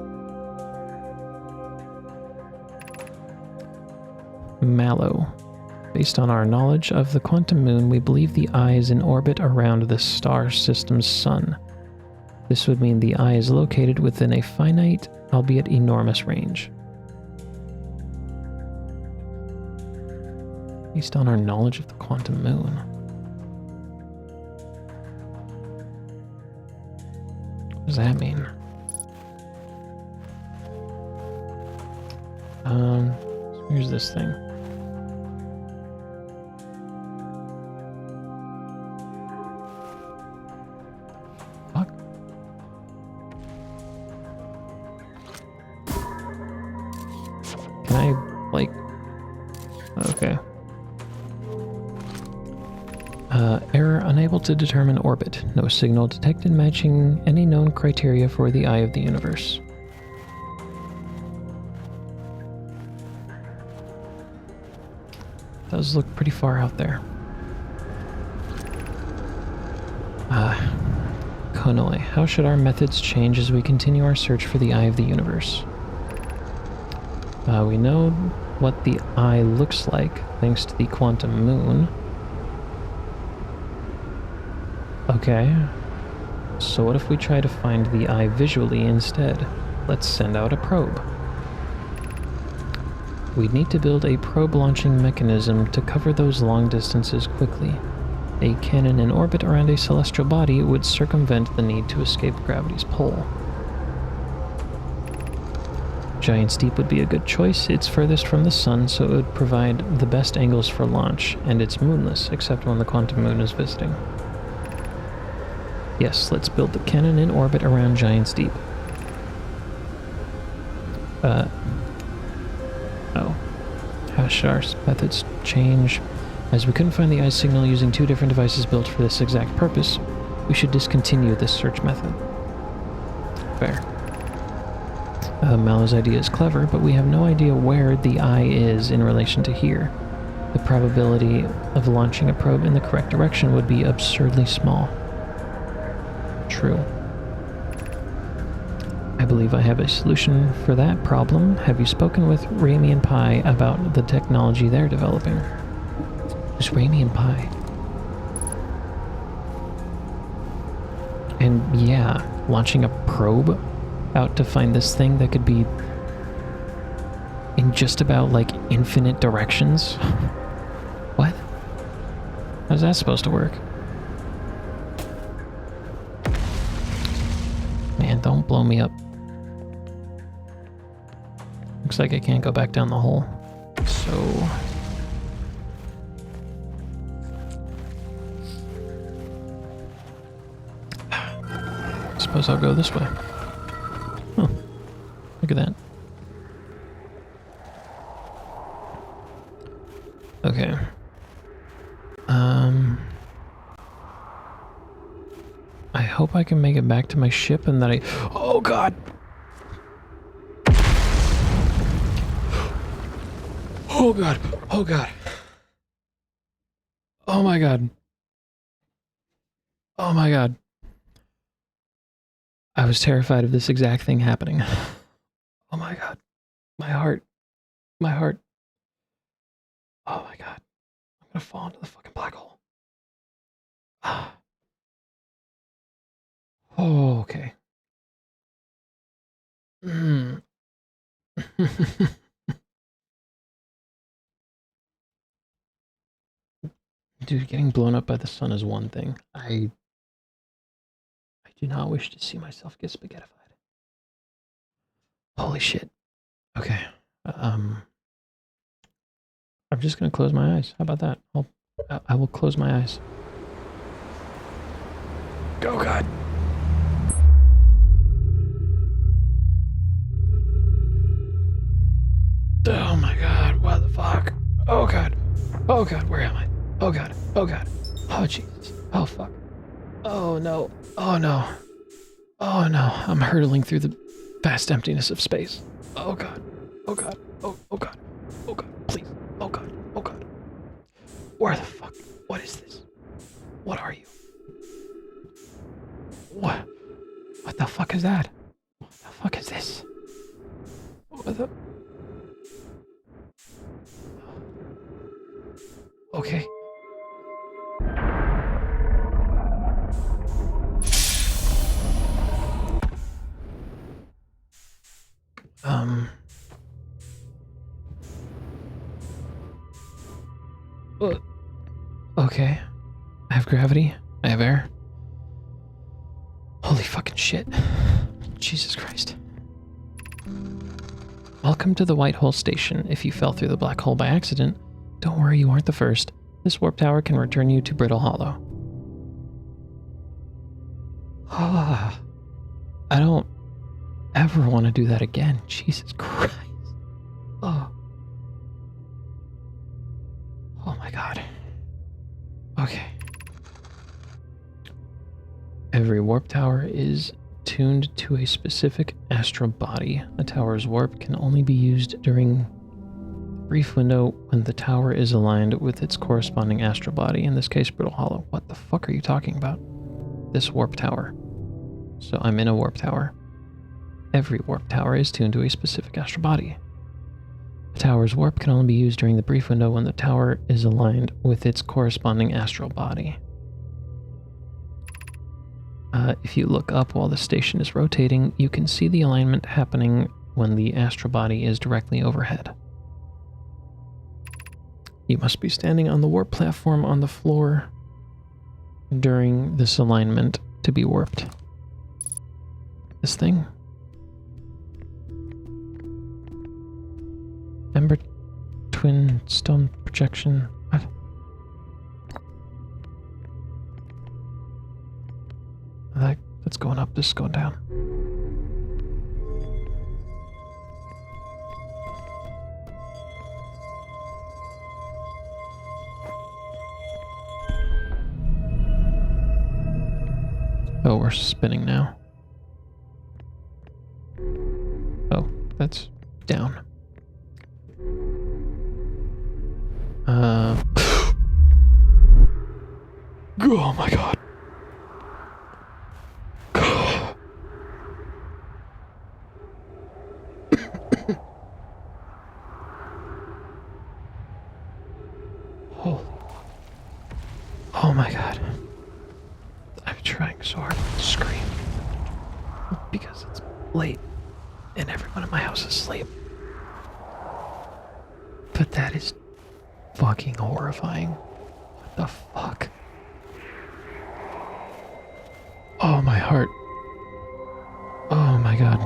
Mallow. Based on our knowledge of the quantum moon, we believe the Eye is in orbit around the star system's sun. This would mean the Eye is located within a finite, albeit enormous range. Based on our knowledge of the quantum moon. What does that mean? Here's this thing. Failed to determine orbit. No signal detected matching any known criteria for the eye of the universe. Does look pretty far out there. Konoi, how should our methods change as we continue our search for the eye of the universe? We know what the eye looks like thanks to the quantum moon. Okay. So what if we try to find the eye visually instead? Let's send out a probe. We'd need to build a probe launching mechanism to cover those long distances quickly. A cannon in orbit around a celestial body would circumvent the need to escape gravity's pull. Giant's Deep would be a good choice. It's furthest from the sun, so it would provide the best angles for launch, and it's moonless, except when the quantum moon is visiting. Yes, let's build the cannon in orbit around Giant's Deep. Oh. How should our methods change? As we couldn't find the eye signal using two different devices built for this exact purpose, we should discontinue this search method. Fair. Mallow's idea is clever, but we have no idea where the eye is in relation to here. The probability of launching a probe in the correct direction would be absurdly small. True. I believe I have a solution for that problem. Have you spoken with Rami and Pi about the technology they're developing? Who's Rami and Pi? And yeah, launching a probe out to find this thing that could be in just about, like, infinite directions? What? How's that supposed to work? Man, don't blow me up. Looks like I can't go back down the hole. So... suppose I'll go this way. Oh, look at that. Okay. I hope I can make it back to my ship and that I... Oh, God! Oh, God! Oh, God! Oh, my God! Oh, my God! I was terrified of this exact thing happening. Oh, my God. My heart. My heart. Oh, my God. I'm gonna fall into the fucking black hole. Ah. Oh, okay. Mm. Dude, getting blown up by the sun is one thing. I do not wish to see myself get spaghettified. Holy shit. Okay. I'm just gonna close my eyes. How about that? I will close my eyes. Go, God. Oh my God, what the fuck? Oh God. Oh God, where am I? Oh God. Oh God. Oh Jesus. Oh fuck. Oh no. Oh no. Oh no. I'm hurtling through the vast emptiness of space. Oh God. Oh God. Oh God. Oh God. Please. Oh God. Oh God. Where the fuck? What is this? What are you? What? What the fuck is that? What the fuck is this? What the... Okay. Okay. I have gravity. I have air. Holy fucking shit. Jesus Christ. Welcome to the White Hole Station. If you fell through the black hole by accident, don't worry, you aren't the first. This warp tower can return you to Brittle Hollow. Ah, I don't ever want to do that again. Jesus Christ. Oh. Oh my God. Okay. Every warp tower is tuned to a specific astral body. A tower's warp can only be used during a brief window when the tower is aligned with its corresponding astral body, in this case, Brittle Hollow. What the fuck are you talking about? This warp tower. So I'm in a warp tower. Every warp tower is tuned to a specific astral body. The tower's warp can only be used during the brief window when the tower is aligned with its corresponding astral body. If you look up while the station is rotating, you can see the alignment happening when the astral body is directly overhead. You must be standing on the warp platform on the floor during this alignment to be warped. This thing? Ember twin stone projection. What? That's going up, this is going down. Oh, we're spinning now. Oh, that's down. Oh my god. Holy. Oh my god. I'm trying so hard to scream. Because it's late and everyone in my house is asleep. But that is fucking horrifying. What the fuck? Oh, my heart. Oh my god.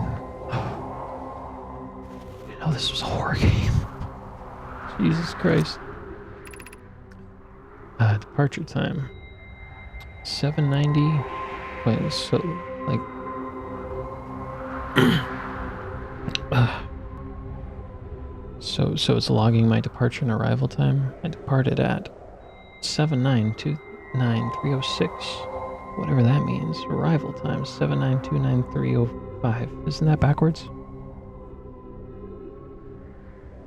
You know this was a horror game. Jesus Christ. Departure time. 7:90. Wait, so like so it's logging my departure and arrival time. I departed at 7:929:306. Whatever that means. Arrival time 7:929:305. Isn't that backwards?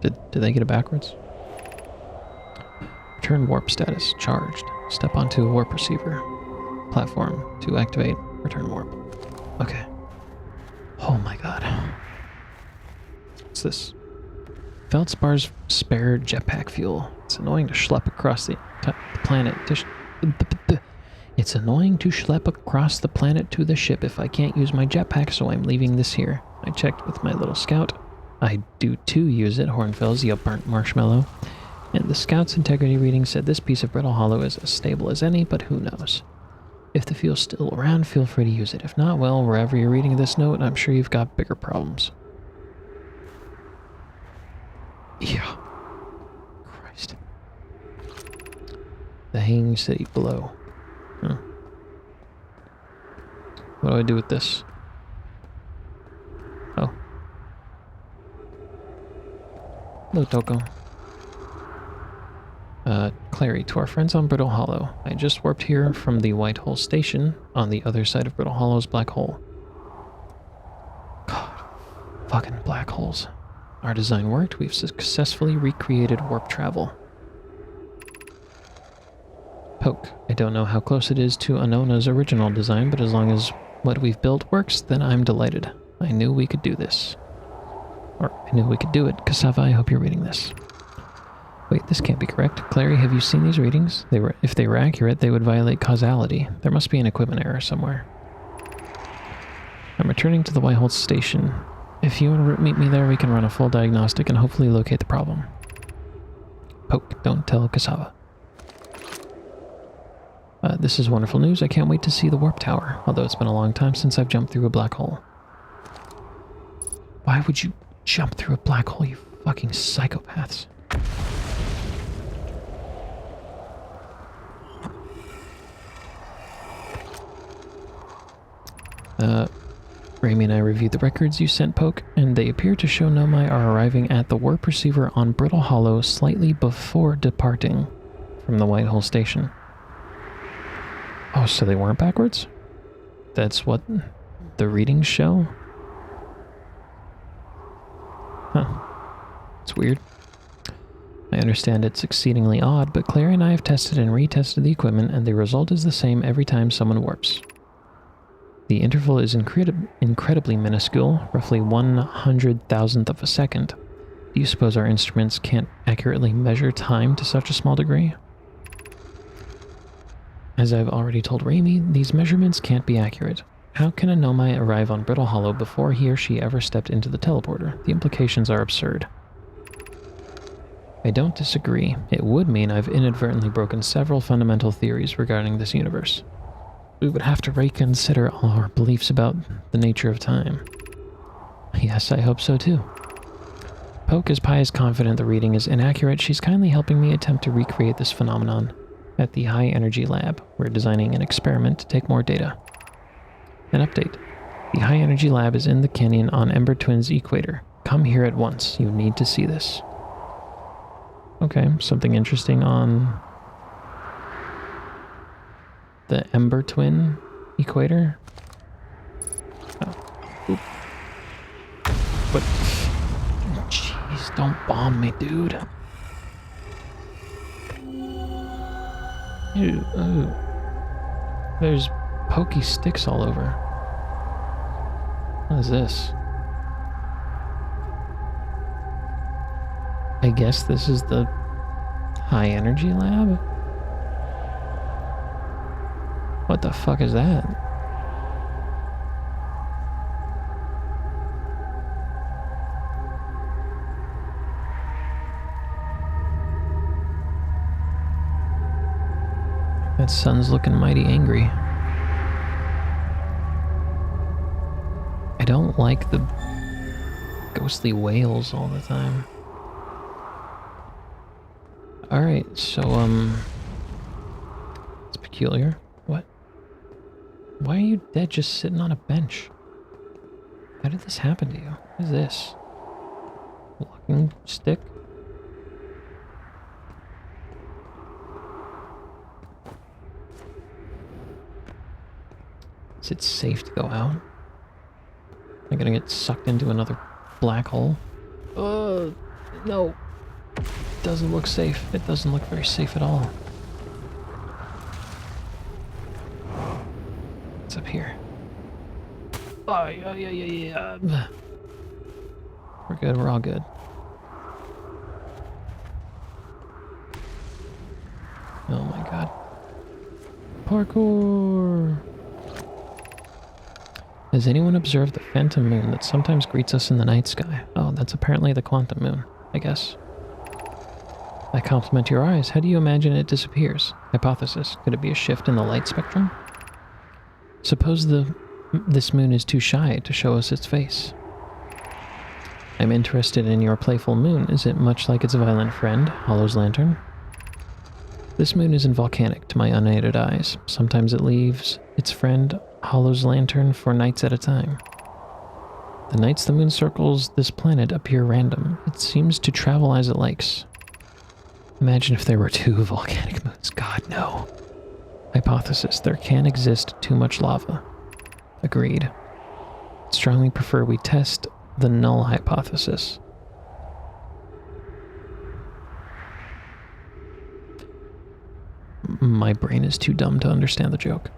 Did they get it backwards? Return warp status charged. Step onto a warp receiver platform to activate return warp. Okay. Oh my god. What's this? Feldspar's spare jetpack fuel. It's annoying to schlep across the planet. It's annoying to schlep across the planet to the ship if I can't use my jetpack, so I'm leaving this here. I checked with my little scout. I do too use it, Hornfels, you burnt marshmallow. And the scout's integrity reading said this piece of Brittle Hollow is as stable as any, but who knows. If the fuel's still around, feel free to use it. If not, well, wherever you're reading this note, I'm sure you've got bigger problems. Yeah. Christ. The hanging city below. Huh. What do I do with this? Oh. Hello, Toko. Clary, to our friends on Brittle Hollow. I just warped here from the White Hole Station on the other side of Brittle Hollow's black hole. God. Fucking black holes. Our design worked. We've successfully recreated warp travel. Poke. I don't know how close it is to Anona's original design, but as long as what we've built works, then I'm delighted. I knew we could do this. Or, I knew we could do it. Cassava, I hope you're reading this. Wait, this can't be correct. Clary, have you seen these readings? If they were accurate, they would violate causality. There must be an equipment error somewhere. I'm returning to the White Hole Station. If you and Root meet me there, we can run a full diagnostic and hopefully locate the problem. Poke, don't tell Cassava. This is wonderful news. I can't wait to see the warp tower, although it's been a long time since I've jumped through a black hole. Why would you jump through a black hole, you fucking psychopaths? Rami and I reviewed the records you sent, Poke, and they appear to show Nomai are arriving at the warp receiver on Brittle Hollow slightly before departing from the White Hole Station. Oh, so they weren't backwards? That's what the readings show? Huh. It's weird. I understand it's exceedingly odd, but Clary and I have tested and retested the equipment, and the result is the same every time someone warps. The interval is incredibly minuscule, roughly 1/100,000th of a second. Do you suppose our instruments can't accurately measure time to such a small degree? As I've already told Raimi, these measurements can't be accurate. How can a Nomai arrive on Brittle Hollow before he or she ever stepped into the teleporter? The implications are absurd. I don't disagree. It would mean I've inadvertently broken several fundamental theories regarding this universe. We would have to reconsider all our beliefs about the nature of time. Yes, I hope so too. Poke is Pi is confident the reading is inaccurate. She's kindly helping me attempt to recreate this phenomenon at the High Energy Lab. We're designing an experiment to take more data. An update. The High Energy Lab is in the canyon on Ember Twin's equator. Come here at once. You need to see this. Okay, something interesting on the Ember Twin equator. Oh. Oop. What? Jeez, don't bomb me, dude. Ew, ew. There's pokey sticks all over. What is this? I guess this is the High Energy Lab? What the fuck is that? That sun's looking mighty angry. I don't like the ghostly wails all the time. Alright, so, it's peculiar. What? Why are you dead just sitting on a bench? How did this happen to you? What is this? Walking stick? Is it safe to go out? Am I gonna get sucked into another black hole? No. It doesn't look safe. It doesn't look very safe at all. What's up here? Oh, yeah. We're good. We're all good. Oh my god. Parkour! Has anyone observed the phantom moon that sometimes greets us in the night sky? Oh, that's apparently the quantum moon, I guess. I compliment your eyes. How do you imagine it disappears? Hypothesis. Could it be a shift in the light spectrum? Suppose this moon is too shy to show us its face. I'm interested in your playful moon. Is it much like its violent friend, Hollow's lantern? This moon isn't volcanic to my unaided eyes. Sometimes it leaves its friend, Hollow's lantern, for nights at a time. The nights the moon circles this planet appear random. It seems to travel as it likes. Imagine if there were two volcanic moons. God, no. Hypothesis. There can't exist too much lava. Agreed. Strongly prefer we test the null hypothesis. My brain is too dumb to understand the joke.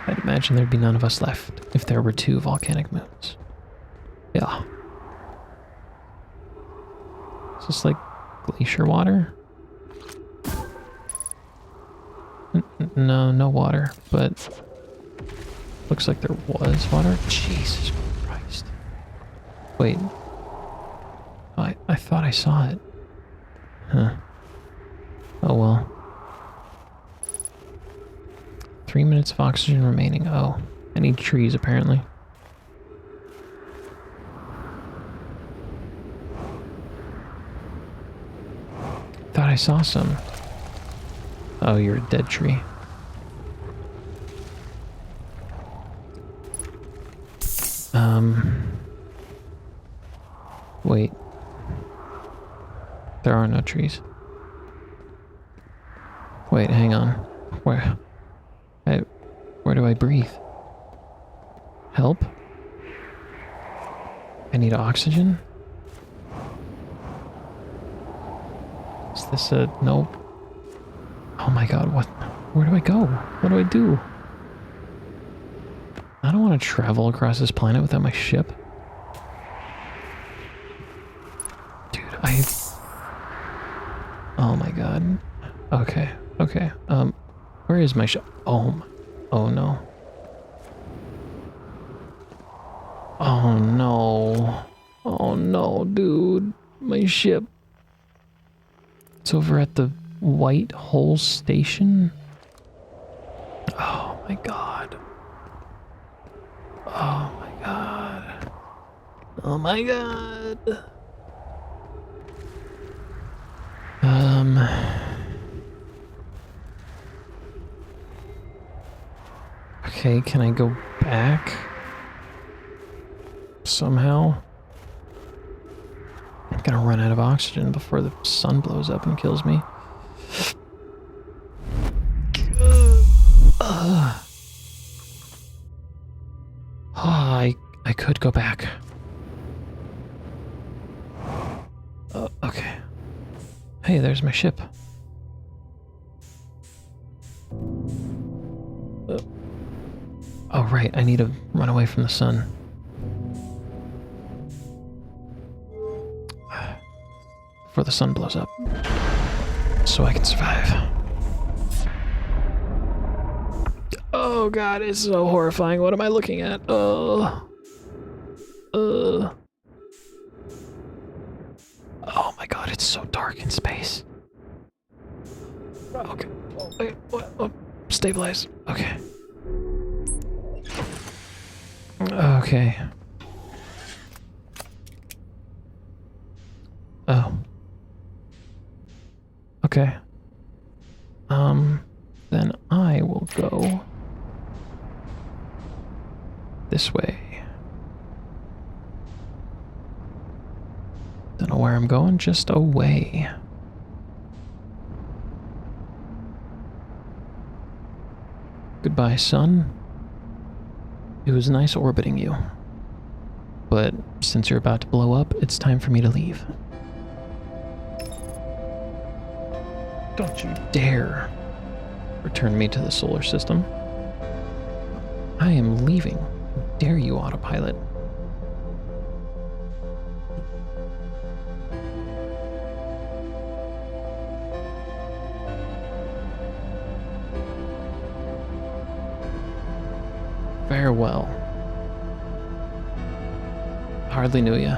I'd imagine there'd be none of us left if there were two volcanic moons. Yeah. Is this like glacier water? No water, but looks like there was water. Jesus Christ. Wait. I thought I saw it. Huh. Oh well. 3 minutes of oxygen remaining. Oh, I need trees apparently. Thought I saw some. Oh, you're a dead tree. Wait. There are no trees. Wait, hang on. Where? Where do I breathe? Help? I need oxygen? Is this a... Nope. Oh my god, what? Where do I go? What do I do? I don't want to travel across this planet without my ship. Dude, oh my god. Okay, okay. Where is my ship? Oh no. Oh no. Oh no, dude. My ship. It's over at the White Hole Station. Oh my god. Oh my god. Oh my god. Okay, can I go back? Somehow? I'm gonna run out of oxygen before the sun blows up and kills me. I could go back. Okay. Hey, there's my ship. Oh, right, I need to run away from the sun. Before the sun blows up. So I can survive. Oh god, it's so horrifying. What am I looking at? Oh my god, it's so dark in space. Okay. Wait, what? Oh, stabilize. Okay. Okay. Oh. Okay. Then I will go this way. Don't know where I'm going, just away. Goodbye, sun. It was nice orbiting you. But since you're about to blow up, it's time for me to leave. Don't you dare return me to the solar system. I am leaving. How dare you, autopilot? Farewell. Hardly knew ya.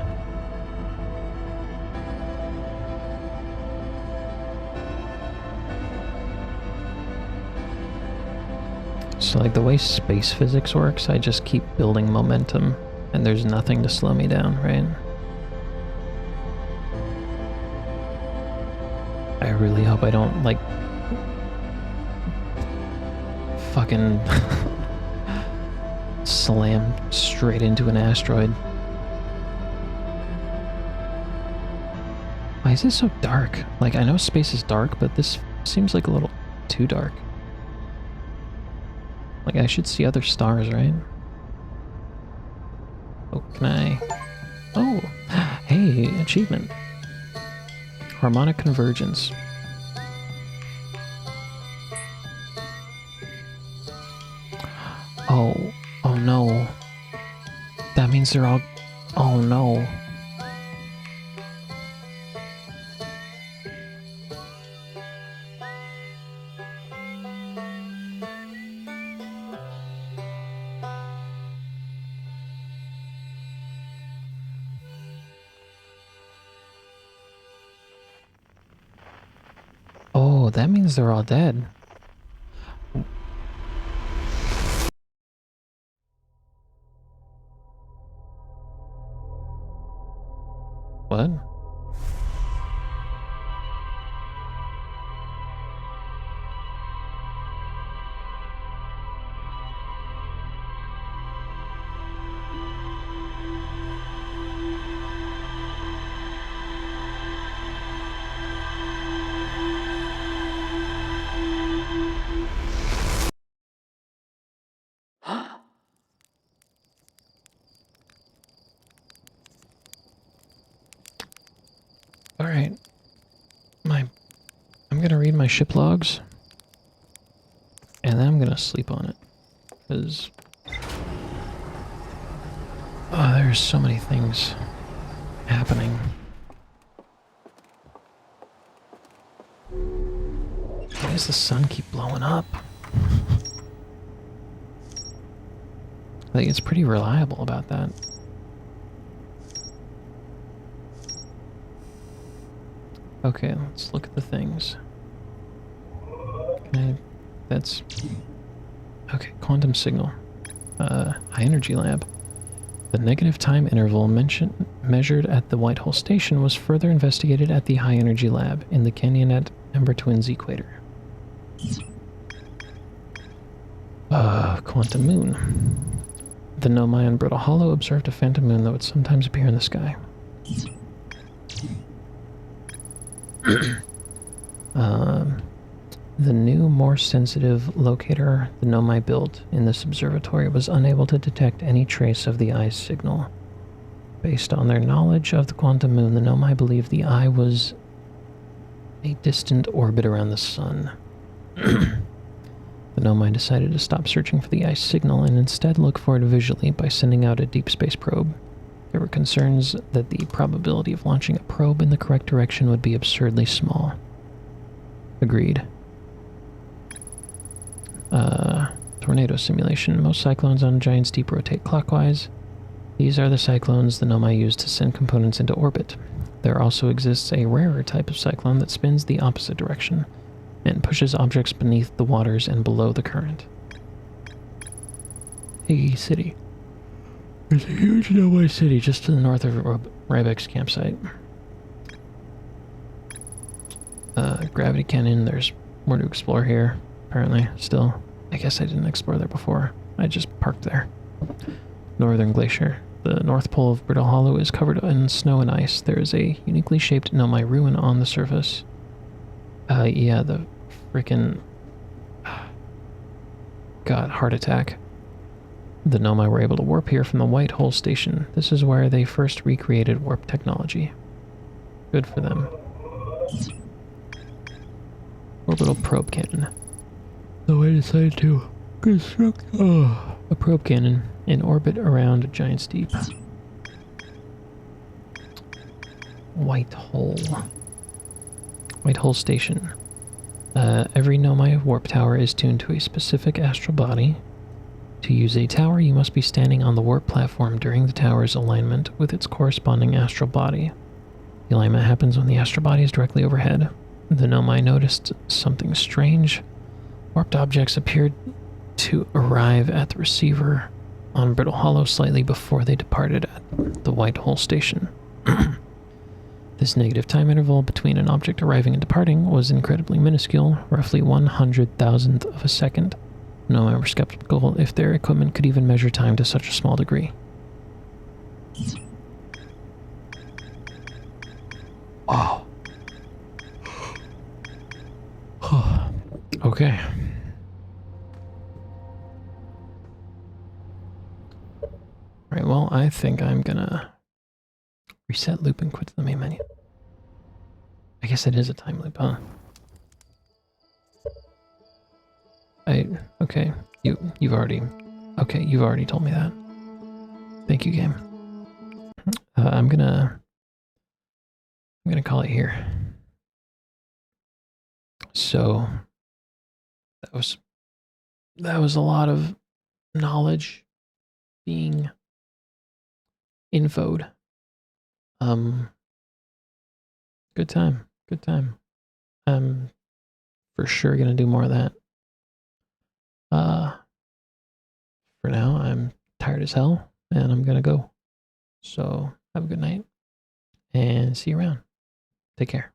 So like the way space physics works, I just keep building momentum and there's nothing to slow me down, right? I really hope I don't like fucking slam straight into an asteroid. Why is this so dark? Like, I know space is dark, but this seems like a little too dark. Like, I should see other stars, right? Oh, can I... Oh! Hey, achievement. Harmonic convergence. Oh no. That means they're all... Oh no. Oh, that means they're all dead. What? my ship logs. And then I'm gonna sleep on it. Because... oh, there's so many things happening. Why does the sun keep blowing up? I think it's pretty reliable about that. Okay, let's look at the things. That's... okay, quantum signal. High energy lab. The negative time interval measured at the White Hole Station was further investigated at the high energy lab in the canyon at Ember Twins equator. Quantum moon. The Nomai on Brittle Hollow observed a phantom moon that would sometimes appear in the sky. The new, more sensitive locator the Nomai built in this observatory was unable to detect any trace of the eye's signal. Based on their knowledge of the quantum moon, the Nomai believed the eye was a distant orbit around the sun. The Nomai decided to stop searching for the eye's signal and instead look for it visually by sending out a deep space probe. There were concerns that the probability of launching a probe in the correct direction would be absurdly small. Agreed. Tornado simulation. Most cyclones on Giant's Deep rotate clockwise. These are the cyclones the Nomai use to send components into orbit. There also exists a rarer type of cyclone that spins the opposite direction and pushes objects beneath the waters and below the current. Hey, city. There's a huge Nomai city just to the north of Rybek's campsite. Gravity Canyon, there's more to explore here, apparently, still. I guess I didn't explore there before. I just parked there. Northern Glacier. The North Pole of Brittle Hollow is covered in snow and ice. There is a uniquely shaped Nomai ruin on the surface. Yeah, the freaking... God, heart attack. The Nomai were able to warp here from the White Hole Station. This is where they first recreated warp technology. Good for them. Orbital probe cannon. So I decided to construct a probe cannon in orbit around Giant's Deep. White Hole. White Hole Station. Every Nomai warp tower is tuned to a specific astral body. To use a tower, you must be standing on the warp platform during the tower's alignment with its corresponding astral body. The alignment happens when the astral body is directly overhead. The Nomai noticed something strange. Warped objects appeared to arrive at the receiver on Brittle Hollow slightly before they departed at the White Hole Station. This negative time interval between an object arriving and departing was incredibly minuscule, roughly 100,000th of a second. Nomai were skeptical if their equipment could even measure time to such a small degree. Oh. Okay. Alright, well, I think I'm gonna reset loop and quit to the main menu. I guess it is a time loop, huh? Okay, you've already told me that. Thank you, game. I'm gonna call it here. So that was a lot of knowledge being infoed. Good time. I'm for sure gonna do more of that. For now, I'm tired as hell, and I'm gonna go. So, have a good night, and see you around. Take care.